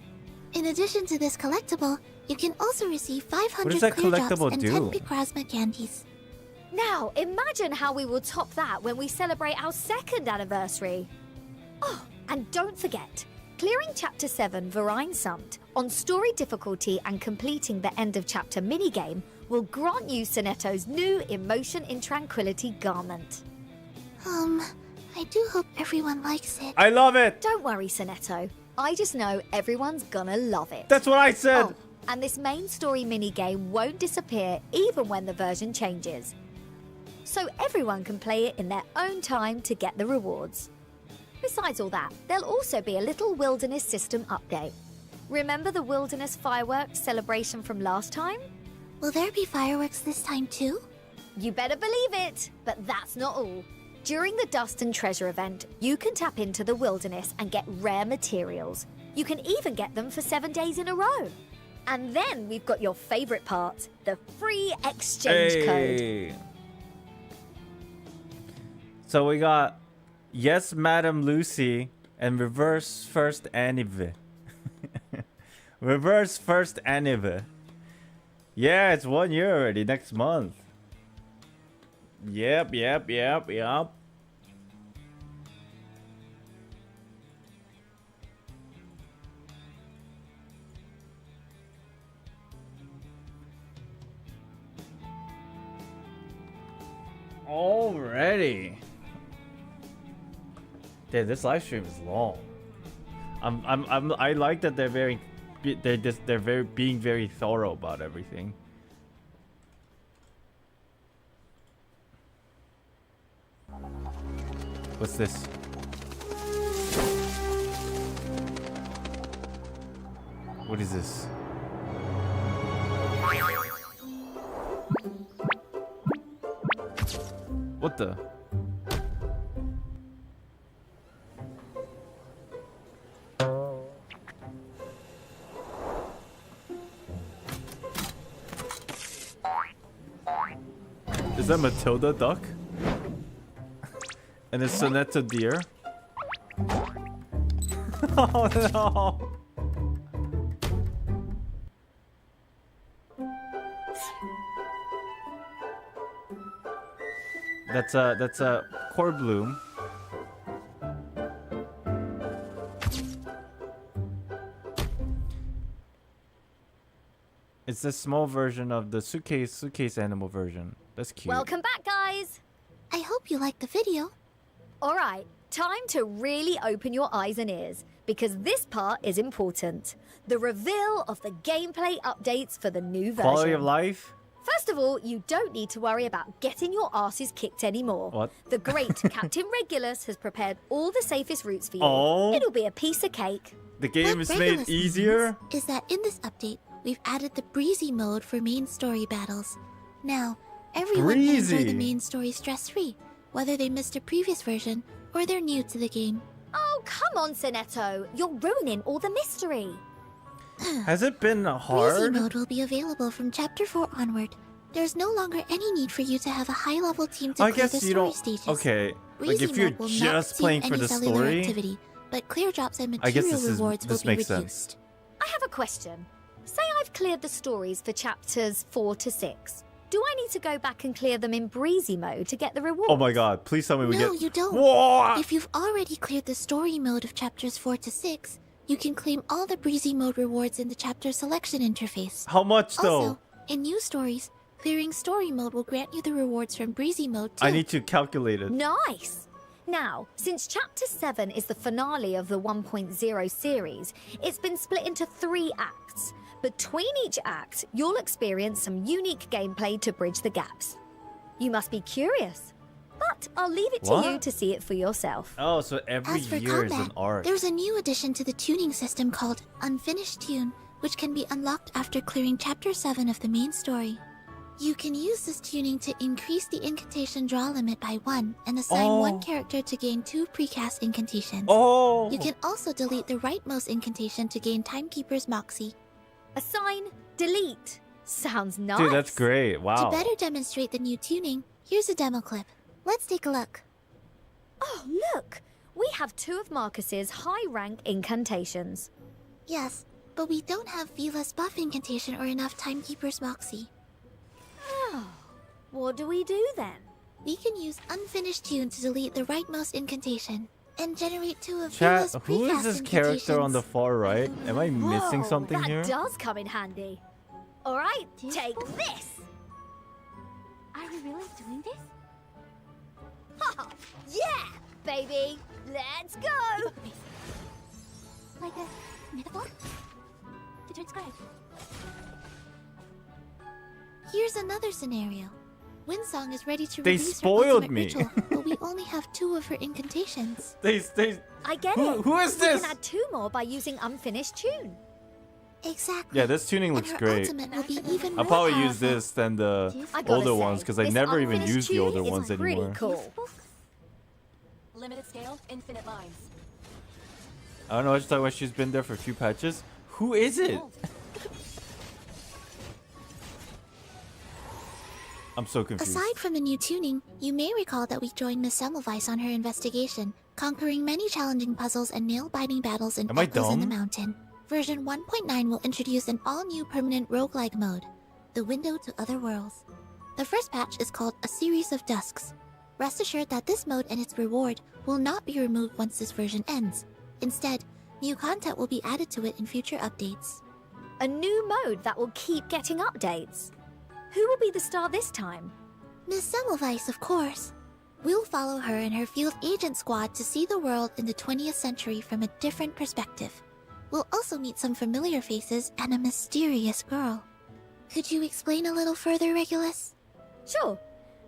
S5: In addition to this collectible, you can also receive 500
S1: What does that
S5: clear drops
S1: collectible
S5: and
S1: do?
S5: 10 Picrasma candies.
S3: Now, imagine how we will top that when we celebrate our 2nd anniversary. Oh, and don't forget, clearing Chapter 7 Varine Sumt on story difficulty and completing the end of chapter minigame will grant you Sonetto's new Emotion in Tranquility garment.
S5: I do hope everyone likes it.
S1: I love it!
S3: Don't worry, Sonetto. I just know everyone's gonna love it.
S1: That's what I said!
S3: Oh, and this main story minigame won't disappear even when the version changes. So everyone can play it in their own time to get the rewards. Besides all that, there'll also be a little wilderness system update. Remember the wilderness fireworks celebration from last time?
S5: Will there be fireworks this time too?
S3: You better believe it, but that's not all. During the Dust and Treasure event, you can tap into the wilderness and get rare materials. You can even get them for 7 days in a row. And then we've got your favorite part, the free exchange code.
S1: Hey. So we got Yes, Madam Lucy and Reverse First Anniv. Reverse First Anniv. Yeah, it's 1 year already, next month. Yep. Already. Dude, this live stream is long. I like that they're being very thorough about everything. What's this? What is this? What the? Is that Matilda duck? And it's Sonetta deer? Oh no! That's a core bloom. It's the small version of the suitcase animal version. That's cute.
S3: Welcome back, guys.
S5: I hope you liked the video.
S3: All right, time to really open your eyes and ears, because this part is important. The reveal of the gameplay updates for the new version.
S1: Quality of life?
S3: First of all, you don't need to worry about getting your asses kicked anymore.
S1: What?
S3: The great Captain Regulus has prepared all the safest routes for you.
S1: Oh.
S3: It'll be a piece of cake.
S1: The game
S5: What
S1: is made
S5: Regulus
S1: easier?
S5: means is that in this update, we've added the breezy mode for main story battles. Now, everyone can enjoy the
S1: Breezy.
S5: main story stress-free, whether they missed a previous version or they're new to the game.
S3: Oh, come on, Sonetto. You're ruining all the mystery.
S1: Has it been
S5: Breezy
S1: hard?
S5: mode will be available from Chapter 4 onward. There's no longer any need for you to have a high-level team to
S1: I
S5: clear the
S1: guess you
S5: story
S1: don't.
S5: stages.
S1: Okay,
S5: Breezy
S1: like if you're
S5: mode will not
S1: just
S5: see
S1: playing for
S5: any
S1: the
S5: cellular
S1: story,
S5: activity, but clear drops and
S1: I guess
S5: material rewards will
S1: this
S5: be
S1: makes
S5: reduced.
S1: sense.
S3: I have a question. Say I've cleared the stories for chapters 4 to 6. Do I need to go back and clear them in breezy mode to get the reward?
S1: Oh my god, please tell me we
S5: No,
S1: get.
S5: you don't.
S1: Whoa!
S5: If you've already cleared the story mode of chapters 4 to 6, you can claim all the breezy mode rewards in the chapter selection interface.
S1: How much though?
S5: Also, in new stories, clearing story mode will grant you the rewards from breezy mode too.
S1: I need to calculate it.
S3: Nice! Now, since Chapter 7 is the finale of the 1.0 series, it's been split into 3 acts. Between each act, you'll experience some unique gameplay to bridge the gaps. You must be curious, but I'll leave it to you
S1: What?
S3: to see it for yourself.
S1: Oh, so every
S5: As for
S1: year is
S5: combat,
S1: an arc.
S5: there's a new addition to the tuning system called Unfinished Tune, which can be unlocked after clearing Chapter 7 of the main story. You can use this tuning to increase the incantation draw limit by 1 and assign
S1: Oh.
S5: 1 character to gain 2 precast incantations.
S1: Oh.
S5: You can also delete the rightmost incantation to gain Timekeeper's Moxie.
S3: Assign, delete. Sounds nice.
S1: Dude, that's great. Wow.
S5: To better demonstrate the new tuning, here's a demo clip. Let's take a look.
S3: Oh, look! We have 2 of Marcus's high-rank incantations.
S5: Yes, but we don't have Vila's buff incantation or enough Timekeeper's Moxie.
S3: Oh, what do we do then?
S5: We can use Unfinished Tune to delete the rightmost incantation and generate 2 of
S1: Chat,
S5: Vila's
S1: who is
S5: precast
S1: this character on the
S5: incantations.
S1: far right? Am I missing
S3: Whoa,
S1: something
S3: that
S1: here?
S3: does come in handy. All right, take this.
S22: Are we really doing this?
S3: Ha! Yeah, baby. Let's go.
S22: Like a metaphor? To transcribe.
S5: Here's another scenario. Windsong is ready to
S1: They
S5: release
S1: spoiled
S5: her ultimate
S1: me.
S5: ritual, but we only have 2 of her incantations.
S1: They
S3: I get
S1: Who-
S3: it.
S1: who is
S3: You
S1: this?
S3: can add 2 more by using Unfinished Tune.
S5: Exactly.
S1: Yeah, this tuning
S5: And
S1: looks
S5: her
S1: great.
S5: ultimate will be even
S1: I'll
S5: more
S1: probably use
S5: powerful.
S1: this than the
S3: I gotta
S1: older
S3: say,
S1: ones because I
S3: this
S1: never even
S3: Unfinished
S1: use the
S3: Tune
S1: older
S3: is
S1: ones
S3: pretty
S1: anymore.
S3: cool.
S4: Limited scale, infinite lines.
S1: I don't know. I just thought she's been there for a few patches. Who is it? I'm so confused.
S5: Aside from the new tuning, you may recall that we joined Miss Semmelweis on her investigation, conquering many challenging puzzles and nail-biting battles in
S1: Am I
S5: Echoes in the
S1: dumb?
S5: Mountain. Version 1.9 will introduce an all-new permanent roguelike mode, the Window to Other Worlds. The first patch is called A Series of Dusks. Rest assured that this mode and its reward will not be removed once this version ends. Instead, new content will be added to it in future updates.
S3: A new mode that will keep getting updates. Who will be the star this time?
S5: Miss Semmelweis, of course. We'll follow her and her field agent squad to see the world in the 20th century from a different perspective. We'll also meet some familiar faces and a mysterious girl. Could you explain a little further, Regulus?
S3: Sure.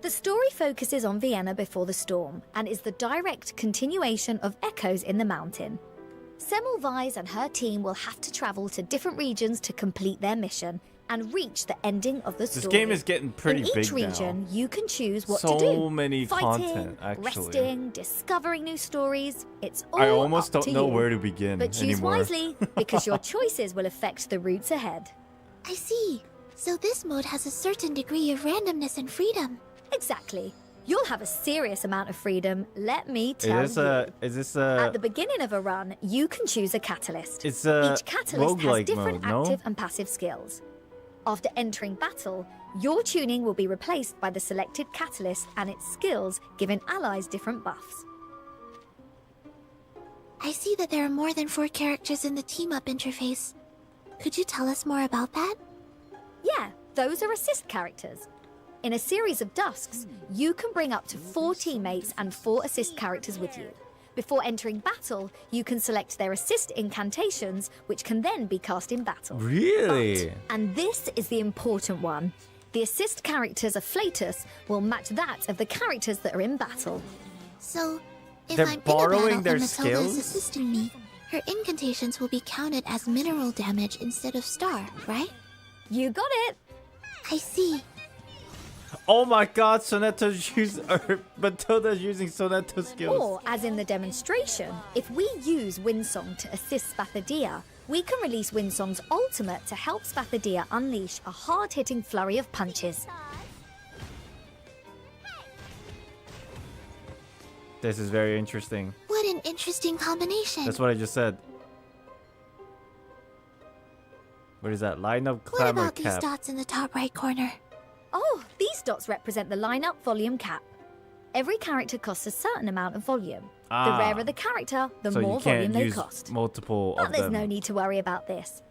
S3: The story focuses on Vienna before the storm and is the direct continuation of Echoes in the Mountain. Semmelweis and her team will have to travel to different regions to complete their mission and reach the ending of the story.
S1: This game is getting pretty
S3: In each
S1: big
S3: region,
S1: now.
S3: you can choose what
S1: So
S3: to do.
S1: many
S3: Fighting,
S1: content, actually.
S3: resting, discovering new stories. It's all
S1: I almost
S3: up
S1: don't
S3: to
S1: know
S3: you.
S1: where to begin
S3: But choose
S1: anymore.
S3: wisely, because your choices will affect the routes ahead.
S5: I see. So this mode has a certain degree of randomness and freedom.
S3: Exactly. You'll have a serious amount of freedom, let me tell
S1: Is
S3: you.
S1: this
S3: At
S1: a?
S3: the beginning of a run, you can choose a catalyst.
S1: It's a
S3: Each catalyst has
S1: roguelike
S3: different
S1: mode, no?
S3: active and passive skills. After entering battle, your tuning will be replaced by the selected catalyst and its skills, giving allies different buffs.
S5: I see that there are more than 4 characters in the team-up interface. Could you tell us more about that?
S3: Yeah, those are assist characters. In a series of dusks, you can bring up to 4 teammates and 4 assist characters with you. Before entering battle, you can select their assist incantations, which can then be cast in battle.
S1: Really?
S3: And this is the important one. The assist character's afflatus will match that of the characters that are in battle.
S5: So, if
S1: They're
S5: I'm
S1: borrowing
S5: in a battle
S1: their
S5: and Matilda
S1: skills?
S5: is assisting me, her incantations will be counted as mineral damage instead of star, right?
S3: You got it!
S5: I see.
S1: Oh my god, Matilda's using Soneto's skills.
S3: Or, as in the demonstration, if we use Windsong to assist Spathadia, we can release Windsong's ultimate to help Spathadia unleash a hard-hitting flurry of punches.
S1: This is very interesting.
S5: What an interesting combination.
S1: That's what I just said. What is that? Line up
S5: What
S1: clamor
S5: about these
S1: cap.
S5: dots in the top right corner?
S3: Oh, these dots represent the lineup volume cap. Every character costs a certain amount of volume. The rarer the character, the
S1: so
S3: more
S1: you can't
S3: volume they
S1: use
S3: cost.
S1: multiple
S3: But
S1: of
S3: there's
S1: them.
S3: no need to worry about this.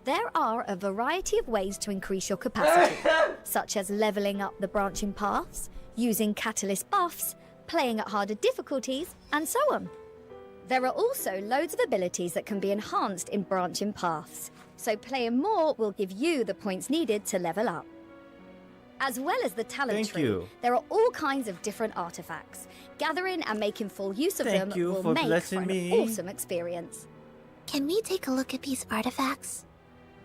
S3: There are a variety of ways to increase your capacity, such as leveling up the branching paths, using catalyst buffs, playing at harder difficulties, and so on. There are also loads of abilities that can be enhanced in branching paths, so playing more will give you the points needed to level up. As well as the talent
S1: Thank
S3: tree,
S1: you.
S3: there are all kinds of different artifacts. Gathering and making full use of
S1: Thank
S3: them
S1: you
S3: will
S1: for
S3: make
S1: blessing
S3: for an
S1: me.
S3: awesome experience.
S5: Can we take a look at these artifacts?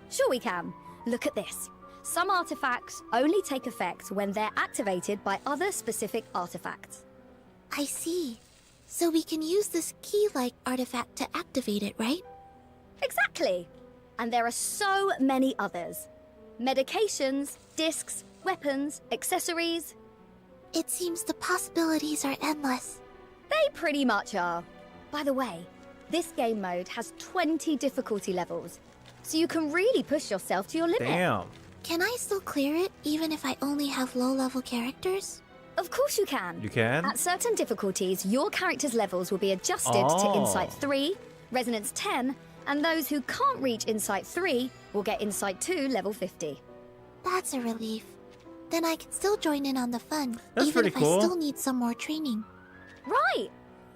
S3: Sure we can. Look at this. Some artifacts only take effect when they're activated by other specific artifacts.
S5: I see. So we can use this key-like artifact to activate it, right?
S3: Exactly. And there are so many others. Medications, discs, weapons, accessories.
S5: It seems the possibilities are endless.
S3: They pretty much are. By the way, this game mode has 20 difficulty levels, so you can really push yourself to your limit.
S1: Damn.
S5: Can I still clear it even if I only have low-level characters?
S3: Of course you can.
S1: You can?
S3: At certain difficulties, your character's levels will be adjusted to
S1: Oh.
S3: Insight 3, Resonance 10, and those who can't reach Insight 3 will get Insight 2 level 50.
S5: That's a relief. Then I can still join in on the fun,
S1: That's
S5: even
S1: pretty
S5: if
S1: cool.
S5: I still need some more training.
S3: Right!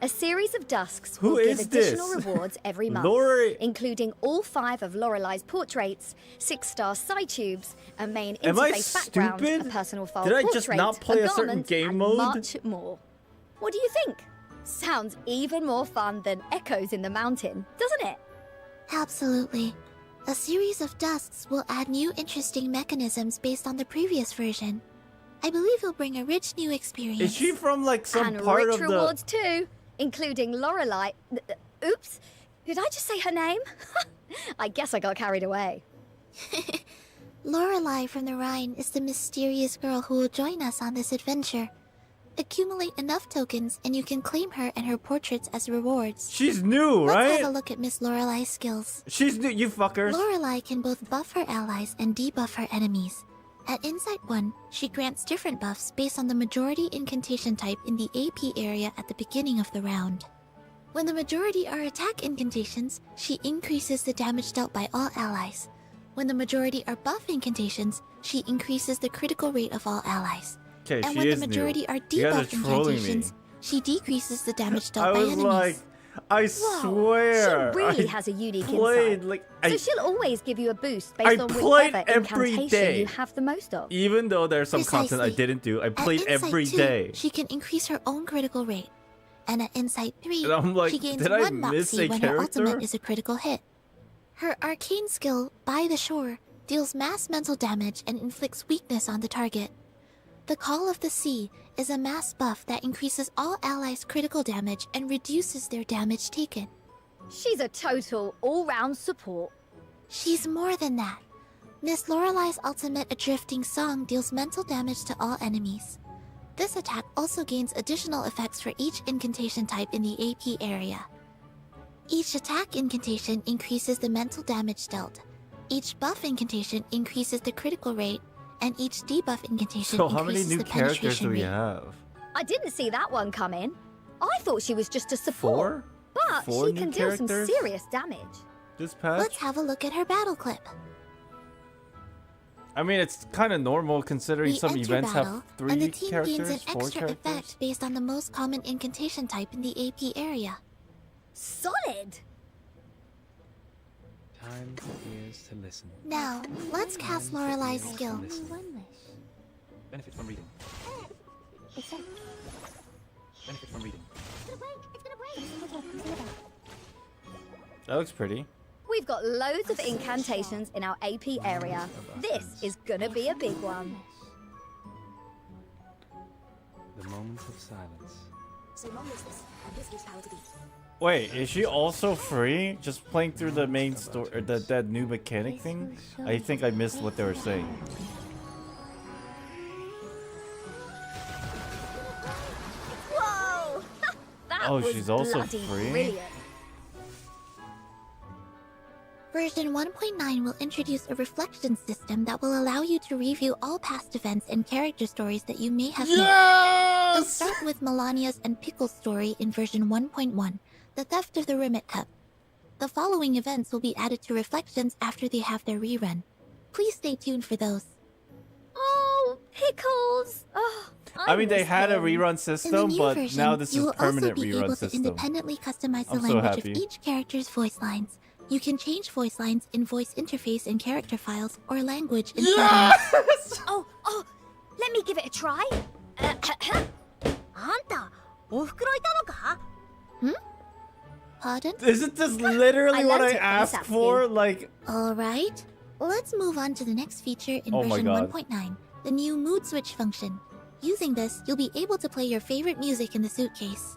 S3: A series of dusks
S1: Who
S3: will give
S1: is
S3: additional
S1: this?
S3: rewards every month,
S1: Lori.
S3: including all 5 of Lorelei's portraits, 6-star side tubes, a main
S1: Am I
S3: interface background,
S1: stupid?
S3: a personal file
S1: Did I
S3: portrait,
S1: just not play a certain
S3: garment,
S1: game
S3: and
S1: mode?
S3: much more. What do you think? Sounds even more fun than Echoes in the Mountain, doesn't it?
S5: Absolutely. A series of dusks will add new interesting mechanisms based on the previous version. I believe it'll bring a rich new experience.
S1: Is she from like some
S3: And
S1: part
S3: rich
S1: of
S3: rewards too, including Lorelei. Oops, did I just say her name? I guess I got carried away.
S5: Lorelei from the Rhine is the mysterious girl who will join us on this adventure. Accumulate enough tokens and you can claim her and her portraits as rewards.
S1: She's new, right?
S5: Let's have a look at Miss Lorelei's skills.
S1: She's new, you fuckers.
S5: Lorelei can both buff her allies and debuff her enemies. At Insight 1, she grants different buffs based on the majority incantation type in the AP area at the beginning of the round. When the majority are attack incantations, she increases the damage dealt by all allies. When the majority are buff incantations, she increases the critical rate of all allies.
S1: Okay,
S5: And
S1: she
S5: when
S1: is
S5: the
S1: new.
S5: majority are
S1: You guys
S5: debuff
S1: are trolling me.
S5: incantations, she decreases the damage dealt
S1: I
S5: by
S1: was
S5: enemies.
S1: like, I swear.
S3: She really
S1: I
S3: has a unique
S1: played,
S3: insight.
S1: like,
S3: So
S1: I-
S3: she'll always give you a boost based
S1: I
S3: on
S1: played
S3: whichever
S1: every
S3: incantation
S1: day.
S3: you have the most of.
S1: Even though there's some content I
S5: Precisely.
S1: didn't do, I
S5: At
S1: played
S5: Insight
S1: every
S5: 2,
S1: day.
S5: She can increase her own critical rate. And at Insight 3,
S1: And I'm like,
S5: she gains
S1: did I
S5: 1
S1: miss
S5: moxie
S1: a
S5: when her ultimate
S1: character?
S5: is a critical hit. Her arcane skill, By the Shore, deals mass mental damage and inflicts weakness on the target. The Call of the Sea is a mass buff that increases all allies' critical damage and reduces their damage taken.
S3: She's a total all-round support.
S5: She's more than that. Miss Lorelei's ultimate, A Drifting Song, deals mental damage to all enemies. This attack also gains additional effects for each incantation type in the AP area. Each attack incantation increases the mental damage dealt. Each buff incantation increases the critical rate, and each debuff incantation
S1: So how many
S5: increases
S1: new
S5: the
S1: characters
S5: penetration
S1: do we
S5: rate.
S1: have?
S3: I didn't see that one come in. I thought she was just a support.
S1: Four?
S3: But
S1: Four
S3: she
S1: new
S3: can deal some
S1: characters?
S3: serious damage.
S1: This patch?
S5: Let's have a look at her battle clip.
S1: I mean, it's kind of normal considering
S5: We
S1: some
S5: enter
S1: events
S5: battle,
S1: have
S5: and the
S1: 3
S5: team
S1: characters,
S5: gains an
S1: 4
S5: extra
S1: characters.
S5: effect based on the most common incantation type in the AP area.
S3: Solid!
S20: Time for ears to listen.
S5: Now, let's cast Lorelai's skill.
S20: Benefit from reading. Benefit from reading.
S1: That looks pretty.
S3: We've got loads of incantations in our AP area. This is gonna be a big one.
S20: The moment of silence.
S4: So long as this, and this gives power to these.
S1: Wait, is she also free? Just playing through the main story, or that new mechanic thing? I think I missed what they were saying.
S3: Whoa! That
S1: Oh,
S3: was
S1: she's also
S3: bloody
S1: free?
S3: brilliant.
S5: Version 1.9 will introduce a reflection system that will allow you to review all past events and character stories that you may have missed. We'll start with Melania's and Pickle's story in version 1.1, the theft of the Rimmet Cup. The following events will be added to Reflections after they have their rerun. Please stay tuned for those.
S3: Oh, Pickles! Oh,
S1: I mean, they
S3: miss
S1: had a
S3: him.
S1: rerun
S5: In the
S1: system,
S5: new
S1: but
S5: version,
S1: now this
S5: you
S1: is
S5: will
S1: permanent
S5: also be
S1: rerun
S5: able to
S1: system.
S5: independently customize the
S1: I'm so
S5: language
S1: happy.
S5: of each character's voice lines. You can change voice lines in voice interface and character files or language in settings.
S3: Oh, let me give it a try. Anta,
S5: Pardon?
S1: Isn't this literally
S5: I
S1: what
S5: learnt
S1: I
S5: it from
S1: asked
S5: Misaki.
S1: for? Like,
S5: Alright, let's move on to the next feature in
S1: Oh my
S5: version
S1: God.
S5: 1.9, the new mood switch function. Using this, you'll be able to play your favorite music in the suitcase.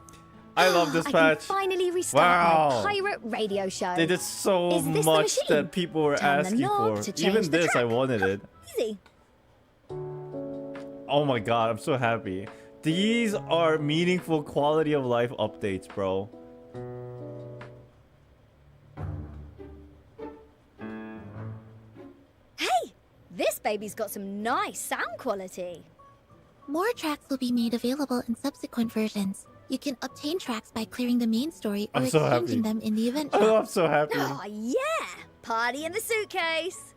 S1: I love this
S3: I
S1: patch.
S3: can finally restart
S1: Wow.
S3: my pirate radio show.
S1: They did so
S3: Is this the
S1: much
S3: machine?
S1: that people were
S3: Turn the
S1: asking
S3: knob
S1: for.
S3: to change
S1: Even
S3: the
S1: this, I
S3: track.
S1: wanted it.
S3: Easy.
S1: Oh my god, I'm so happy. These are meaningful quality of life updates, bro.
S3: Hey, this baby's got some nice sound quality.
S5: More tracks will be made available in subsequent versions. You can obtain tracks by clearing the main story or
S1: I'm so
S5: exchanging
S1: happy.
S5: them in the event
S1: Oh,
S5: shop.
S1: I'm so happy.
S3: Oh yeah, party in the suitcase.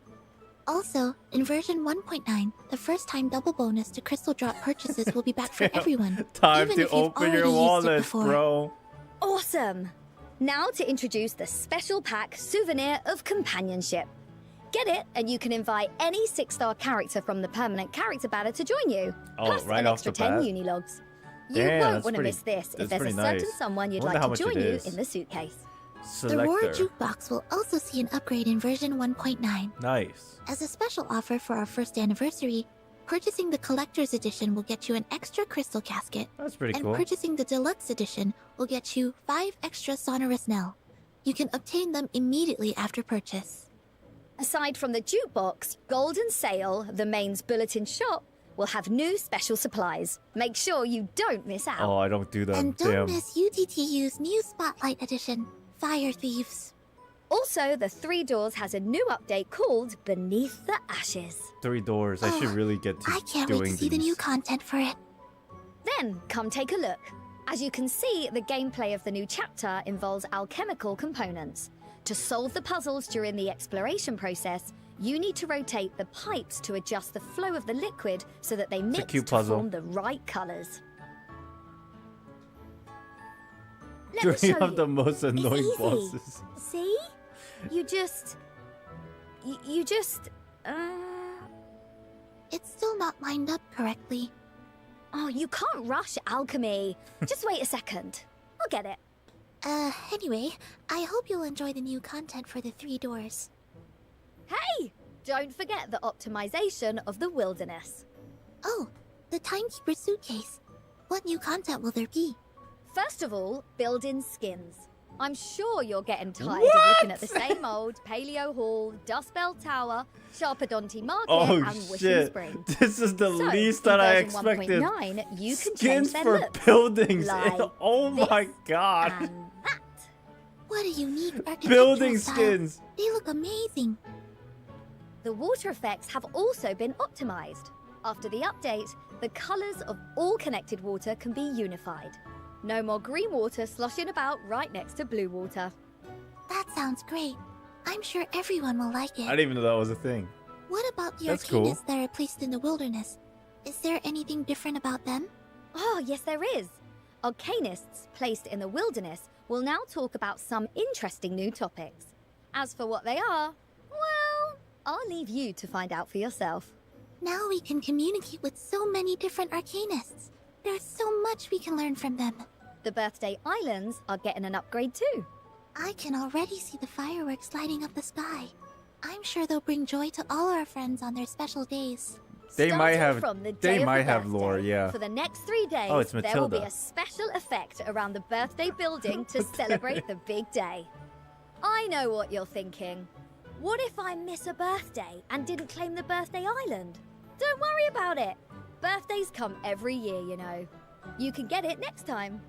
S5: Also, in version 1.9, the first-time double bonus to crystal drop purchases will be back for everyone,
S1: Time
S5: even
S1: to
S5: if you've
S1: open your
S5: already used it
S1: wallet,
S5: before.
S1: bro.
S3: Awesome. Now to introduce the special pack Souvenir of Companionship. Get it, and you can invite any 6-star character from the permanent character banner to join you.
S1: Oh,
S3: plus
S1: right
S3: an
S1: off
S3: extra
S1: the
S3: 10
S1: bat?
S3: Unilogs. You
S1: Damn,
S3: won't
S1: that's
S3: want to
S1: pretty-
S3: miss this
S1: that's
S3: if there's a
S1: pretty
S3: certain
S1: nice.
S3: someone you'd
S1: Wonder how
S3: like to
S1: much
S3: join
S1: it
S3: you
S1: is.
S3: in the suitcase.
S5: The Roar
S1: Selector.
S5: Jukebox will also see an upgrade in version 1.9.
S1: Nice.
S5: As a special offer for our first anniversary, purchasing the Collector's Edition will get you an extra crystal casket.
S1: That's pretty
S5: and
S1: cool.
S5: purchasing the Deluxe Edition will get you 5 extra sonorous Nell. You can obtain them immediately after purchase.
S3: Aside from the jukebox, Golden Sale, the main's bulletin shop, will have new special supplies. Make sure you don't miss out.
S1: Oh, I don't do that.
S5: And don't
S1: Damn.
S5: miss UTTU's new Spotlight Edition, Fire Thieves.
S3: Also, the Three Doors has a new update called Beneath the Ashes.
S1: 3 doors. I should really get to
S5: I can't
S1: doing
S5: wait to see the
S1: these.
S5: new content for it.
S3: Then, come take a look. As you can see, the gameplay of the new chapter involves alchemical components. To solve the puzzles during the exploration process, you need to rotate the pipes to adjust the flow of the liquid so that they mix
S1: cute
S3: to
S1: puzzle.
S3: form the right colors. Let me
S1: Three
S3: show
S1: of
S3: you.
S1: the most annoying
S3: It's easy.
S1: bosses.
S3: See? You just... You just...
S5: It's still not lined up correctly.
S3: Oh, you can't rush alchemy. Just wait a second. I'll get it.
S5: Anyway, I hope you'll enjoy the new content for the 3 doors.
S3: Hey! Don't forget the optimization of the wilderness.
S5: Oh, the Timekeeper suitcase. What new content will there be?
S3: First of all, build-in skins. I'm sure you're getting tired of looking at the same old Paleo Hall, Dust Bell Tower, Sharpadonti Market,
S1: Oh
S3: and Wishing
S1: shit!
S3: Spring.
S1: This is the
S3: So,
S1: least
S3: in
S1: that I
S3: version
S1: expected.
S3: 1.9, you can change
S1: Skins
S3: their
S1: for
S3: looks.
S1: buildings.
S3: Like
S1: Oh my god!
S5: What a unique architectural
S1: Building
S5: style.
S1: skins.
S5: They look amazing.
S3: The water effects have also been optimized. After the update, the colors of all connected water can be unified. No more green water sloshing about right next to blue water.
S5: That sounds great. I'm sure everyone will like it.
S1: I didn't even know that was a thing.
S5: What about the
S1: That's
S5: arcanists
S1: cool.
S5: that are placed in the wilderness? Is there anything different about them?
S3: Oh, yes there is. Arcanists placed in the wilderness will now talk about some interesting new topics. As for what they are, well, I'll leave you to find out for yourself.
S5: Now we can communicate with so many different arcanists. There's so much we can learn from them.
S3: The birthday islands are getting an upgrade too.
S5: I can already see the fireworks lighting up the sky. I'm sure they'll bring joy to all our friends on their special days.
S1: They might
S3: Starting
S1: have.
S3: from the day
S1: They
S3: of the
S1: might have
S3: birthday,
S1: lore. Yeah.
S3: For the next 3 days,
S1: Oh, it's
S3: there will be
S1: Matilda.
S3: a special effect around the birthday building to celebrate the big day. I know what you're thinking. What if I miss a birthday and didn't claim the birthday island? Don't worry about it. Birthdays come every year, you know. You can get it next time.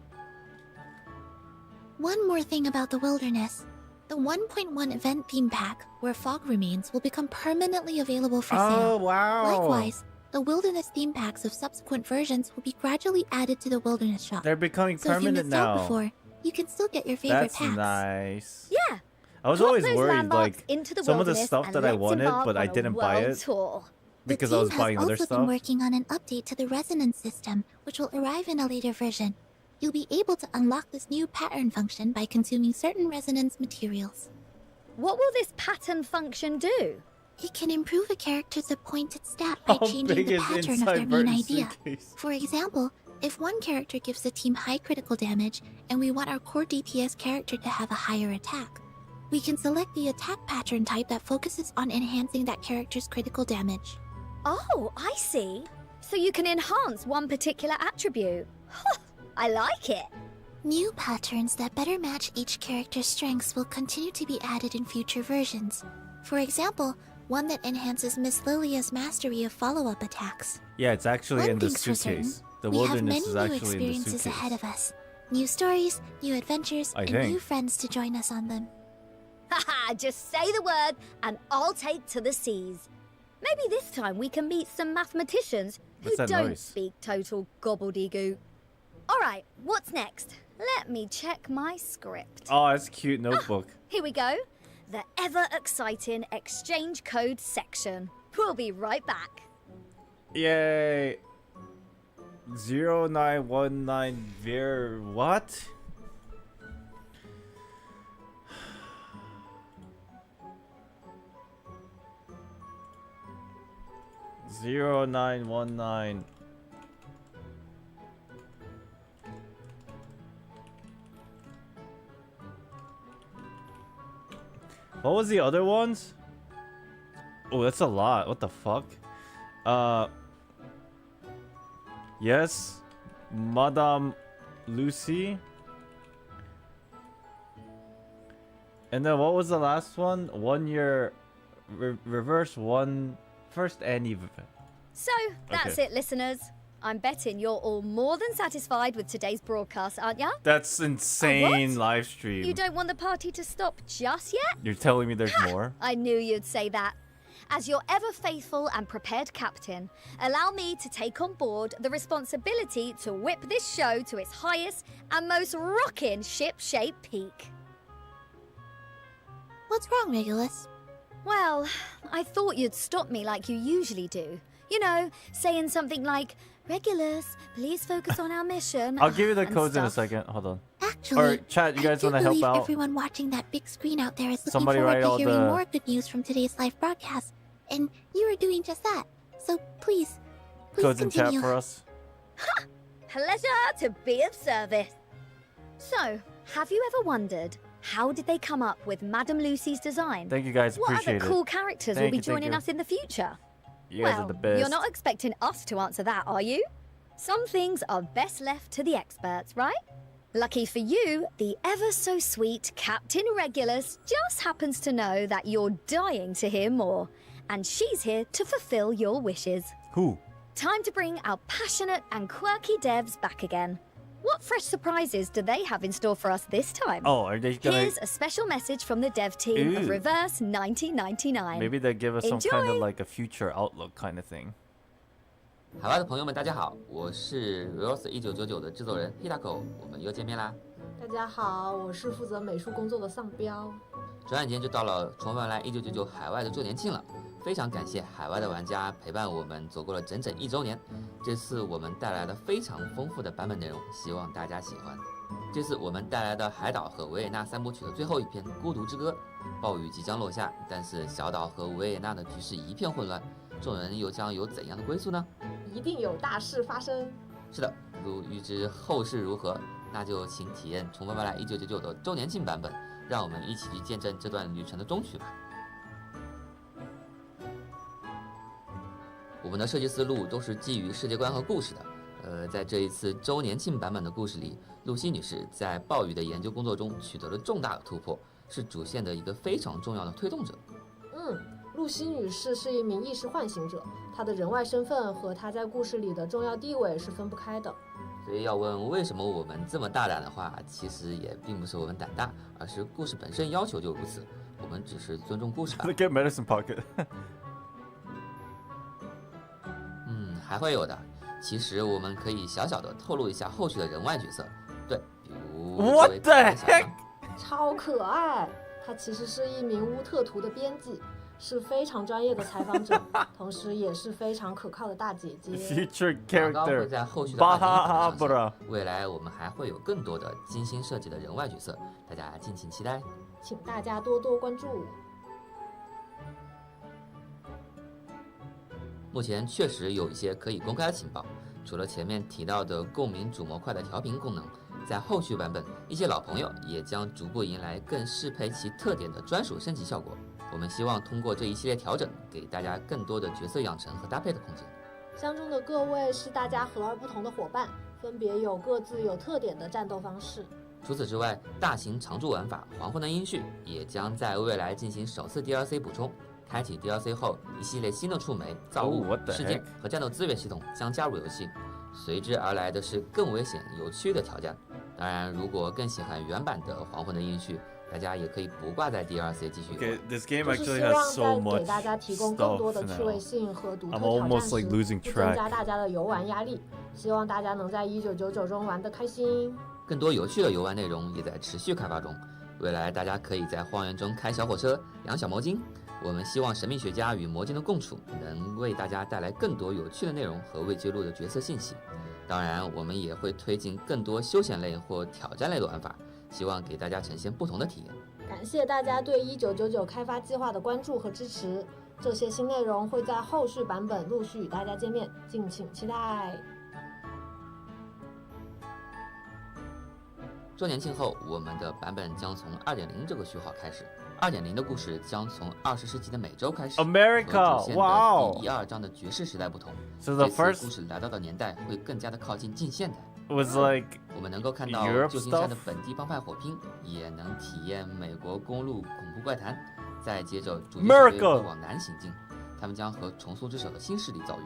S5: One more thing about the wilderness. The 1.1 event theme pack, where fog remains, will become permanently available for sale.
S1: Oh, wow.
S5: Likewise, the wilderness theme packs of subsequent versions will be gradually added to the wilderness shop.
S1: They're becoming
S5: So if you
S1: permanent
S5: missed out
S1: now.
S5: before, you can still get your favorite
S1: That's
S5: packs.
S1: nice.
S3: Yeah.
S1: I was
S3: Plop
S1: always
S3: those
S1: worried,
S3: landmarks
S1: like
S3: into the
S1: some of the
S3: wilderness
S1: stuff
S3: and
S1: that I
S3: let's
S1: wanted,
S3: embark
S1: but I
S3: on a
S1: didn't buy
S3: world
S1: it
S3: tour.
S1: because I was buying other
S5: The team has also
S1: stuff.
S5: been working on an update to the resonance system, which will arrive in a later version. You'll be able to unlock this new pattern function by consuming certain resonance materials.
S3: What will this pattern function do?
S5: It can improve a character's appointed stat by
S1: How
S5: changing
S1: big
S5: the
S1: is
S5: pattern of
S1: inside
S5: their main
S1: Burton's
S5: idea.
S1: suitcase?
S5: For example, if one character gives the team high critical damage and we want our core DPS character to have a higher attack, we can select the attack pattern type that focuses on enhancing that character's critical damage.
S3: Oh, I see. So you can enhance one particular attribute. Huh, I like it.
S5: New patterns that better match each character's strengths will continue to be added in future versions. For example, one that enhances Miss Lilia's mastery of follow-up attacks.
S1: Yeah, it's actually in the
S5: thing's for certain,
S1: suitcase. The
S5: we have
S1: wilderness
S5: many
S1: is
S5: new
S1: actually in the
S5: experiences
S1: suitcase.
S5: ahead of us. New stories, new adventures,
S1: I
S5: and
S1: think.
S5: new friends to join us on them.
S3: Haha, just say the word and I'll take to the seas. Maybe this time we can meet some mathematicians who
S1: What's that
S3: don't
S1: noise?
S3: speak total gobbledygook. Alright, what's next? Let me check my script.
S1: Oh, it's a cute notebook.
S3: Here we go. The ever-exciting exchange code section. We'll be right back.
S1: Yay. 0919 Vir. What? Zero 0919. What was the other ones? Oh, that's a lot. What the fuck? Yes, Madame Lucy. And then what was the last one? 1 year reverse one first Annie.
S3: So, that's
S1: Okay.
S3: it, listeners. I'm betting you're all more than satisfied with today's broadcast, aren't ya?
S1: That's insane
S3: what?
S1: live stream.
S3: You don't want the party to stop just yet?
S1: You're telling me there's more?
S3: I knew you'd say that. As your ever faithful and prepared captain, allow me to take on board the responsibility to whip this show to its highest and most rockin' ship-shape peak.
S5: What's wrong, Regulus?
S3: Well, I thought you'd stop me like you usually do. You know, saying something like, Regulus, please focus on our mission.
S1: I'll give you the
S3: and
S1: codes in a
S3: stuff.
S1: second. Hold on.
S5: Actually,
S1: Or chat, you guys
S5: I
S1: want to
S5: do
S1: help
S5: believe
S1: out?
S5: everyone watching that big screen out there is looking
S1: Somebody
S5: forward
S1: write
S5: to
S1: all
S5: hearing
S1: the-
S5: more good news from today's live broadcast. And you are doing just that. So please
S1: Codes in
S5: continue.
S1: chat for us.
S3: Pleasure to be of service. So, have you ever wondered, how did they come up with Madame Lucy's design?
S1: Thank you guys,
S3: What
S1: appreciate
S3: other
S1: it.
S3: cool characters will
S1: Thank
S3: be
S1: you, thank
S3: joining
S1: you.
S3: us in the future?
S1: You guys
S3: well,
S1: are the best.
S3: you're not expecting us to answer that, are you? Some things are best left to the experts, right? Lucky for you, the ever-so-sweet Captain Regulus just happens to know that you're dying to hear more, and she's here to fulfill your wishes.
S1: Who?
S3: Time to bring our passionate and quirky devs back again. What fresh surprises do they have in store for us this time?
S1: Oh, are they gonna...
S3: Here's a special message from the dev team of
S1: Ooh.
S3: Reverse 1999.
S1: Maybe they give us some
S3: Enjoy.
S1: kind of like a future outlook kind of thing.
S6: 海外的朋友们，大家好，我是 Reverse 1999的制作人 Hitako， 我们又见面啦。
S12: 大家好，我是负责美术工作的丧彪。
S6: 转眼间就到了重返来1999海外的周年庆了，非常感谢海外的玩家陪伴我们走过了整整1周年。这次我们带来了非常丰富的版本内容，希望大家喜欢。这次我们带来的海岛和维也纳3部曲的最后一篇《孤独之歌》，暴雨即将落下，但是小岛和维也纳的局势一片混乱，众人又将有怎样的归宿呢？
S12: 一定有大事发生。
S6: 是的，如预知后事如何，那就请体验重返未来1999的周年庆版本，让我们一起去见证这段旅程的终曲吧。我们的设计思路都是基于世界观和故事的。在这一次周年庆版本的故事里，露西女士在暴雨的研究工作中取得了重大的突破，是主线的一个非常重要的推动者。
S12: 露西女士是一名意识唤醒者，她的人外身份和她在故事里的重要地位是分不开的。
S6: 所以要问为什么我们这么大胆的话，其实也并不是我们胆大，而是故事本身要求就如此。我们只是尊重故事吧。
S1: Get medicine pocket
S6: 还会有的。其实我们可以小小的透露一下后续的人外角色，对，比如
S1: What the heck？
S12: 超可爱，他其实是一名乌特图的编辑，是非常专业的采访者，同时也是非常可靠的大姐姐。
S1: Future
S6: 广告
S1: character
S6: 会在后续的版本上线，未来我们还会有更多的精心设计的人外角色，大家敬请期待。
S12: 请大家多多关注。
S6: 目前确实有一些可以公开的情报，除了前面提到的共鸣主模块的调频功能，在后续版本，一些老朋友也将逐步迎来更适配其特点的专属升级效果。我们希望通过这一系列调整，给大家更多的角色养成和搭配的空间。
S12: 箱中的各位是大家和而不同的伙伴，分别有各自有特点的战斗方式。
S6: 除此之外，大型常驻玩法黄昏的音序也将在未来进行首次 DLC 补充。开启 DLC 后，一系列新的触媒、造物、事件和战斗资源系统将加入游戏，随之而来的是更危险、有趣的挑战。当然，如果更喜欢原版的黄昏的音序，大家也可以不挂在 DLC 继续用。
S1: This game
S12: 就是
S1: actually
S12: 希
S1: has
S12: 望
S1: so
S12: 在
S1: much
S12: 给大家提供更多的
S1: stuff
S12: 趣味
S1: now.
S12: 性和独特
S1: I'm
S12: 挑战
S1: almost
S12: 时，
S1: like losing
S12: 不增
S1: track.
S12: 加大家的游玩压力。希望大家能在1999中玩得开心。
S6: 更多有趣的游玩内容也在持续开发中，未来大家可以在荒原中开小火车、养小毛巾。我们希望神秘学家与魔镜的共处能为大家带来更多有趣的内容和未揭露的角色信息。当然，我们也会推进更多休闲类或挑战类的玩法，希望给大家呈现不同的体验。
S12: 感谢大家对1999开发计划的关注和支持，这些新内容会在后续版本陆续与大家见面，敬请期待。
S6: 周年庆后，我们的版本将从 2.0 这个序号开始。2.0 的故事将从20世纪的美洲开始。
S1: America，
S6: 和主线
S1: 哇！
S6: 的第1、2章的爵士时代不同，
S1: So the
S6: 这次
S1: first
S6: 故事来到的年代会更加的靠近近现代。
S1: was like
S6: 我们能够看到
S1: Europe
S6: 旧金山
S1: stuff
S6: 的本地帮派火拼，也能体验美国公路恐怖怪谈。再接着，主角小队会往南行进，他们将和重塑之手的新势力遭遇。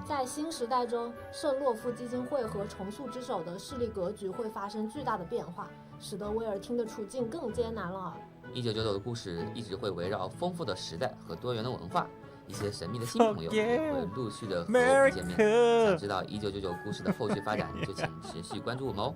S12: 在新时代中，圣洛夫基金会和重塑之手的势力格局会发生巨大的变化，使得威尔汀的处境更艰难了。
S6: 1999的故事一直会围绕丰富的时代和多元的文化，一些神秘的新朋友也会陆续的和我们见面。想知道1999故事的后续发展，就请持续关注我们哦。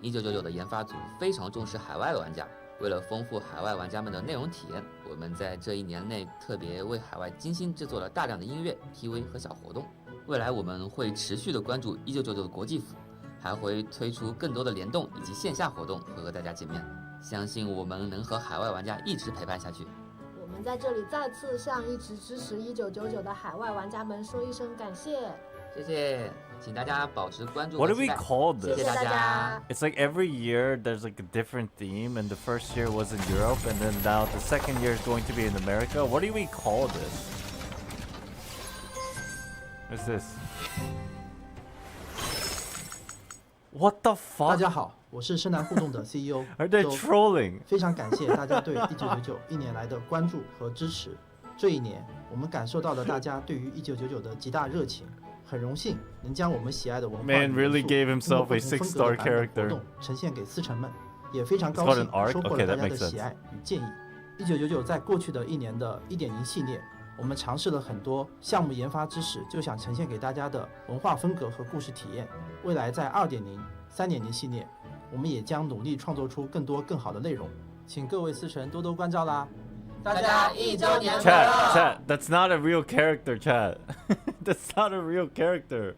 S6: 1999的研发组非常重视海外的玩家，为了丰富海外玩家们的内容体验，我们在这1年内特别为海外精心制作了大量的音乐、TV 和小活动。未来我们会持续的关注1999的国际服，还会推出更多的联动以及线下活动和大家见面。相信我们能和海外玩家一直陪伴下去。
S12: 我们在这里再次向一直支持1999的海外玩家们说一声感谢。
S6: 谢谢，请大家保持关注。
S1: What do we call this?
S6: 谢谢大家。
S1: It's like every year there's like a different theme, and the first year was in Europe, and then now the second year is going to be in America. What do we call this? What's this? What the fuck?
S23: 大家好，我是深南互动的 CEO
S1: Are they
S23: 周
S1: trolling?
S23: 非常感谢大家对1999一年来的关注和支持。这一年，我们感受到了大家对于1999的极大热情，很荣幸能将我们喜爱的文化
S1: Man really gave himself a
S23: 6-star
S1: six-star character.
S23: 活动呈现给司臣们，也非常高
S1: It's called
S23: 兴
S1: an arc?
S23: 收获
S1: Okay,
S23: 了大
S1: that
S23: 家
S1: makes
S23: 的
S1: sense.
S23: 喜爱与建议。1999在过去的一年的1.0系列，我们尝试了很多项目研发之时就想呈现给大家的文化风格和故事体验。未来在2.0、3.0系列，我们也将努力创作出更多更好的内容，请各位司臣多多关照啦！
S6: 大家1周年快乐
S1: Chat, that's not a real character, chat. That's not a real character.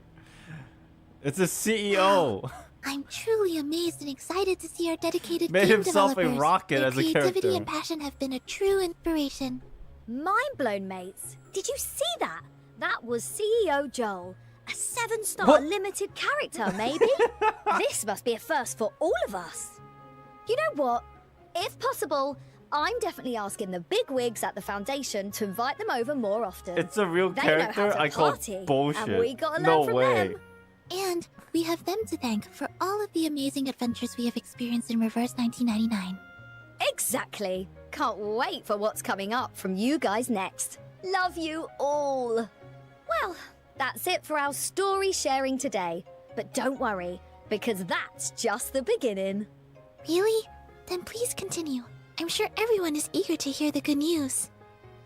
S1: It's a CEO.
S5: I'm truly amazed and excited to see our dedicated
S1: Made
S5: game
S1: himself a
S5: developers.
S1: rocket
S5: Their
S1: as a
S5: creativity
S1: character.
S5: and passion have been a true inspiration.
S3: Mind blown, mates. Did you see that? That was CEO Joel. A 7-star
S1: What?
S3: limited character, maybe? This must be a first for all of us. You know what? If possible, I'm definitely asking the big wigs at the foundation to invite them over more often.
S1: It's a real
S3: They know how
S1: character?
S3: to
S1: I call
S3: party,
S1: bullshit.
S3: and we gotta
S1: No
S3: learn from
S1: way.
S3: them.
S5: And we have them to thank for all of the amazing adventures we have experienced in Reverse 1999.
S3: Exactly. Can't wait for what's coming up from you guys next. Love you all. Well, that's it for our story sharing today. But don't worry, because that's just the beginning.
S5: Really? Then please continue. I'm sure everyone is eager to hear the good news.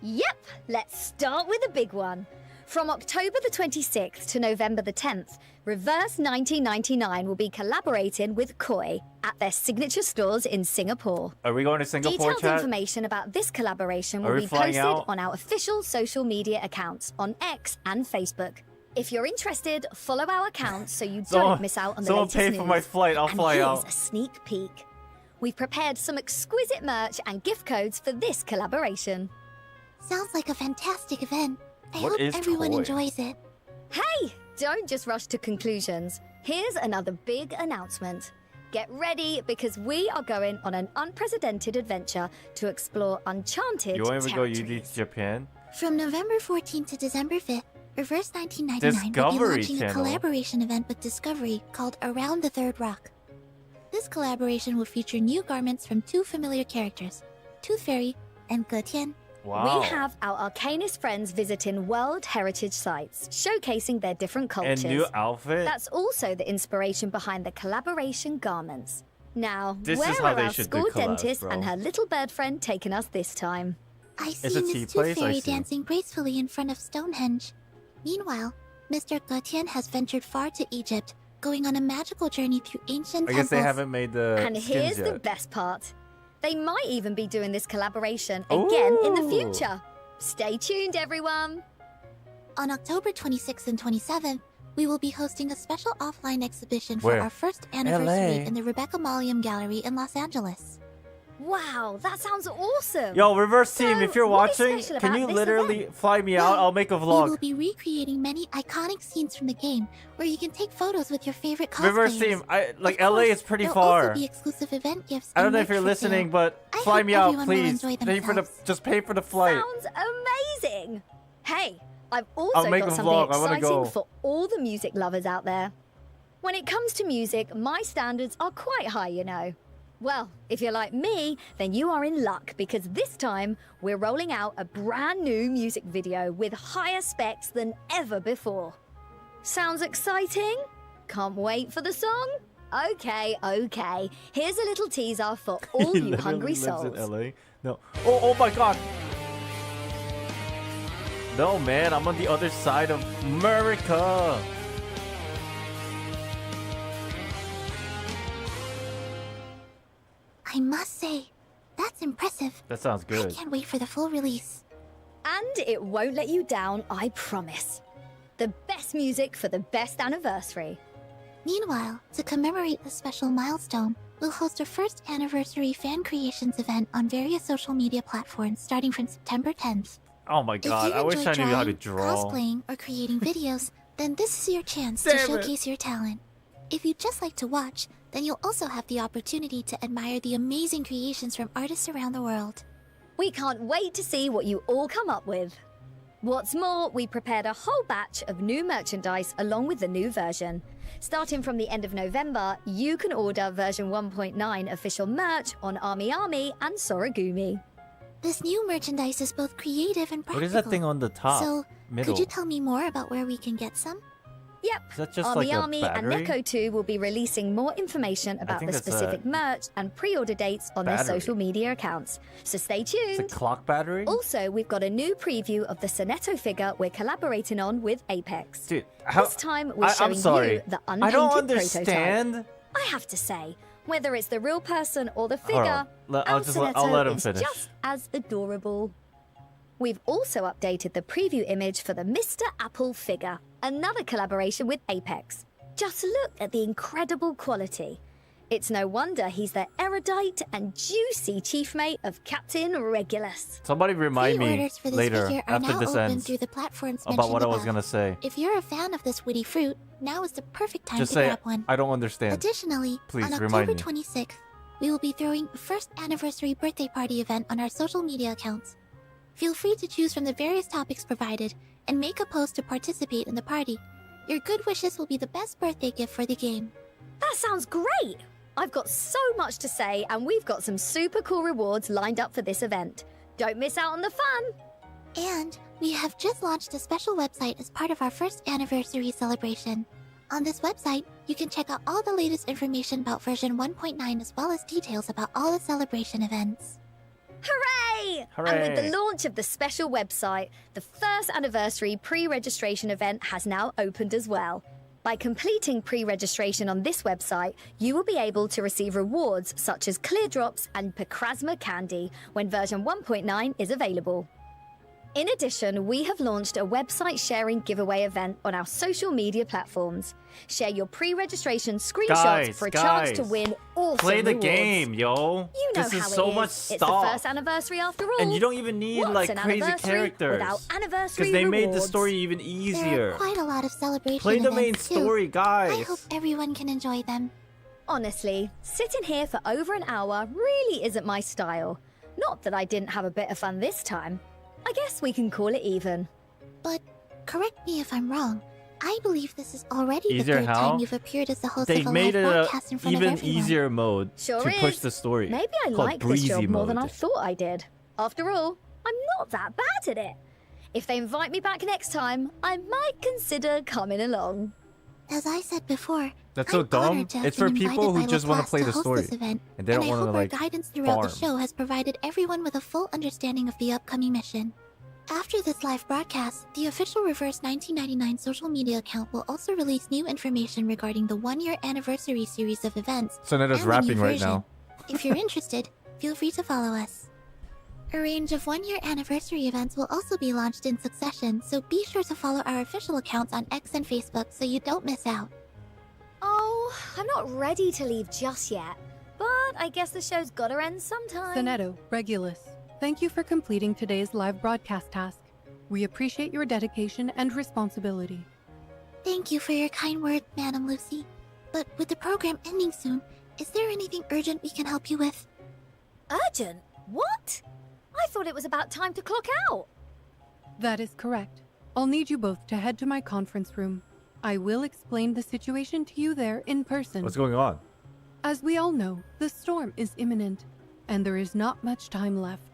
S3: Yep, let's start with the big one. From October the 26th to November the 10th, Reverse 1999 will be collaborating with Koi at their signature stores in Singapore.
S1: Are we going to Singapore,
S3: Detailed
S1: chat?
S3: information about this collaboration
S1: Are
S3: will
S1: we
S3: be
S1: flying
S3: posted
S1: out?
S3: on our official social media accounts on X and Facebook. If you're interested, follow our accounts so you don't miss out on the
S1: someone
S3: latest
S1: pay
S3: news.
S1: for my flight, I'll
S3: and
S1: fly
S3: here's
S1: out.
S3: a sneak peek. We've prepared some exquisite merch and gift codes for this collaboration.
S5: Sounds like a fantastic event. I
S1: What
S5: hope
S1: is
S5: everyone
S1: Koi?
S5: enjoys it.
S3: Hey, don't just rush to conclusions. Here's another big announcement. Get ready because we are going on an unprecedented adventure to explore enchanted
S1: You want to go
S3: territories.
S1: to Japan?
S5: From November 14th to December 5th, Reverse 1999 will be
S1: Discovery
S5: launching a
S1: Channel.
S5: collaboration event with Discovery called Around the Third Rock. This collaboration will feature new garments from two familiar characters, Tooth Fairy and Ge Tian.
S1: Wow.
S3: We have our Arcanist friends visiting World Heritage sites, showcasing their different cultures.
S1: And new outfit?
S3: That's also the inspiration behind the collaboration garments. Now,
S1: This
S3: where
S1: is how
S3: are
S1: they
S3: our
S1: should do
S3: school
S1: collabs,
S3: dentist
S1: bro.
S3: and her little bird friend taking us this time?
S5: I
S1: It's a
S5: see
S1: tea
S5: Miss Tooth
S1: place, I
S5: Fairy
S1: see.
S5: dancing gracefully in front of Stonehenge. Meanwhile, Mr. Ge Tian has ventured far to Egypt, going on a magical journey through ancient
S1: I guess they
S5: temples.
S1: haven't made the
S3: And
S1: skins
S3: here's
S1: yet.
S3: the best part. They might even be doing this collaboration again in the
S1: Ooh.
S3: future. Stay tuned, everyone.
S5: On October 26th and 27th, we will be hosting a special offline exhibition for
S1: Where?
S5: our first anniversary
S1: LA.
S5: in the Rebecca Maulium Gallery in Los Angeles.
S3: Wow, that sounds awesome.
S1: Yo, Reverse Team, if you're
S3: what is
S1: watching,
S3: special
S1: can
S3: about
S1: you
S3: this
S1: literally
S3: event?
S1: fly me out? I'll make a
S5: We will
S1: vlog.
S5: be recreating many iconic scenes from the game, where you can take photos with your favorite cosplayers.
S1: Reverse Team, like
S5: Of
S1: LA
S5: course,
S1: is pretty
S5: there'll
S1: far.
S5: also be exclusive event gifts
S1: I don't
S5: and
S1: know if
S5: merch
S1: you're
S5: for sale.
S1: listening, but
S5: I
S1: fly
S5: hope
S1: me out,
S5: everyone will
S1: please.
S5: enjoy
S1: Pay for the
S5: themselves.
S1: just pay for the flight.
S3: Sounds amazing. Hey, I've
S1: I'll
S3: also
S1: make
S3: got
S1: a
S3: something
S1: vlog. I wanna
S3: exciting
S1: go.
S3: for all the music lovers out there. When it comes to music, my standards are quite high, you know. Well, if you're like me, then you are in luck because this time we're rolling out a brand new music video with higher specs than ever before. Sounds exciting? Can't wait for the song? Okay. Here's a little teaser for all
S1: He
S3: you
S1: literally
S3: hungry
S1: lives
S3: souls.
S1: in LA. No. Oh my god. No, man, I'm on the other side of America.
S5: I must say, that's impressive.
S1: That sounds
S5: I
S1: good.
S5: can't wait for the full release.
S3: And it won't let you down, I promise. The best music for the best anniversary.
S5: Meanwhile, to commemorate this special milestone, we'll host a first anniversary fan creations event on various social media platforms starting from September 10th.
S1: Oh my god,
S5: If you
S1: I wish
S5: enjoy
S1: I knew how to
S5: drawing,
S1: draw.
S5: cosplaying, or creating videos, then this is your chance
S1: Damn
S5: to
S1: it.
S5: showcase your talent. If you just like to watch, then you'll also have the opportunity to admire the amazing creations from artists around the world.
S3: We can't wait to see what you all come up with. What's more, we prepared a whole batch of new merchandise along with the new version. Starting from the end of November, you can order version 1.9 official merch on Army and Soragumi.
S5: This new merchandise is both creative and practical.
S1: What is that thing on the top?
S5: So,
S1: middle?
S5: could you tell me more about where we can get some?
S3: Yep.
S1: Is that just
S3: Army
S1: like a
S3: Army and
S1: battery?
S3: Neko 2 will be releasing more information about
S1: think
S3: the
S1: that's a
S3: specific merch and pre-order dates on their
S1: battery.
S3: social media accounts. So stay tuned.
S1: It's a clock battery?
S3: Also, we've got a new preview of the Sonetto figure we're collaborating on with Apex.
S1: Dude, how...
S3: This time we're
S1: I'm
S3: showing
S1: sorry.
S3: you the
S1: I
S3: unpainted
S1: don't
S3: prototype.
S1: understand.
S3: I have to say, whether it's the real person or the
S1: Hold
S3: figure,
S1: on. I'll
S3: Sonetto
S1: let him
S3: is
S1: finish.
S3: just as adorable. We've also updated the preview image for the Mr. Apple figure, another collaboration with Apex. Just look at the incredible quality. It's no wonder he's the erudite and juicy chief mate of Captain Regulus.
S1: Somebody remind me
S5: Pre-orders for this
S1: later,
S5: figure are
S1: after
S5: now
S1: this
S5: open
S1: ends,
S5: through the platforms
S1: about
S5: mentioned
S1: what I was
S5: above.
S1: going to say.
S5: If you're a fan of this witty fruit, now is the perfect time
S1: Just
S5: to
S1: say,
S5: grab one.
S1: I don't understand.
S5: Additionally,
S1: Please,
S5: on
S1: remind
S5: October
S1: me.
S5: 26th, we will be throwing a first anniversary birthday party event on our social media accounts. Feel free to choose from the various topics provided and make a post to participate in the party. Your good wishes will be the best birthday gift for the game.
S3: That sounds great! I've got so much to say, and we've got some super cool rewards lined up for this event. Don't miss out on the fun!
S5: And we have just launched a special website as part of our first anniversary celebration. On this website, you can check out all the latest information about version 1.9 as well as details about all the celebration events.
S3: Hooray!
S1: Hooray!
S3: And with the launch of the special website, the first anniversary pre-registration event has now opened as well. By completing pre-registration on this website, you will be able to receive rewards such as clear drops and Picrasma candy when version 1.9 is available. In addition, we have launched a website sharing giveaway event on our social media platforms. Share your pre-registration screenshots for a chance to win awesome
S1: Play the
S3: rewards.
S1: game, yo.
S3: You know
S1: this
S3: how
S1: is
S3: it
S1: so
S3: is.
S1: much
S3: It's the
S1: stuff.
S3: first anniversary after all.
S1: And you don't even need
S3: What's
S1: like
S3: an
S1: crazy
S3: anniversary
S1: characters.
S3: without anniversary
S1: Because they made the
S3: rewards?
S1: story even
S5: There
S1: easier.
S5: are quite a lot of celebration
S1: Play the main
S5: events, too.
S1: story,
S5: I
S1: guys.
S5: hope everyone can enjoy them.
S3: Honestly, sitting here for over an hour really isn't my style. Not that I didn't have a bit of fun this time. I guess we can call it even.
S5: But correct me if I'm wrong. I believe this is already
S1: Easier
S5: the third
S1: how?
S5: time you've appeared as the host
S1: They've
S5: of a
S1: made
S5: live
S1: it a
S5: broadcast in front of
S1: even
S5: everyone.
S1: easier mode
S3: Sure
S1: to push
S3: is.
S1: the story.
S3: Maybe I
S1: Called
S3: like this
S1: breezy
S3: job more than I
S1: mode.
S3: thought I did. After all, I'm not that bad at it. If they invite me back next time, I might consider coming along.
S5: As I said before,
S1: That's so
S5: I'm
S1: dumb.
S5: honored to have
S1: It's for
S5: been
S1: people
S5: invited
S1: who
S5: by
S1: just want to
S5: Laplace
S1: play the
S5: host
S1: story.
S5: this event,
S1: And they don't
S5: I
S1: want
S5: hope
S1: to like
S5: our guidance throughout
S1: farm.
S5: the show has provided everyone with a full understanding of the upcoming mission. After this live broadcast, the official Reverse 1999 social media account will also release new information regarding the one-year anniversary series of events.
S1: Soneta's
S5: and the new
S1: rapping right
S5: version.
S1: now.
S5: If you're interested, feel free to follow us. A range of one-year anniversary events will also be launched in succession, so be sure to follow our official accounts on X and Facebook so you don't miss out.
S3: Oh, I'm not ready to leave just yet. But I guess the show's gotta end sometime.
S15: Sonetto, Regulus, thank you for completing today's live broadcast task. We appreciate your dedication and responsibility.
S5: Thank you for your kind words, Madam Lucy. But with the program ending soon, is there anything urgent we can help you with?
S3: Urgent? What? I thought it was about time to clock out.
S15: That is correct. I'll need you both to head to my conference room. I will explain the situation to you there in person.
S1: What's going on?
S15: As we all know, the storm is imminent, and there is not much time left.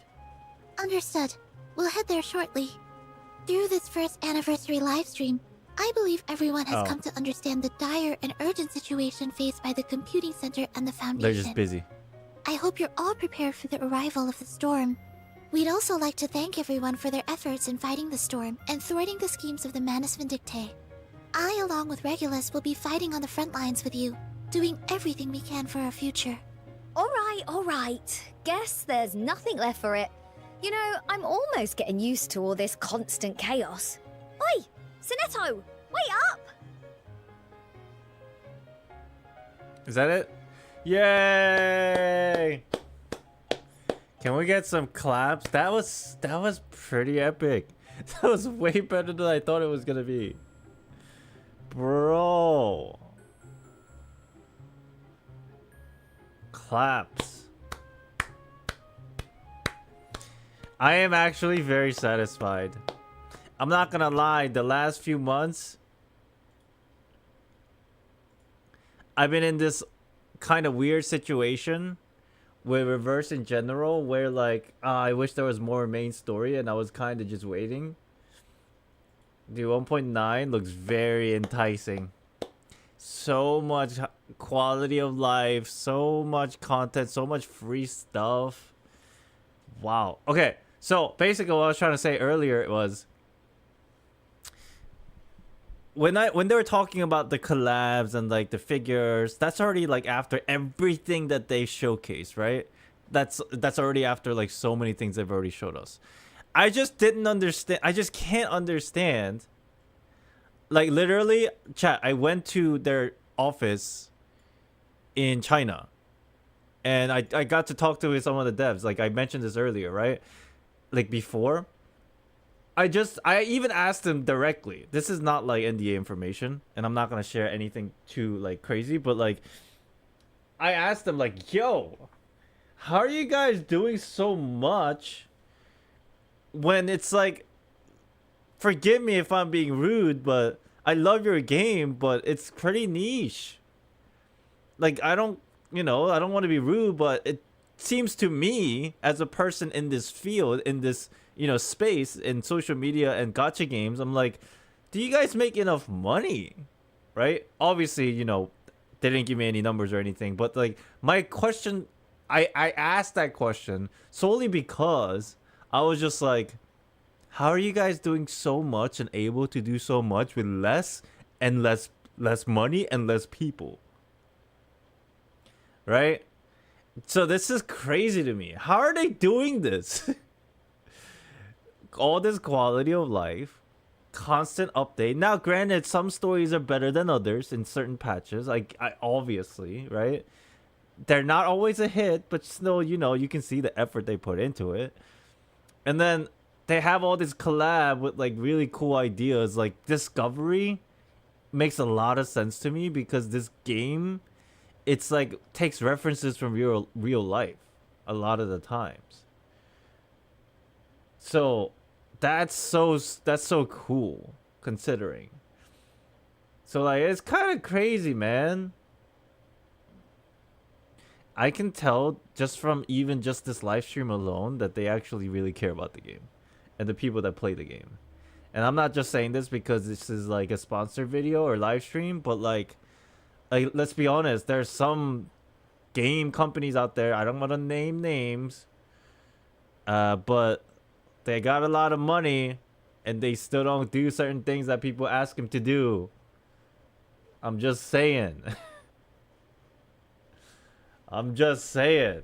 S5: Understood. We'll head there shortly. Through this first anniversary livestream, I believe everyone has come to understand the dire and urgent situation faced by the computing center and the Foundation.
S1: They're just busy.
S5: I hope you're all prepared for the arrival of the storm. We'd also like to thank everyone for their efforts in fighting the storm and thwarting the schemes of the Manus Vindictae. I, along with Regulus, will be fighting on the front lines with you, doing everything we can for our future.
S3: All right. Guess there's nothing left for it. You know, I'm almost getting used to all this constant chaos. Oi! Sonetto! Wait up!
S1: Is that it? Yay! Can we get some claps? That was pretty epic. That was way better than I thought it was gonna be. Bro. Claps. I am actually very satisfied. I'm not gonna lie, the last few months I've been in this kind of weird situation with Reverse in general where like I wish there was more main story and I was kind of just waiting. The 1.9 looks very enticing. So much quality of life, so much content, so much free stuff. Wow. Okay, so basically what I was trying to say earlier was when they were talking about the collabs and like the figures, that's already like after everything that they showcased, right? That's already after like so many things they've already showed us. I just didn't understand. I just can't understand. Like literally, chat, I went to their office in China and I got to talk to some of the devs. Like I mentioned this earlier, right? Like before. I even asked them directly. This is not like NDA information and I'm not going to share anything too like crazy, but like I asked them like, yo, how are you guys doing so much when it's like, forgive me if I'm being rude, but I love your game, but it's pretty niche. Like, I don't want to be rude, but it seems to me as a person in this field, in this, space, in social media and gacha games, I'm like, do you guys make enough money? Right? Obviously, they didn't give me any numbers or anything, but like my question, I asked that question solely because I was just like, how are you guys doing so much and able to do so much with less and less money and less people? Right? So this is crazy to me. How are they doing this? All this quality of life, constant update. Now, granted, some stories are better than others in certain patches. Like, obviously, right? They're not always a hit, but still, you can see the effort they put into it. And then they have all this collab with like really cool ideas. Like Discovery makes a lot of sense to me because this game, it's like takes references from real life a lot of the times. So that's so cool considering. So like it's kind of crazy, man. I can tell just from even just this live stream alone that they actually really care about the game and the people that play the game. And I'm not just saying this because this is like a sponsored video or live stream, but like let's be honest, there's some game companies out there, I don't want to name names, but they got a lot of money and they still don't do certain things that people ask them to do. I'm just saying. I'm just saying.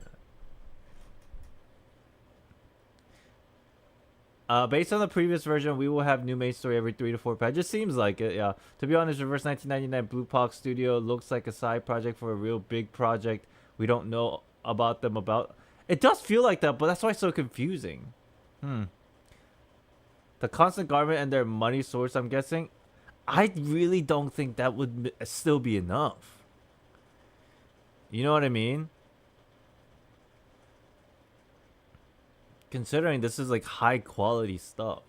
S1: Based on the previous version, we will have new main story every 3 to 4 patches. Just seems like it, yeah. To be honest, Reverse 1999 Blue Pox Studio looks like a side project for a real big project. We don't know about them about. It does feel like that, but that's why it's so confusing. The constant garment and their money source, I'm guessing. I really don't think that would still be enough. You know what I mean? Considering this is like high quality stuff.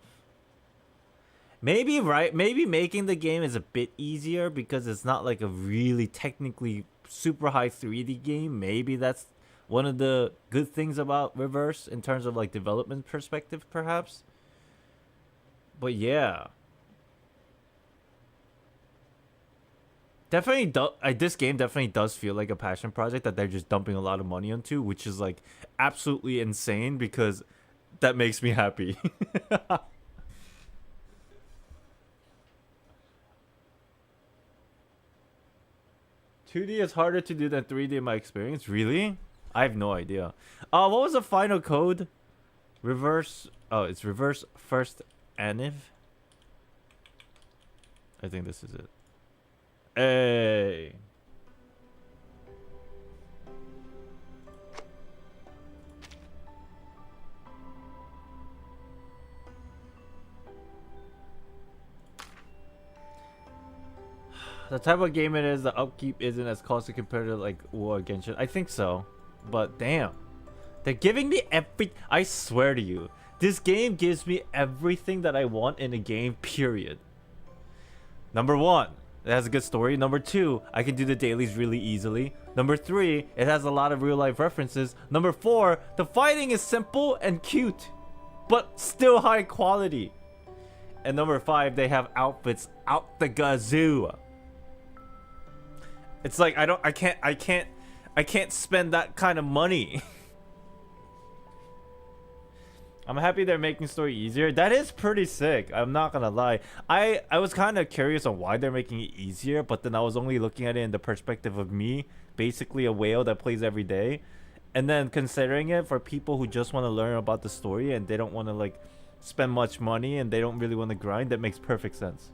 S1: Maybe, right? Maybe making the game is a bit easier because it's not like a really technically super high 3D game. Maybe that's one of the good things about Reverse in terms of like development perspective, perhaps. But yeah. Definitely, this game definitely does feel like a passion project that they're just dumping a lot of money onto, which is like absolutely insane because that makes me happy. 2D is harder to do than 3D in my experience. Really? I have no idea. What was the final code? Reverse. Oh, it's reverse first aniv. I think this is it. Hey. The type of game it is, the upkeep isn't as costly compared to like War Genshin. I think so, but damn, they're giving me I swear to you, this game gives me everything that I want in a game. Period. Number 1, it has a good story. Number 2, I can do the dailies really easily. Number 3, it has a lot of real life references. Number 4, the fighting is simple and cute, but still high quality. And number 5, they have outfits out the gazoo. It's like I can't spend that kind of money. I'm happy they're making story easier. That is pretty sick. I'm not gonna lie. I was kind of curious on why they're making it easier, but then I was only looking at it in the perspective of me, basically a whale that plays every day, and then considering it for people who just want to learn about the story and they don't want to like spend much money and they don't really want to grind. That makes perfect sense.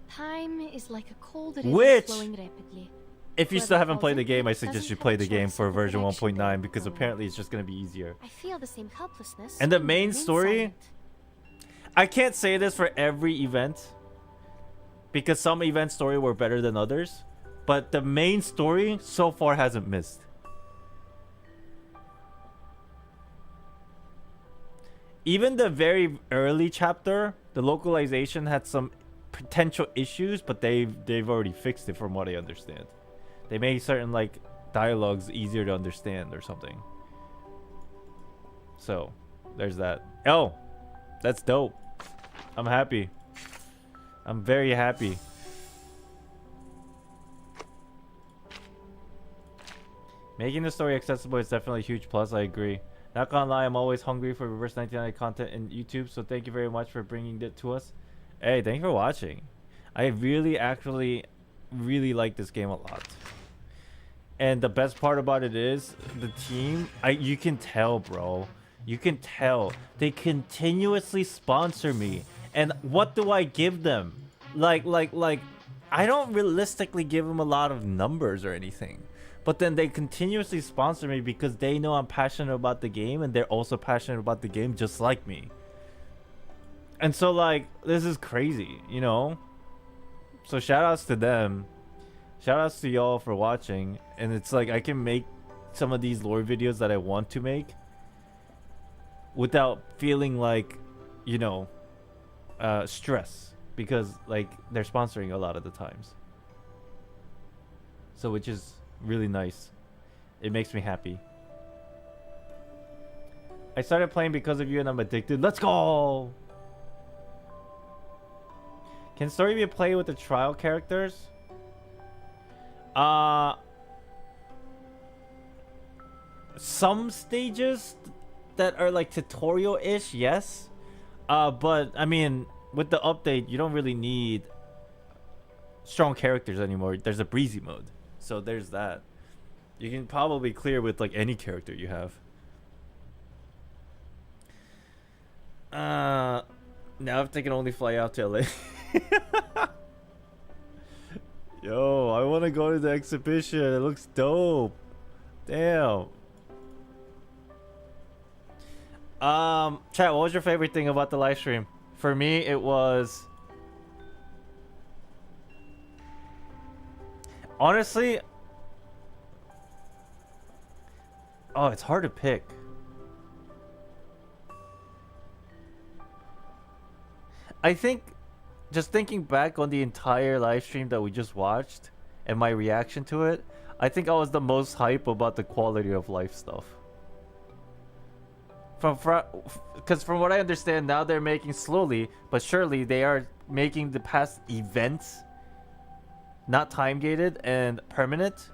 S21: Time is like a cold river
S1: Which,
S21: flowing rapidly.
S1: if you
S21: Whoever
S1: still haven't
S21: falls
S1: played the
S21: into
S1: game,
S21: it
S1: I suggest
S21: doesn't
S1: you
S21: have
S1: play
S21: a
S1: the game
S21: choice
S1: for
S21: of the
S1: version
S21: direction they
S1: 1.9
S21: go.
S1: because apparently it's just going to be easier.
S21: I feel the same helplessness.
S1: And the
S21: and
S1: main
S21: remain
S1: story,
S21: silent.
S1: I can't say this for every event because some event story were better than others, but the main story so far hasn't missed. Even the very early chapter, the localization had some potential issues, but they've already fixed it from what I understand. They made certain like dialogues easier to understand or something. So, there's that. Oh, that's dope. I'm happy. I'm very happy. Making the story accessible is definitely a huge plus, I agree. Not gonna lie, I'm always hungry for reverse 1990 content in YouTube, so thank you very much for bringing it to us. Hey, thank you for watching. I actually really like this game a lot. And the best part about it is the team, you can tell, bro. You can tell. They continuously sponsor me. And what do I give them? Like, I don't realistically give them a lot of numbers or anything. But then they continuously sponsor me because they know I'm passionate about the game and they're also passionate about the game just like me. And so like, this is crazy, you know? So shout outs to them. Shout outs to y'all for watching. And it's like, I can make some of these lore videos that I want to make without feeling like, you know, stress. Because like, they're sponsoring a lot of the times. So which is really nice. It makes me happy. I started playing because of you and I'm addicted. Let's go! Can story be played with the trial characters? Some stages that are like tutorial-ish, yes. But I mean, with the update, you don't really need strong characters anymore. There's a breezy mode. So there's that. You can probably clear with like any character you have. Now if they can only fly out to LA. Yo, I want to go to the exhibition. It looks dope. Damn. Chat, what was your favorite thing about the live stream? For me, it was... honestly... oh, it's hard to pick. I think, just thinking back on the entire live stream that we just watched and my reaction to it, I think I was the most hype about the quality of life stuff. Because from what I understand, now they're making slowly but surely they are making the past events not time gated and permanent,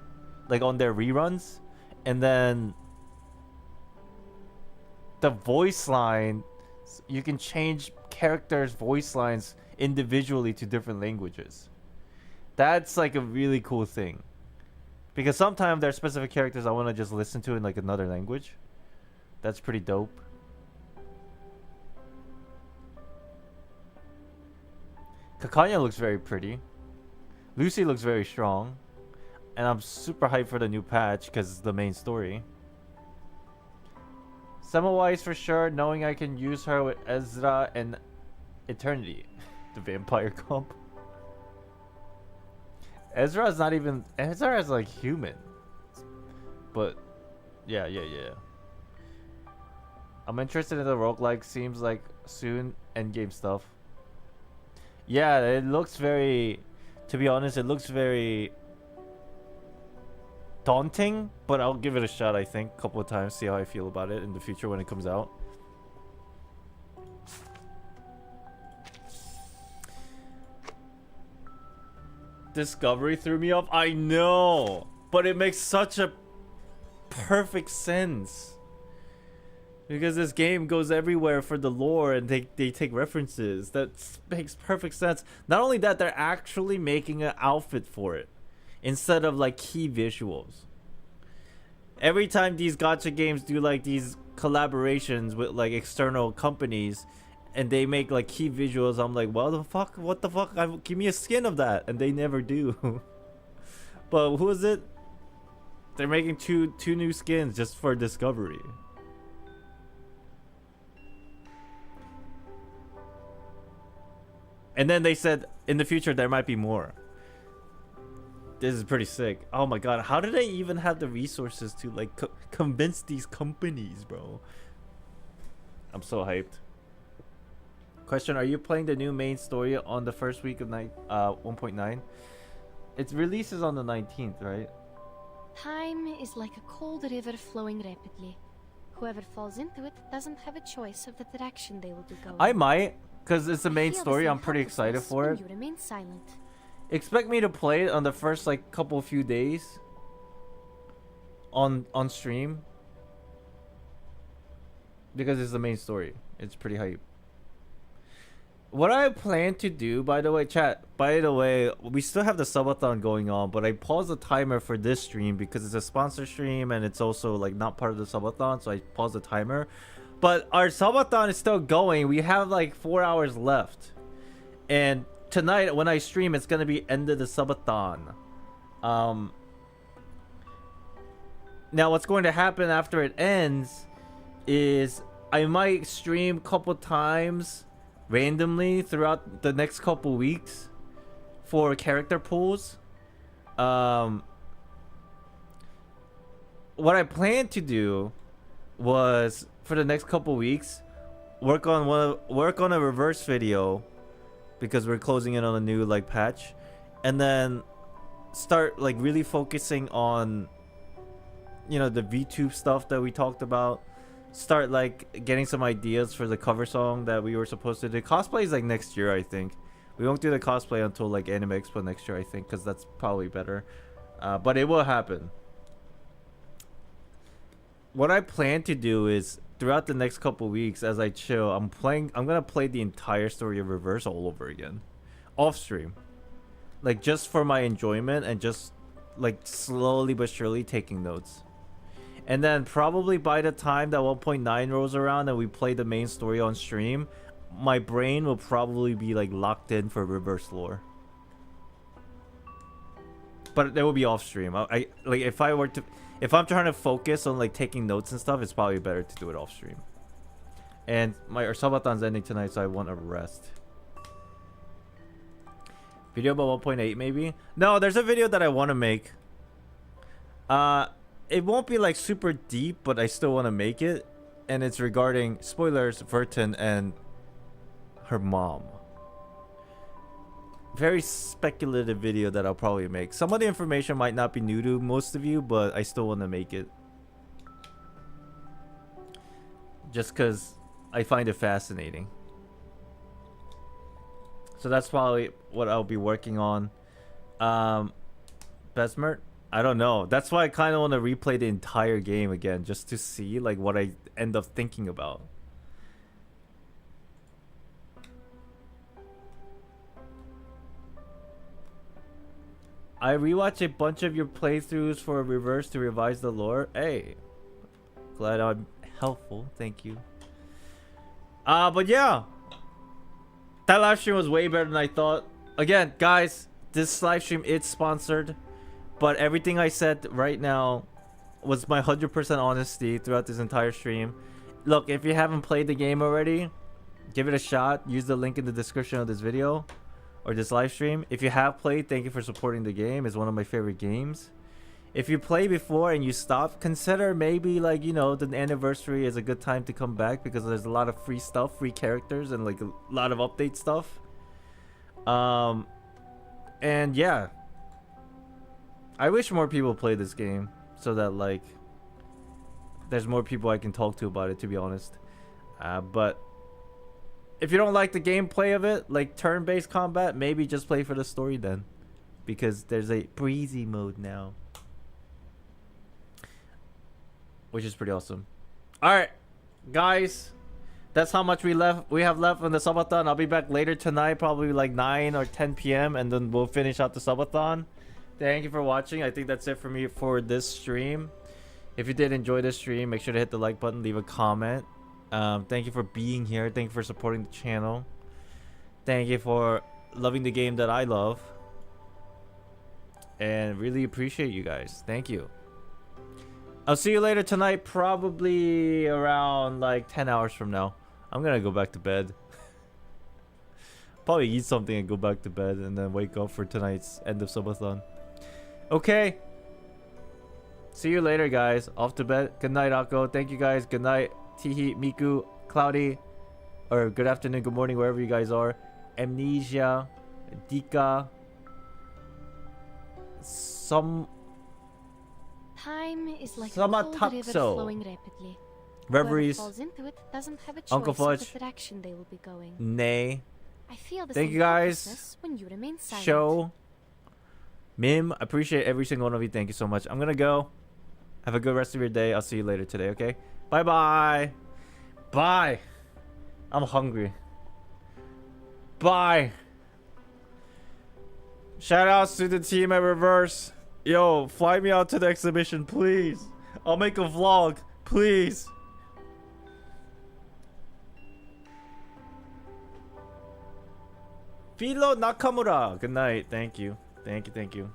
S1: like on their reruns, and then the voice line, you can change characters' voice lines individually to different languages. That's like a really cool thing, because sometimes there are specific characters I want to just listen to in like another language. That's pretty dope. Kakanya looks very pretty. Lucy looks very strong. And I'm super hyped for the new patch because it's the main story. Semawise for sure, knowing I can use her with Ezra and Eternity. The vampire comp. Ezra is not even... Ezra is like human. But, yeah. I'm interested in the roguelike. Seems like soon endgame stuff. Yeah, it looks very... to be honest, it looks very... daunting, but I'll give it a shot, I think, a couple of times, see how I feel about it in the future when it comes out. Discovery threw me off. I know, but it makes such a perfect sense because this game goes everywhere for the lore and they take references. That makes perfect sense. Not only that, they're actually making an outfit for it instead of like key visuals. Every time these gacha games do like these collaborations with like external companies and they make like key visuals, I'm like, well, what the fuck, give me a skin of that, and they never do. But who is it? They're making two new skins just for Discovery. And then they said in the future there might be more. This is pretty sick. Oh my god, how do they even have the resources to like convince these companies, bro? I'm so hyped. Question, are you playing the new main story on the first week of 1.9? It releases on the 19th, right?
S21: Time is like a cold river flowing rapidly. Whoever falls into it doesn't have a choice of the direction they will be going.
S1: I might, because it's the main
S21: Feel
S1: story.
S21: the
S1: I'm pretty excited
S21: helplessness
S1: for
S21: when
S1: it.
S21: You remain silent.
S1: Expect me to play it on the first like few days on stream, because it's the main story. It's pretty hype. What I plan to do, by the way, chat, we still have the subathon going on, but I paused the timer for this stream because it's a sponsor stream and it's also like not part of the subathon, so I paused the timer. But our subathon is still going. We have like 4 hours left. And tonight when I stream, it's gonna be end of the subathon. Now what's going to happen after it ends is I might stream a couple times randomly throughout the next couple weeks for character pools. What I planned to do was for the next couple weeks work on a reverse video, because we're closing in on a new like patch, and then start like really focusing on, you know, the VTube stuff that we talked about. Start like getting some ideas for the cover song that we were supposed to do. Cosplay is like next year, I think. We won't do the cosplay until like Anime Expo next year, I think, because that's probably better. But it will happen. What I plan to do is throughout the next couple weeks, as I chill, I'm gonna play the entire story of Reverse all over again, off stream, like just for my enjoyment and just like slowly but surely taking notes. And then probably by the time that 1.9 rolls around and we play the main story on stream, my brain will probably be like locked in for Reverse lore. But it will be off stream. I like if I'm trying to focus on like taking notes and stuff, it's probably better to do it off stream. And our subathon's ending tonight, so I want to rest. Video about 1.8 maybe? No, there's a video that I want to make. It won't be like super deep, but I still want to make it. And it's regarding, spoilers, Verton and her mom. Very speculative video that I'll probably make. Some of the information might not be new to most of you, but I still want to make it. Just because I find it fascinating. So that's probably what I'll be working on. Besmert? I don't know. That's why I kind of want to replay the entire game again, just to see like what I end up thinking about. I rewatched a bunch of your playthroughs for Reverse to revise the lore. Hey, glad I'm helpful. Thank you. But yeah, that live stream was way better than I thought. Again, guys, this live stream is sponsored. But everything I said right now was my 100% honesty throughout this entire stream. Look, if you haven't played the game already, give it a shot. Use the link in the description of this video or this live stream. If you have played, thank you for supporting the game. It's one of my favorite games. If you played before and you stopped, consider maybe like, you know, the anniversary is a good time to come back because there's a lot of free stuff, free characters, and like a lot of update stuff. And yeah. I wish more people play this game so that like there's more people I can talk to about it, to be honest. But if you don't like the gameplay of it, like turn-based combat, maybe just play for the story then. because there's a breezy mode now, which is pretty awesome. All right, guys, that's how much we have left on the subathon. I'll be back later tonight, probably like 9 or 10 p.m. and then we'll finish out the subathon. Thank you for watching. I think that's it for me for this stream. If you did enjoy this stream, make sure to hit the like button, leave a comment. Thank you for being here. Thank you for supporting the channel. Thank you for loving the game that I love. And really appreciate you guys. Thank you. I'll see you later tonight, probably around like 10 hours from now. I'm gonna go back to bed. Probably eat something and go back to bed and then wake up for tonight's end of subathon. Okay. See you later, guys. Off to bed. Good night, Akko. Thank you, guys. Good night, Tihi, Miku, Cloudy. Or good afternoon, good morning, wherever you guys are. Amnesia, Dika.
S21: Time is like a
S1: Samatatsu.
S21: cold river flowing rapidly.
S1: Reveries.
S21: Whoever falls into it doesn't have a choice
S1: Uncle
S21: of
S1: Fudge.
S21: the direction they will be going.
S1: Nay.
S21: I feel the
S1: Thank
S21: same
S1: you, guys.
S21: helplessness when you remain silent.
S1: Show. Mim, I appreciate every single one of you. Thank you so much. I'm gonna go. Have a good rest of your day. I'll see you later today, okay? Bye-bye. Bye. I'm hungry. Bye. Shout outs to the team at Reverse. Yo, fly me out to the exhibition, please. I'll make a vlog, please. Philo Nakamura. Good night. Thank you. Thank you. Thank you.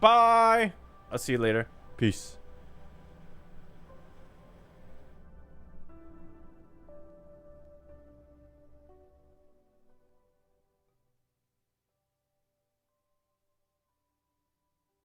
S1: Bye. I'll see you later. Peace.